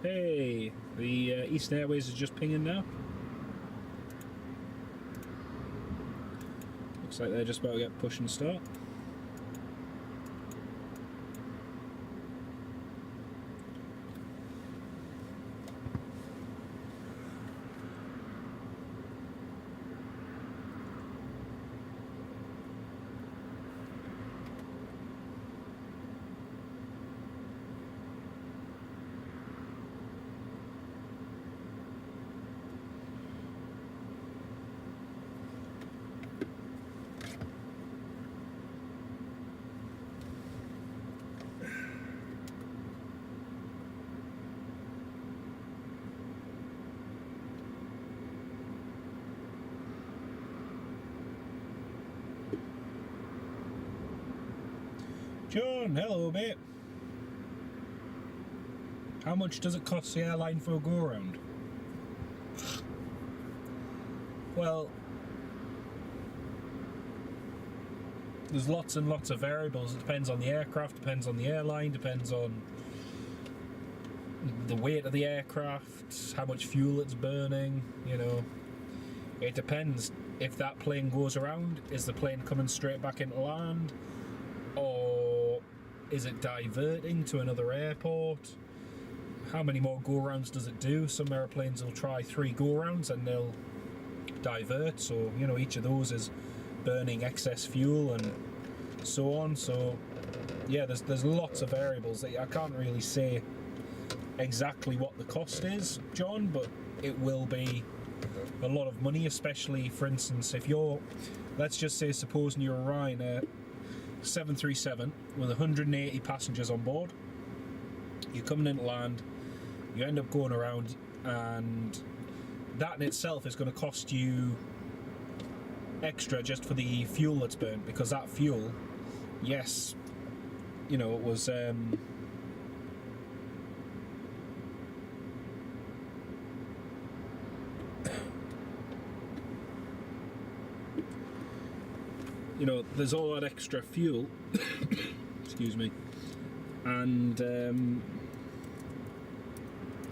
Hey, the Eastern Airways is just pinging now. Looks like they're just about to get push and start. John, hello mate. How much does it cost the airline for a go-around? Well, there's lots and lots of variables. It depends on the aircraft, depends on the airline, depends on the weight of the aircraft, how much fuel it's burning, you know. It depends. If that plane goes around, is the plane coming straight back into land? Or is it diverting to another airport? How many more go-rounds does it do? Some airplanes will try 3 go-rounds and they'll divert, so you know, each of those is burning excess fuel and so on. So yeah, there's lots of variables that I can't really say exactly what the cost is, John, but it will be a lot of money, especially, for instance, if you're, let's just say, supposing you're a Ryanair 737 with 180 passengers on board, you're coming into land, you end up going around, and that in itself is going to cost you extra just for the fuel that's burnt, because that fuel, yes, you know, it was you know, there's all that extra fuel excuse me, and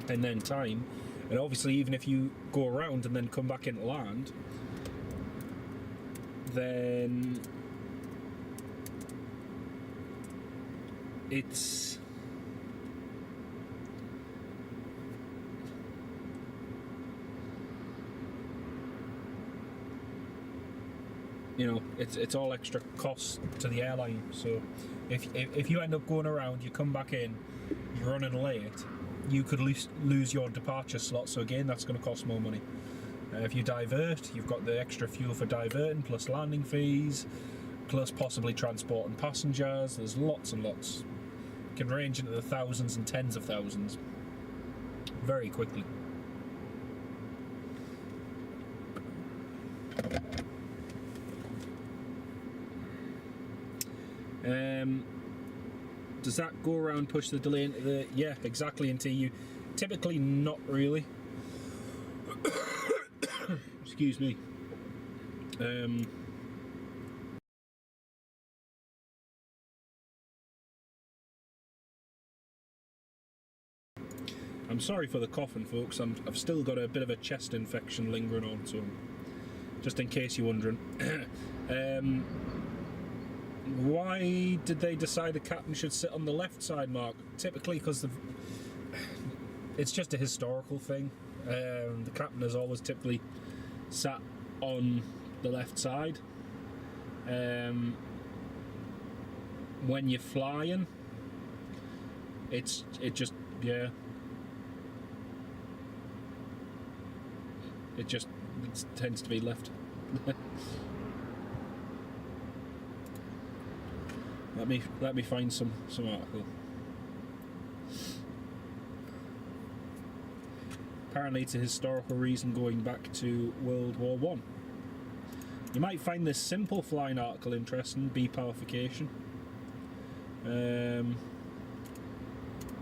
then time, and obviously even if you go around and then come back into land, then it's you know, it's all extra cost to the airline. So if you end up going around, you come back in, you're running late, you could lose your departure slot. So again, that's going to cost more money. If you divert, you've got the extra fuel for diverting, plus landing fees, plus possibly transporting passengers. There's lots and lots. It can range into the thousands and tens of thousands very quickly. Does that go around push the delay into the... Yeah, exactly, into you. Typically not really. Excuse me. I'm sorry for the coughing, folks. I've still got a bit of a chest infection lingering on, so just in case you're wondering. Why did they decide the captain should sit on the left side, Mark? Typically because it's just a historical thing. The captain has always typically sat on the left side. When you're flying, it tends to be left. Let me find some article. Apparently it's a historical reason going back to World War I. You might find this simple flying article interesting, bepowerification.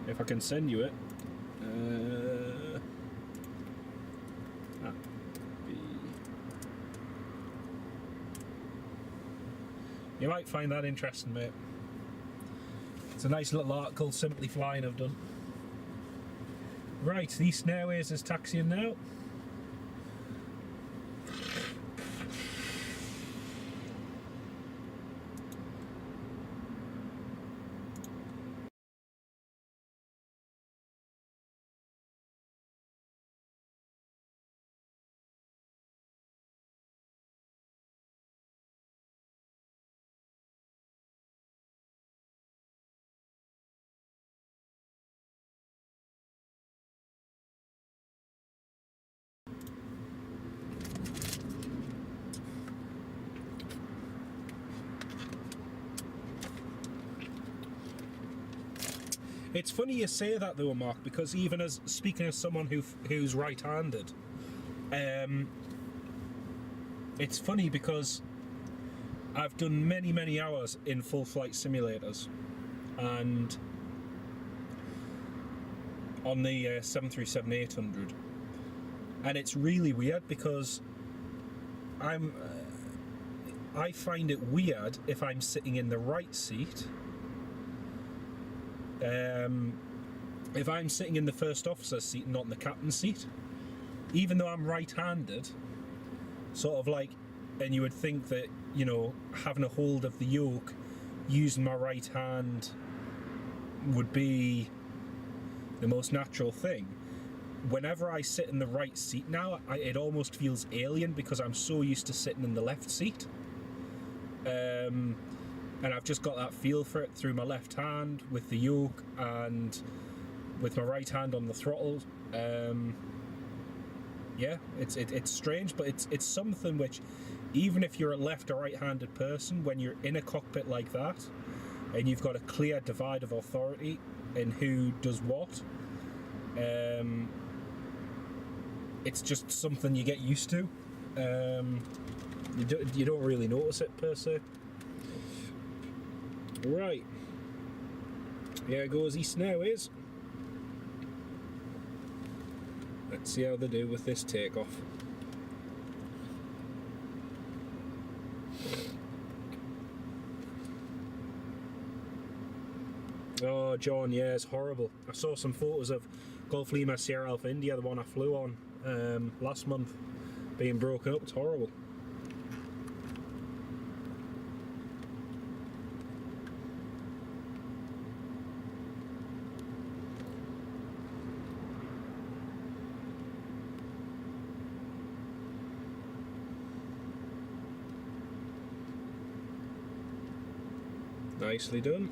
If I can send you it. You might find that interesting, mate. It's a nice little article, simply flying I've done. Right, the Eastern Airways is taxiing now. It's funny you say that though, Mark, because even as speaking as someone who's right-handed, it's funny because I've done many hours in full flight simulators, and on the 737-800, and it's really weird because I find it weird if I'm sitting in the right seat. If I'm sitting in the first officer's seat, not in the captain's seat, even though I'm right-handed, sort of like, and you would think that, you know, having a hold of the yoke, using my right hand would be the most natural thing. Whenever I sit in the right seat now, it almost feels alien because I'm so used to sitting in the left seat. And I've just got that feel for it through my left hand with the yoke and with my right hand on the throttle. Yeah, it's strange, but it's something which, even if you're a left or right-handed person, when you're in a cockpit like that, and you've got a clear divide of authority in who does what, it's just something you get used to. You don't really notice it per se. Right, here goes Eastern Airways. Let's see how they do with this takeoff. Oh, John, yeah, it's horrible. I saw some photos of Golf Lima Sierra Alpha India, the one I flew on last month, being broken up. It's horrible. Nicely done.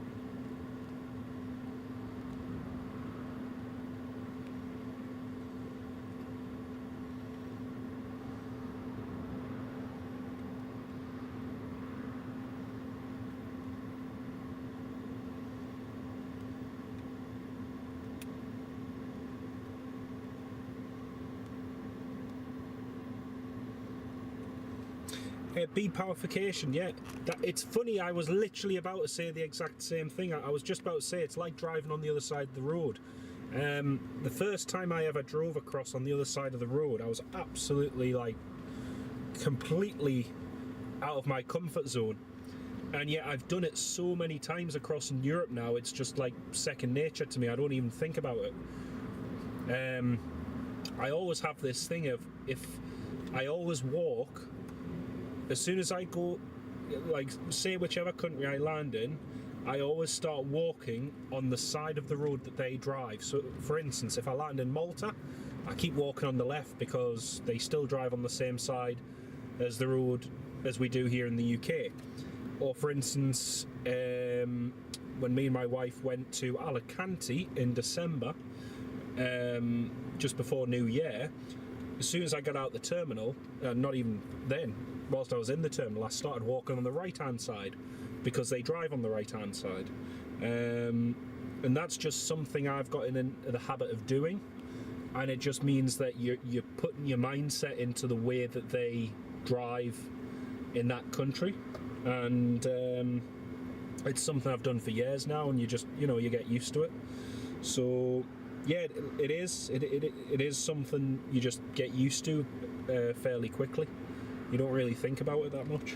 Bead-powification, yeah. It's funny, I was literally about to say the exact same thing. I was just about to say it's like driving on the other side of the road. The first time I ever drove across on the other side of the road, I was absolutely, like, completely out of my comfort zone. And yet I've done it so many times across in Europe now, it's just like second nature to me. I don't even think about it. I always have this thing of, if I always walk, as soon as I go, like, say whichever country I land in, I always start walking on the side of the road that they drive. So, for instance, if I land in Malta, I keep walking on the left because they still drive on the same side as the road as we do here in the UK. Or, for instance, when me and my wife went to Alicante in December, just before New Year, as soon as I got out the terminal, not even then, whilst I was in the terminal, I started walking on the right-hand side because they drive on the right-hand side. And that's just something I've got in the habit of doing, and it just means that you're putting your mindset into the way that they drive in that country. And it's something I've done for years now, and you just, you know, you get used to it. So yeah, it is something you just get used to fairly quickly. You don't really think about it that much.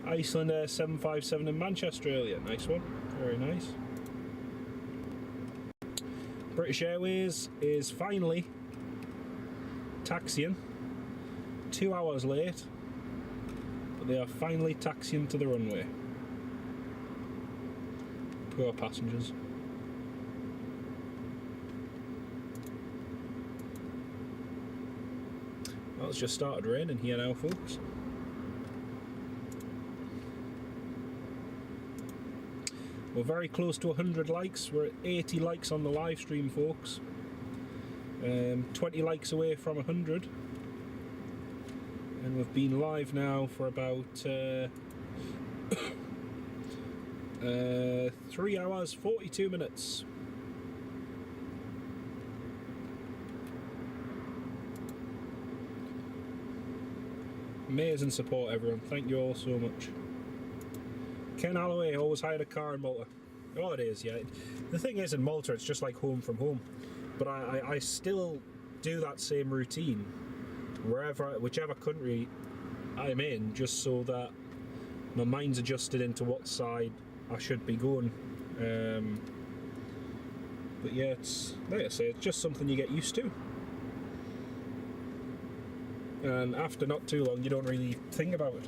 Iceland 757 in Manchester earlier. Nice one. Very nice. British Airways is finally taxiing. 2 hours late, but they are finally taxiing to the runway. Poor passengers. Well, it's just started raining here now, folks. We're very close to 100 likes. We're at 80 likes on the live stream, folks. 20 likes away from 100. And we've been live now for about 3 hours, 42 minutes. Amazing support, everyone. Thank you all so much. Ken Holloway always hired a car in Malta. Oh, it is, yeah. The thing is, in Malta, it's just like home from home. But I still do that same routine whichever country I'm in, just so that my mind's adjusted into what side I should be going. But yeah, it's, like I say, it's just something you get used to. And after not too long, you don't really think about it.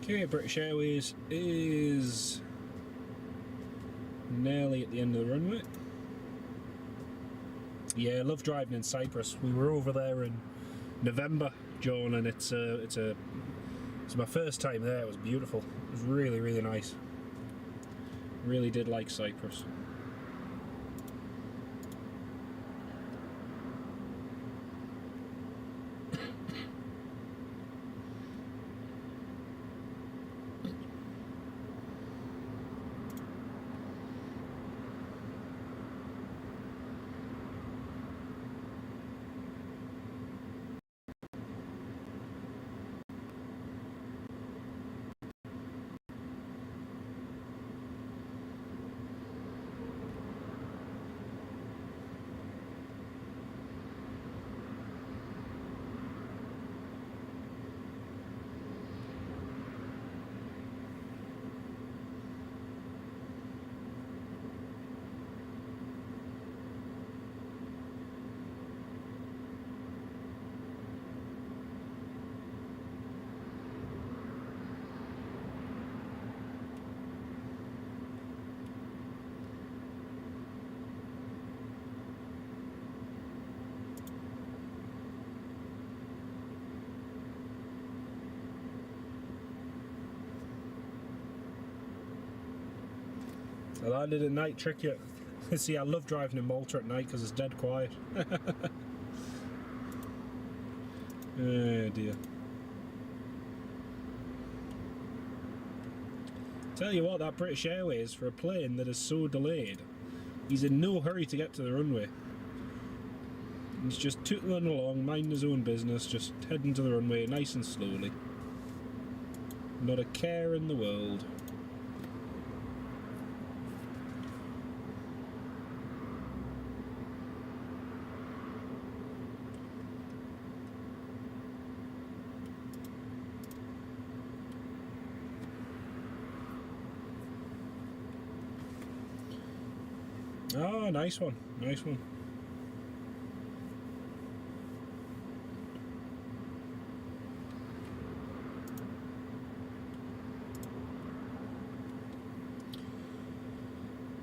Okay, British Airways is nearly at the end of the runway. Yeah, I love driving in Cyprus. We were over there in November, John, and it's my first time there. It was beautiful. It was really, really nice. Really did like Cyprus. I landed at night, trick you. See, I love driving in Malta at night because it's dead quiet. Oh dear. Tell you what, that British Airways, for a plane that is so delayed, he's in no hurry to get to the runway. He's just tootling along, minding his own business, just heading to the runway nice and slowly. Not a care in the world. Oh, nice one, nice one.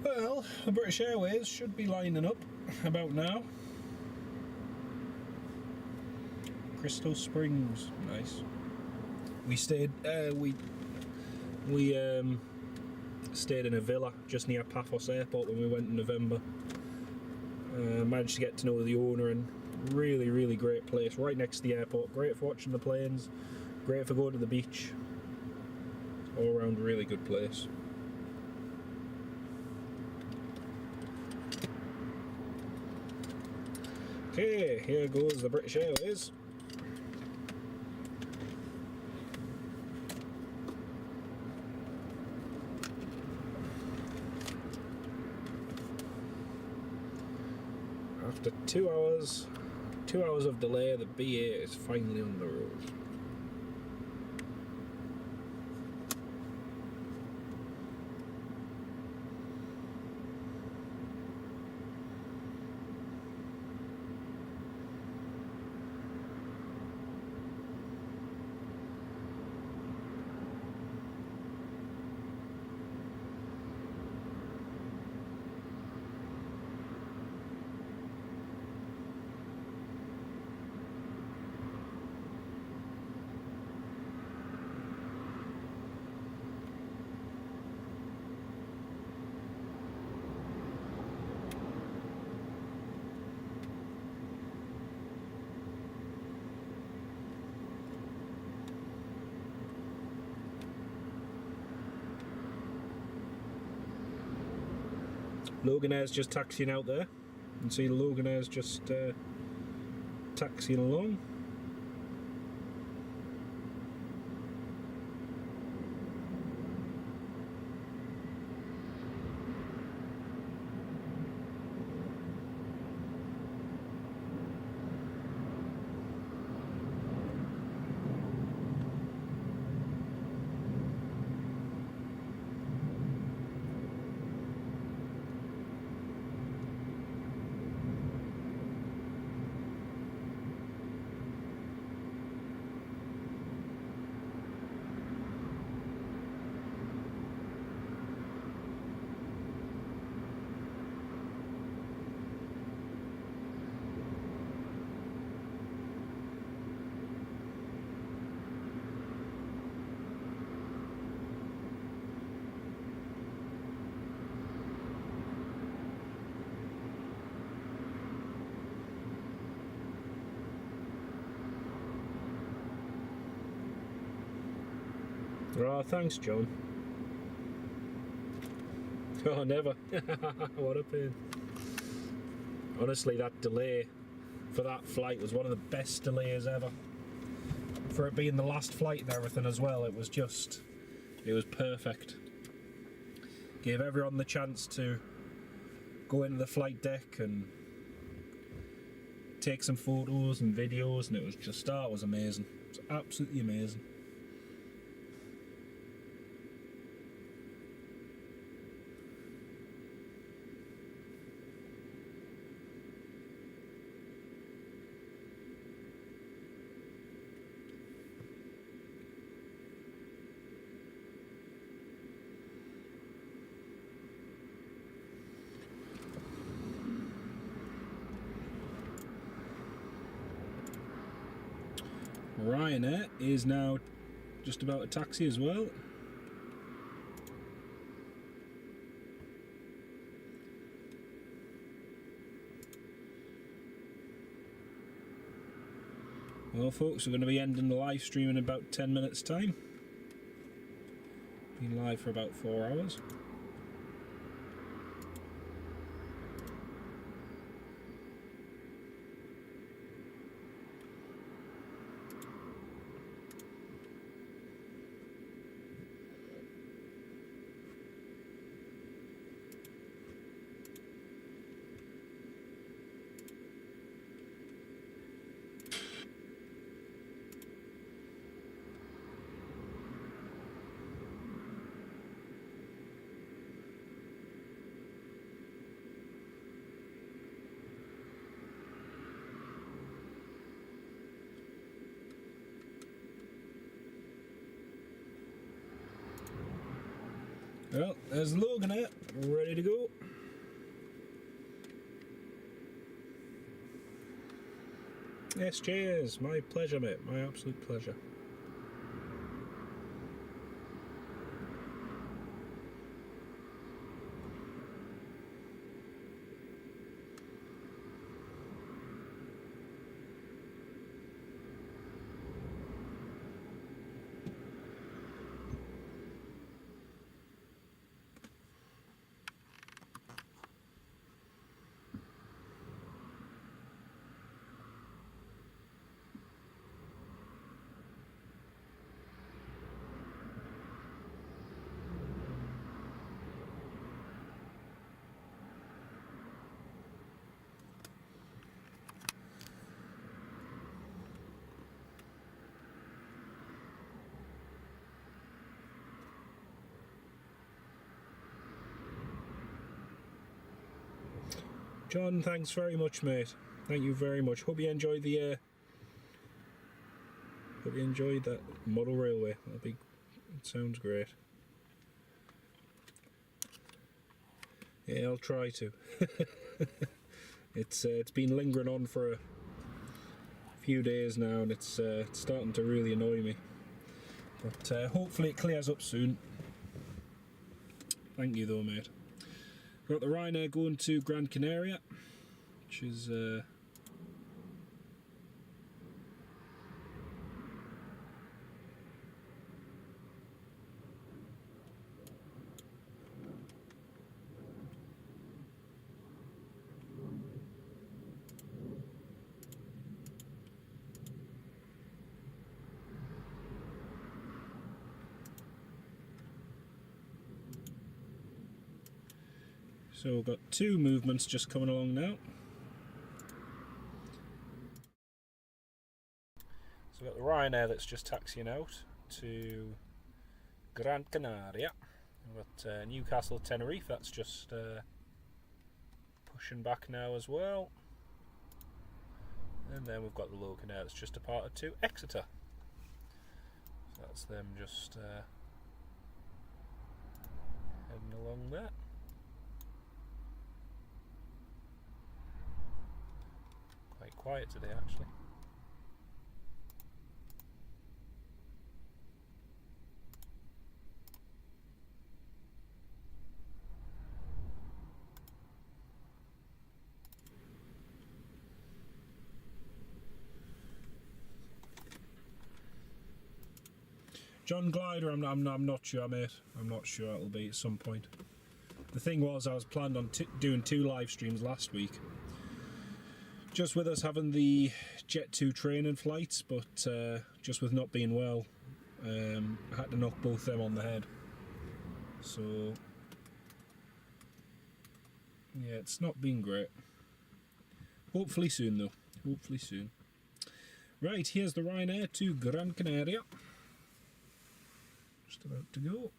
Well, the British Airways should be lining up about now. Crystal Springs, nice. We stayed, stayed in a villa just near Paphos Airport when we went in November. Managed to get to know the owner, and really, really great place, right next to the airport. Great for watching the planes, great for going to the beach. All around really good place. Okay, here goes the British Airways. After 2 hours of delay, the BA is finally on the road. Loganair's just taxiing out there. You can see the Loganair's just taxiing along. Oh, thanks, John. Oh, never. What a pain. Honestly, that delay for that flight was one of the best delays ever. For it being the last flight and everything as well, it was perfect. Gave everyone the chance to go into the flight deck and take some photos and videos, and it was amazing. It was absolutely amazing. Ryanair is now just about a taxi as well. Well, folks, we're going to be ending the live stream in about 10 minutes time. Been live for about 4 hours. Well, there's Loganair, ready to go. Yes, cheers. My pleasure, mate. My absolute pleasure. John, thanks very much, mate. Thank you very much. Hope you enjoyed that model railway. It sounds great. Yeah, I'll try to. It's been lingering on for a few days now, and it's starting to really annoy me. But hopefully it clears up soon. Thank you though, mate. Got the Ryanair going to Gran Canaria, which is So we've got 2 movements just coming along now. So we've got the Ryanair that's just taxiing out to Gran Canaria. We've got Newcastle Tenerife, that's just pushing back now as well. And then we've got the Loganair that's just departed to Exeter. So that's them just heading along there. Quite quiet today actually. John Glider, I'm not sure, mate. I'm not sure it'll be at some point. The thing was, I was planned on doing 2 live streams last week. Just with us having the Jet2 training flights, but just with not being well, I had to knock both them on the head. So, yeah, it's not been great. Hopefully soon, though. Hopefully soon. Right, here's the Ryanair to Gran Canaria. Just about to go.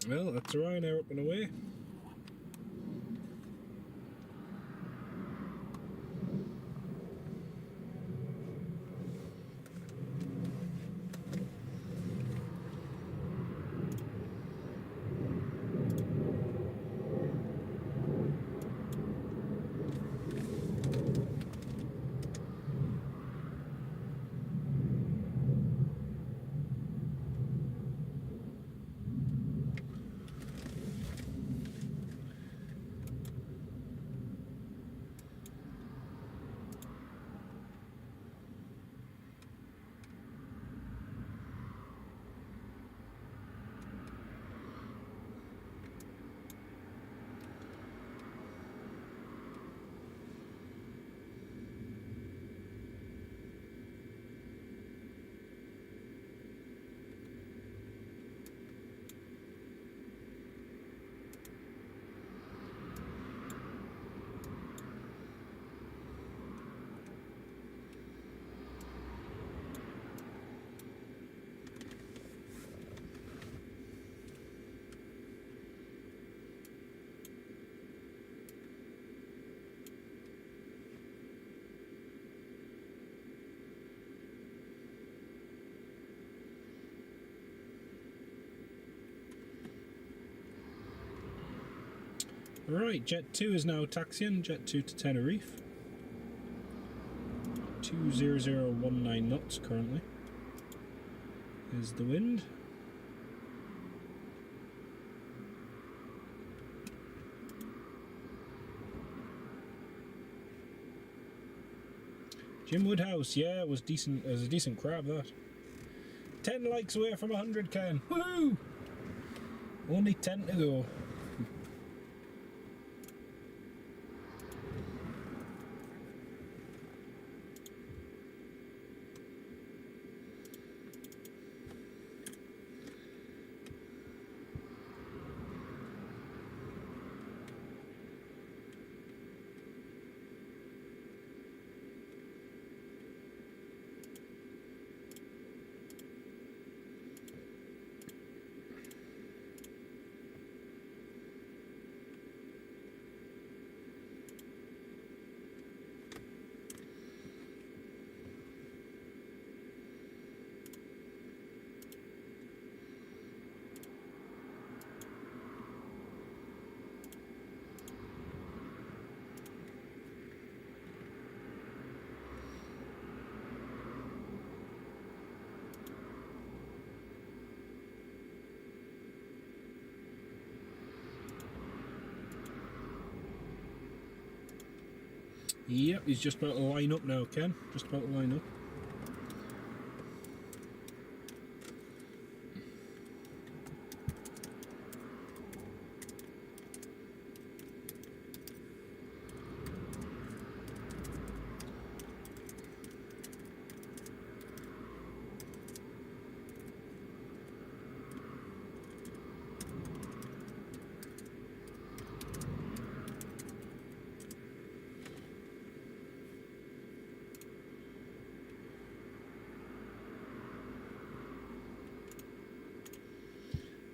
Well, that's a Ryanair up and away. Right, Jet2 is now taxiing, Jet2 to Tenerife. 20019 knots currently is the wind. Jim Woodhouse, yeah, it was decent. It was a decent crab, that. 10 likes away from 100, Ken. Woohoo! Only 10 to go. Yep, he's just about to line up now, Ken. Just about to line up.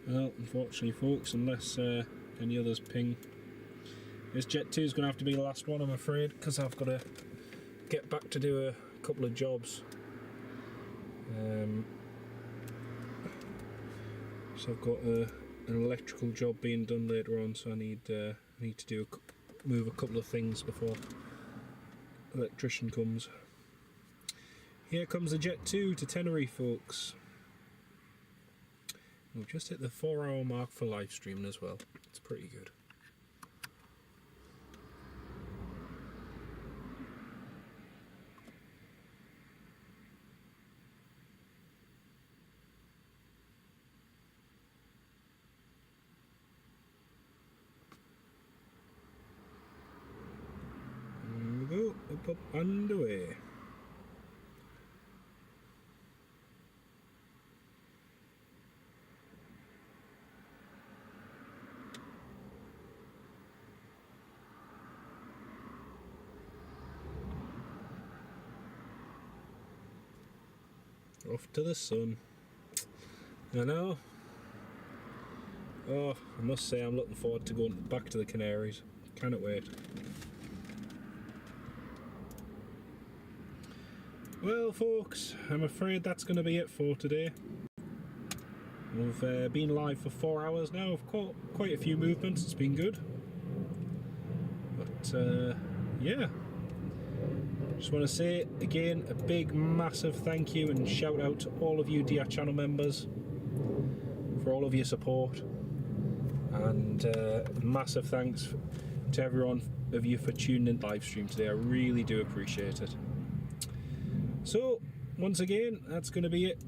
Well, unfortunately, folks, unless any others ping, this Jet2 is going to have to be the last one, I'm afraid, because I've got to get back to do a couple of jobs. So I've got an electrical job being done later on, so I need to do move a couple of things before the electrician comes. Here comes the Jet2 to Tenerife, folks. We've just hit the 4-hour mark for live streaming as well. It's pretty good. There we go, up and away. Off to the sun. I know. Oh, I must say I'm looking forward to going back to the Canaries. Cannot wait. Well, folks, I'm afraid that's going to be it for today. We've been live for 4 hours now. I've caught quite a few movements. It's been good. But yeah. Just want to say again a big massive thank you and shout out to all of you DR channel members for all of your support, and massive thanks to everyone of you for tuning in live stream today. I really do appreciate it. So once again, that's going to be it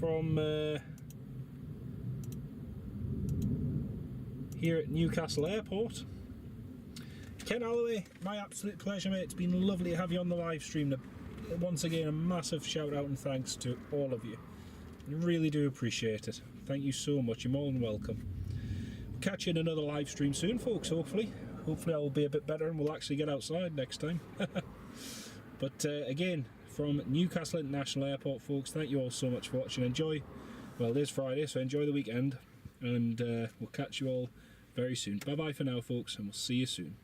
from here at Newcastle Airport. Ken Alloway, my absolute pleasure, mate. It's been lovely to have you on the live stream. Once again, a massive shout out and thanks to all of you. I really do appreciate it. Thank you so much. You're more than welcome. We'll catch you in another live stream soon, folks, hopefully. Hopefully I'll be a bit better and we'll actually get outside next time. But again, from Newcastle International Airport, folks, thank you all so much for watching. Enjoy, well, it is Friday, so enjoy the weekend. And we'll catch you all very soon. Bye-bye for now, folks, and we'll see you soon.